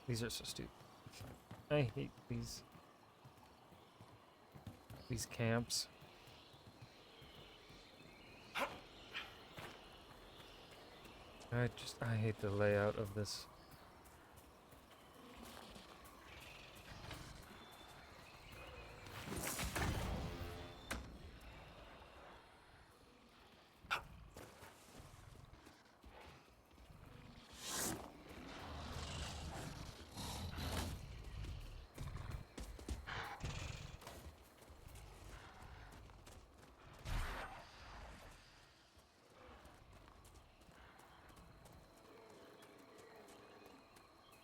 These are so stupid. I hate these camps. I hate the layout of this.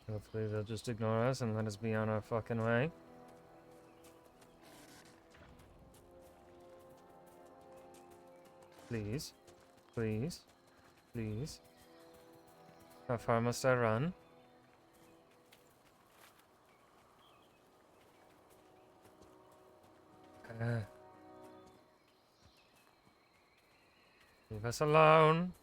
Hopefully they'll just ignore us and let us be on our fucking way. Please. Please. Please. How far must I run? Leave us alone.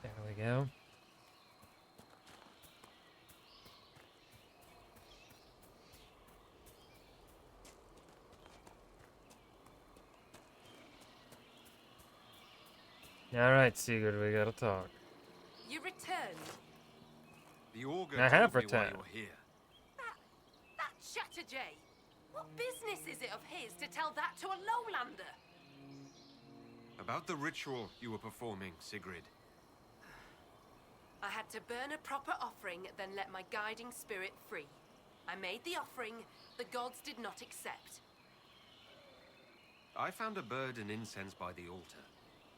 There we go. Alright, Sigurd, we gotta talk. You returned. The augur I have told me why returned. you're here. That Shatterjay. What business is it of his to tell that to a lowlander? About the ritual you were performing, Sigrid. I had to burn a proper offering, then let my guiding spirit free. I made the offering, the gods did not accept. I found a bird and incense by the altar.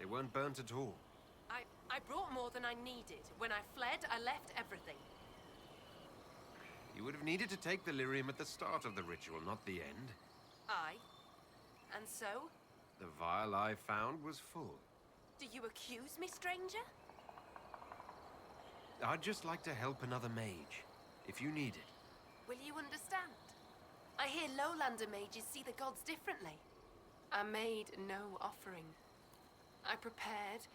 They weren't burnt at all. I brought more than I needed. When I fled, I left everything. You would have needed to take the lyrium at the start of the ritual, not the end. Aye. And so? The vial I found was full. Do you accuse me, stranger? I'd just like to help another mage, if you need it. Will you understand? I hear lowlander mages see the gods differently. I made no offering. I prepared.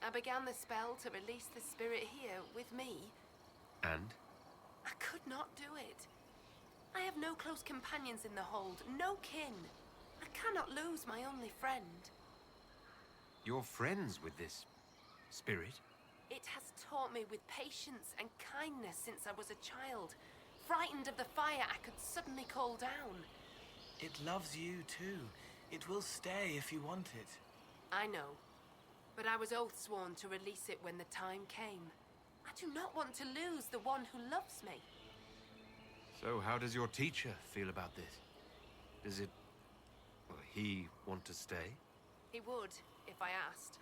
I began the spell to release the spirit here with me. And? I could not do it. I have no close companions in the hold, no kin. I cannot lose my only friend. You're friends with this spirit? It has taught me with patience and kindness since I was a child. Frightened of the fire I could suddenly call down. It loves you too. It will stay if you want it. I know. But I was oath sworn to release it when the time came. I do not want to lose the one who loves me. So how does your teacher feel about this? Does it... or he want to stay? He would, if I asked.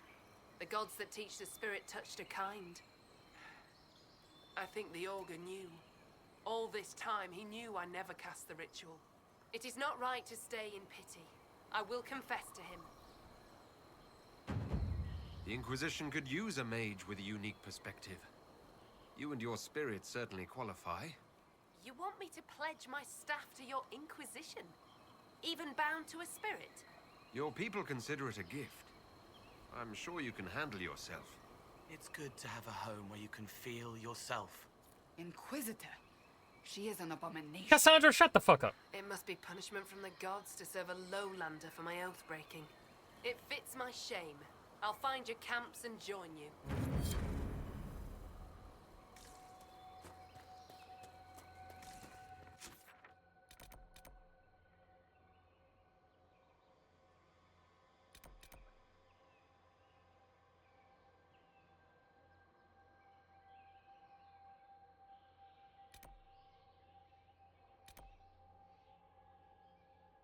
The gods that teach the spirit touched are kind. I think the augur knew. All this time he knew I never cast the ritual. It is not right to stay in pity. I will confess to him. The Inquisition could use a mage with a unique perspective. You and your spirit certainly qualify. You want me to pledge my staff to your Inquisition? Even bound to a spirit? Your people consider it a gift. I'm sure you can handle yourself. It's good to have a home where you can feel yourself. Inquisitor. She is an abomination. Cassandra, shut the fuck up. It must be punishment from the gods to serve a lowlander for my oath breaking. It fits my shame. I'll find your camps and join you.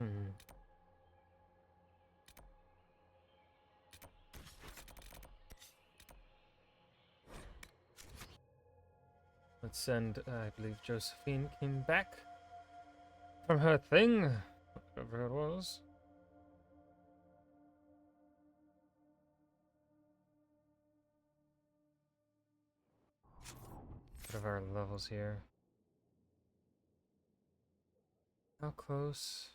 Hmm. Let's send, I believe Josephine came back from her thing, whatever it was. What are our levels here? How close?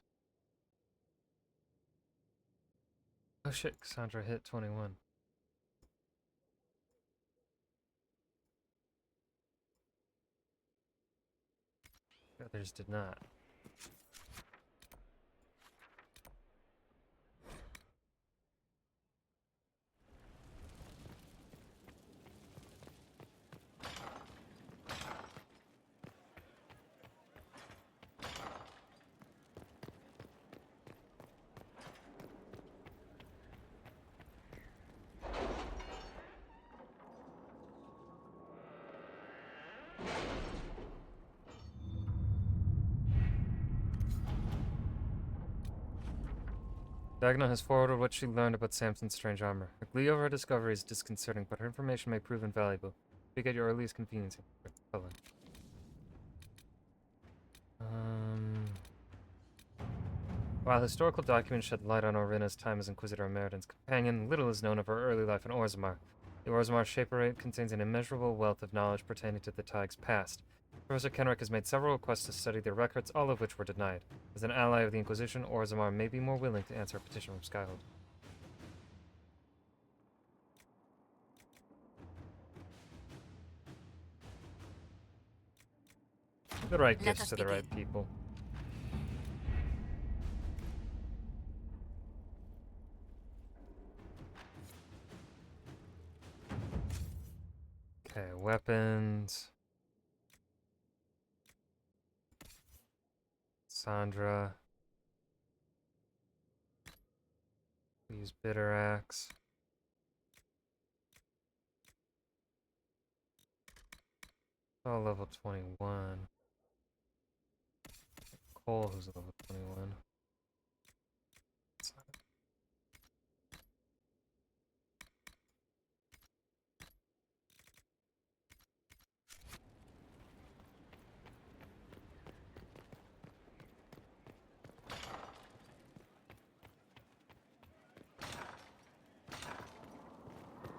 Oh shit, Cassandra hit 21. The others did not. Dagna has forwarded what she learned about Samson's strange armor. Her glee over her discovery is disconcerting, but her information may prove invaluable. Speak at your earliest convenience. Cullen. While historical documents shed light on Orina's time as Inquisitor Emeritus companion, little is known of her early life in Orzammar. The Orzammar Shaperate contains an immeasurable wealth of knowledge pertaining to the Tig's past. Professor Kenrick has made several requests to study their records, all of which were denied. As an ally of the Inquisition, Orzammar may be more willing to answer a petition from Skyhold. The right gifts to the right people. Okay, weapons. Sandra. We use Bitter Axe. Oh, level 21. Cole, who's level 21.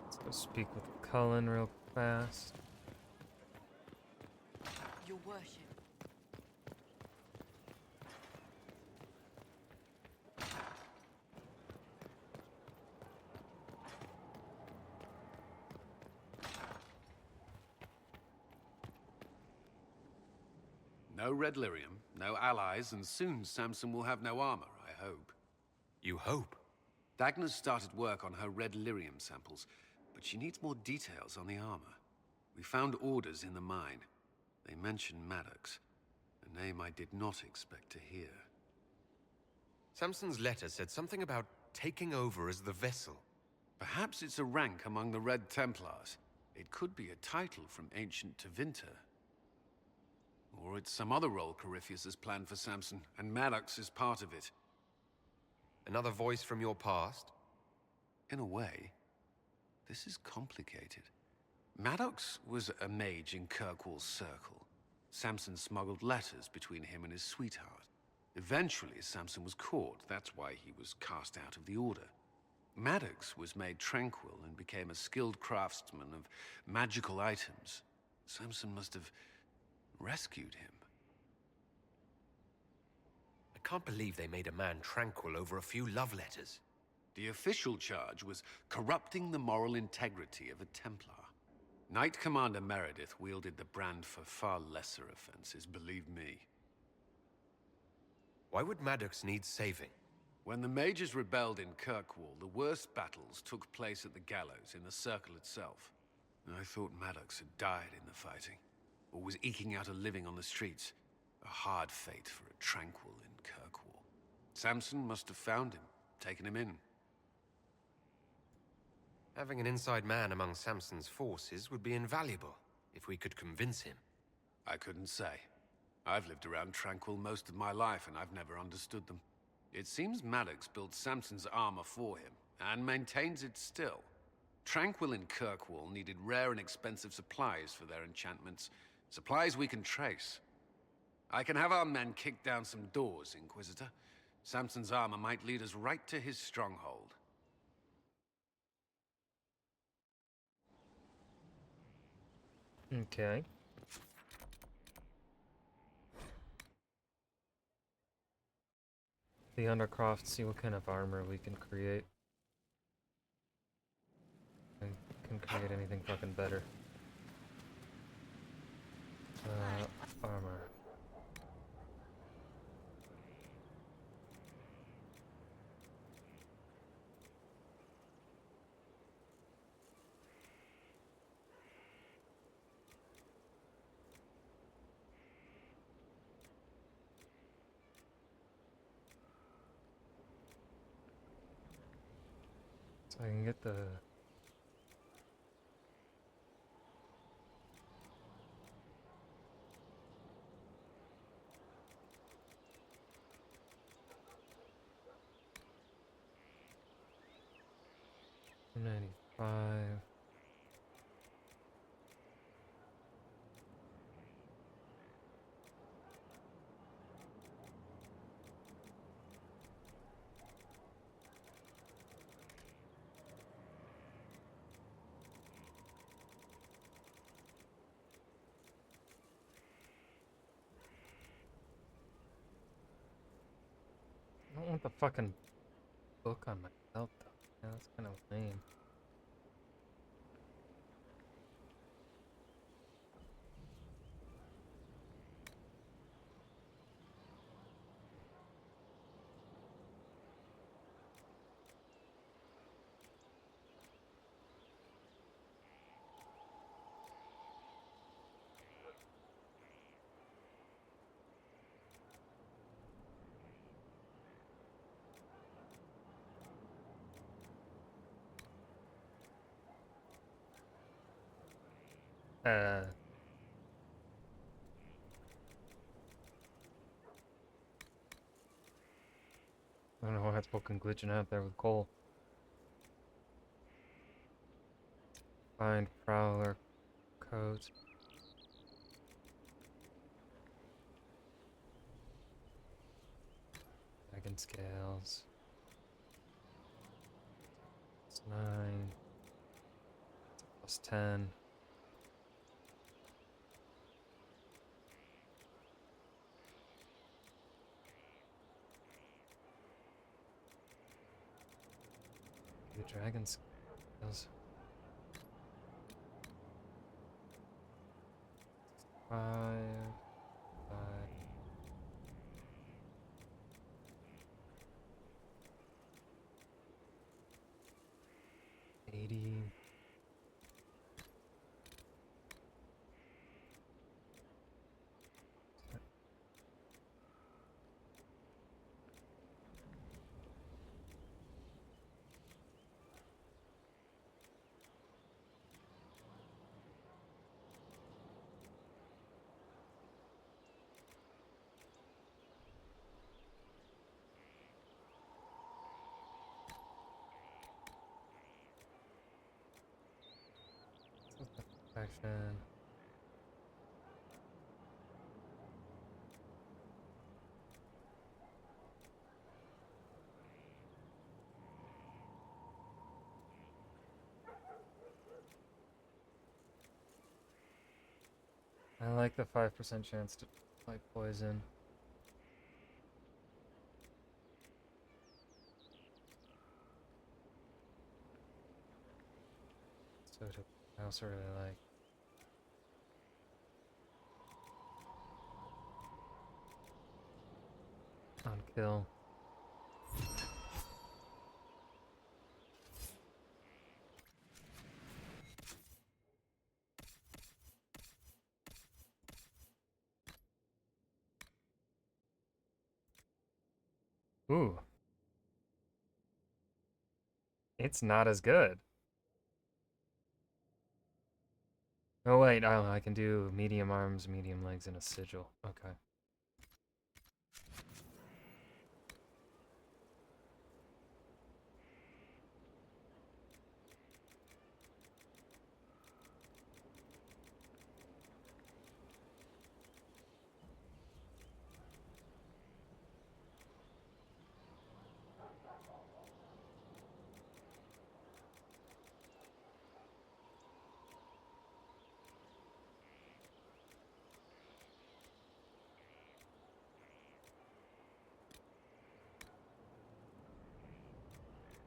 Let's go speak with Cullen real fast. Your worship. No red lyrium, no allies, and soon Samson will have no armor, I hope. You hope? Dagna's started work on her red lyrium samples, but she needs more details on the armor. We found orders in the mine. They mention Maddox, a name I did not expect to hear. Samson's letter said something about taking over as the vessel. Perhaps it's a rank among the Red Templars. It could be a title from ancient Tevinter. Or it's some other role Corypheus has planned for Samson, and Maddox is part of it. Another voice from your past? In a way, this is complicated. Maddox was a mage in Kirkwall's circle. Samson smuggled letters between him and his sweetheart. Eventually, Samson was caught. That's why he was cast out of the Order. Maddox was made tranquil and became a skilled craftsman of magical items. Samson must have rescued him. A can't believe they made a man tranquil over a few love letters. The official charge was corrupting the moral integrity of a Templar. Knight Commander Meredith wielded the brand for far lesser offenses, believe me. Why would Maddox need saving? When the mages rebelled in Kirkwall, the worst battles took place at the gallows, in the circle itself. I thought Maddox had died in the fighting, or was eking out a living on the streets. A hard fate for a tranquil in Kirkwall. Samson must have found him, taken him in. Having an inside man among Samson's forces would be invaluable, if we could convince him. I couldn't say. I've lived around Tranquil most of my life, and I've never understood them. It seems Maddox built Samson's armor for him, and maintains it still. Tranquil in Kirkwall needed rare and expensive supplies for their enchantments. Supplies we can trace. I can have our men kick down some doors, Inquisitor. Samson's armor might lead us right to his stronghold. Okay. The Undercroft, see what kind of armor we can create. I can create anything fucking better. Armor. So I can get the... $95. I don't want the fucking book on my belt though. Yeah, that's kind of lame. I don't know why it's fucking glitching out there with Cole. Find Prowler coat. Dragon scales. It's 9. It's +10. The dragon scales. 5. 5. 80. Action. I like the 5% chance to fight poison. I also really like. On kill. Ooh. It's not as good. Oh wait, oh, I can do medium arms, medium legs, and a sigil. Okay.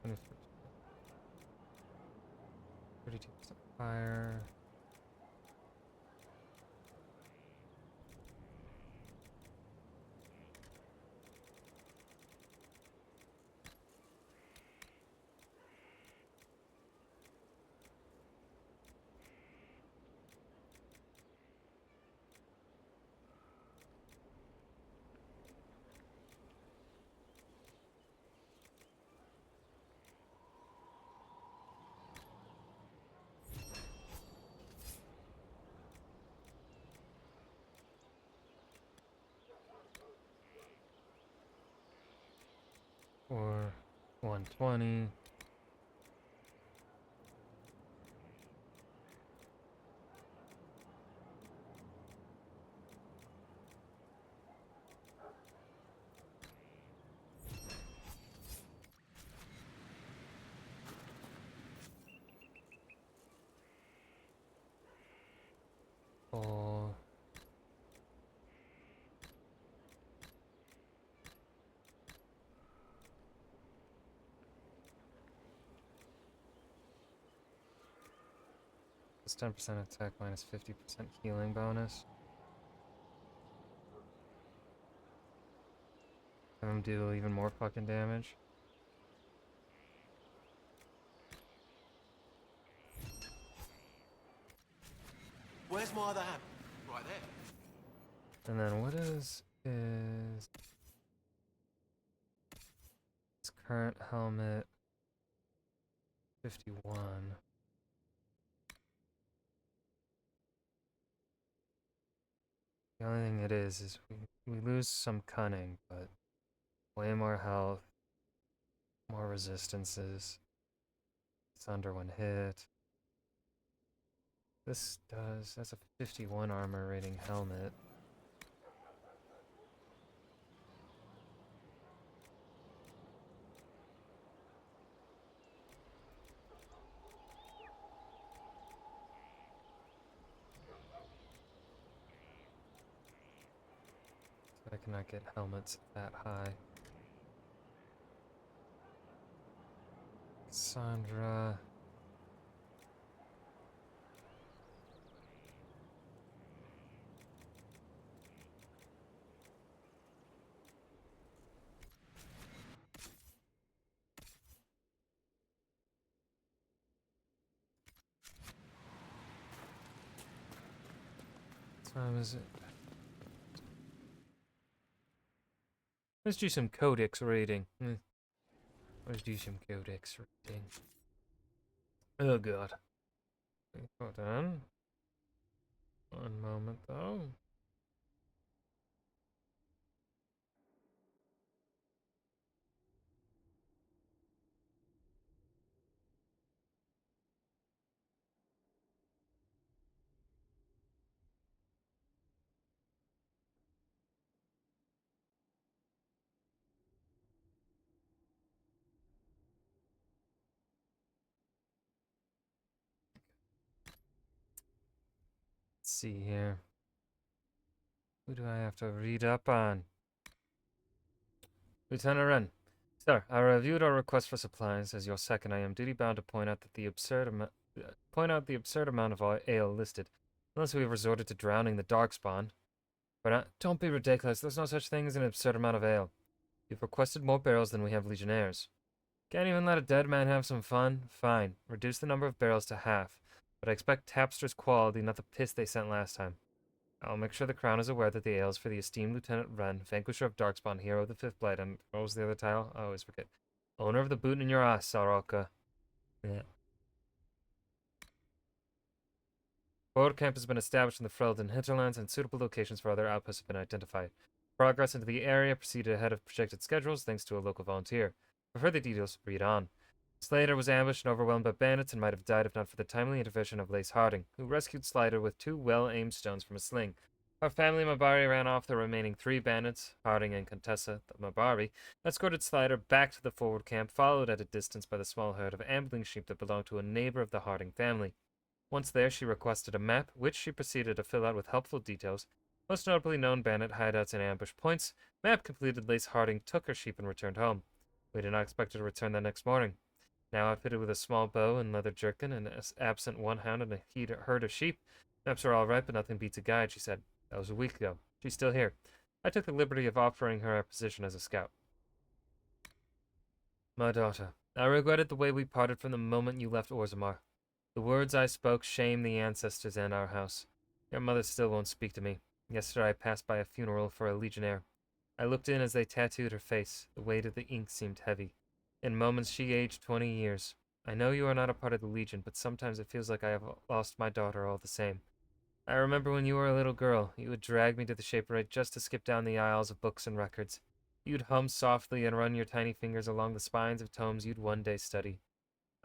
Twenty 32% fire. Or 120. Or it's 10% attack minus 50% healing bonus. Have him do even more fucking damage. Where's my other hand? Right there. And then what is his current helmet? 51. The only thing it is we lose some cunning, but way more health, more resistances. It's under one hit. That's a 51 armor rating helmet. I cannot get helmets that high. Sandra. What time is it? Let's do some codex rating. Let's do some codex rating. Oh god. Hold on. One moment though. Let's see here. Who do I have to read up on? Lieutenant Wren. Sir, I reviewed our request for supplies. As your second, I am duty-bound to point out that the point out the absurd amount of ale listed, unless we have resorted to drowning the darkspawn. But don't be ridiculous. There's no such thing as an absurd amount of ale. You've requested more barrels than we have legionnaires. Can't even let a dead man have some fun? Fine. Reduce the number of barrels to half. But I expect Tapster's quality, not the piss they sent last time. I'll make sure the crown is aware that the ale is for the esteemed Lieutenant Wren, Vanquisher of Darkspawn, hero of the Fifth Blight, and what was the other title? I always forget. Owner of the boot in your ass, Soroka. Yeah. Forward camp has been established in the Freldon hinterlands, and suitable locations for other outposts have been identified. Progress into the area proceeded ahead of projected schedules thanks to a local volunteer. For further details, read on. Slater was ambushed and overwhelmed by bandits and might have died if not for the timely intervention of Lace Harding, who rescued Slater with 2 well-aimed stones from a sling. Our family Mabari ran off the remaining 3 bandits, Harding and Contessa, the Mabari, escorted Slater back to the forward camp, followed at a distance by the small herd of ambling sheep that belonged to a neighbor of the Harding family. Once there, she requested a map, which she proceeded to fill out with helpful details, most notably known bandit hideouts and ambush points. Map completed, Lace Harding took her sheep and returned home. We did not expect her to return the next morning. Now outfitted with a small bow and leather jerkin, and absent 1 hound and a herd of sheep. Maps are all right, but nothing beats a guide, she said. That was a week ago. She's still here. I took the liberty of offering her a position as a scout. My daughter, I regretted the way we parted from the moment you left Orzammar. The words I spoke shame the ancestors and our house. Your mother still won't speak to me. Yesterday I passed by a funeral for a legionnaire. I looked in as they tattooed her face. The weight of the ink seemed heavy. In moments she aged 20 years. I know you are not a part of the Legion, but sometimes it feels like I have lost my daughter all the same. I remember when you were a little girl, you would drag me to the Shaperate just to skip down the aisles of books and records. You'd hum softly and run your tiny fingers along the spines of tomes you'd one day study.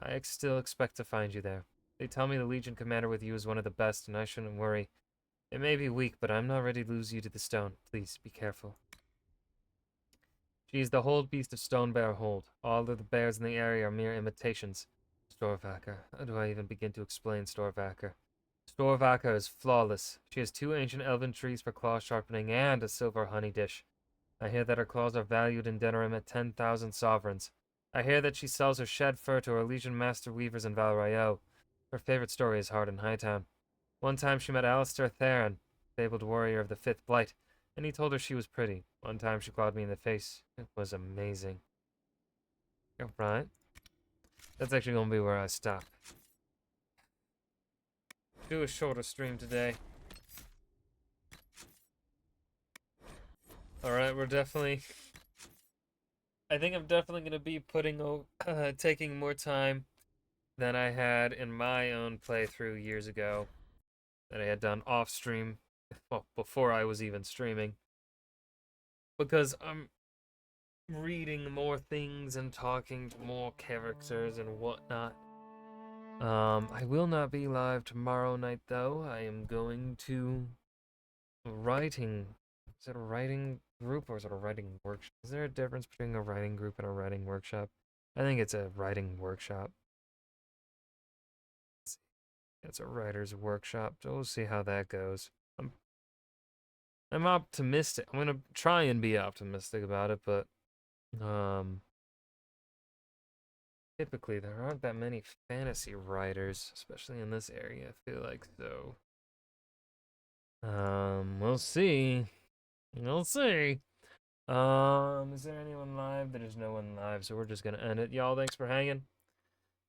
I still expect to find you there. They tell me the Legion commander with you is one of the best, and I shouldn't worry. It may be weak, but I'm not ready to lose you to the stone. Please, be careful. She is the whole beast of Stone Bear Hold. All of the bears in the area are mere imitations. Storvacker. How do I even begin to explain Storvacker? Storvacker is flawless. She has 2 ancient elven trees for claw sharpening and a silver honey dish. I hear that her claws are valued in Denerim at 10,000 sovereigns. I hear that she sells her shed fur to her Legion master weavers in Valrayo. Her favorite story is Hard in Hightown. One time she met Alistair Theron, fabled warrior of the Fifth Blight, and he told her she was pretty. One time she clawed me in the face. It was amazing. Alright. That's actually going to be where I stop. Do a shorter stream today. Alright, we're definitely... I think I'm definitely going to be taking more time than I had in my own playthrough years ago. That I had done off stream. Well, before I was even streaming. Because I'm reading more things and talking to more characters and whatnot. I will not be live tomorrow night, though. I am going to writing. Is it a writing group or is it a writing workshop? Is there a difference between a writing group and a writing workshop? I think it's a writing workshop. Let's see. It's a writer's workshop. So we'll see how that goes. I'm optimistic. I'm gonna try and be optimistic about it, but typically there aren't that many fantasy writers, especially in this area, I feel like, so we'll see. We'll see. Is there anyone live? There's no one live, so we're just gonna end it. Y'all, thanks for hanging.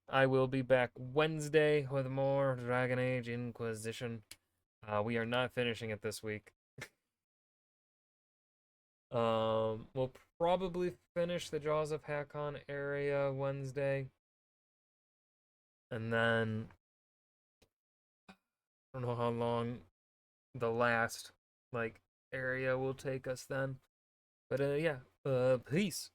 I will be back Wednesday with more Dragon Age Inquisition. We are not finishing it this week. We'll probably finish the Jaws of Hakon area Wednesday. And then I don't know how long the last area will take us then. But yeah, peace.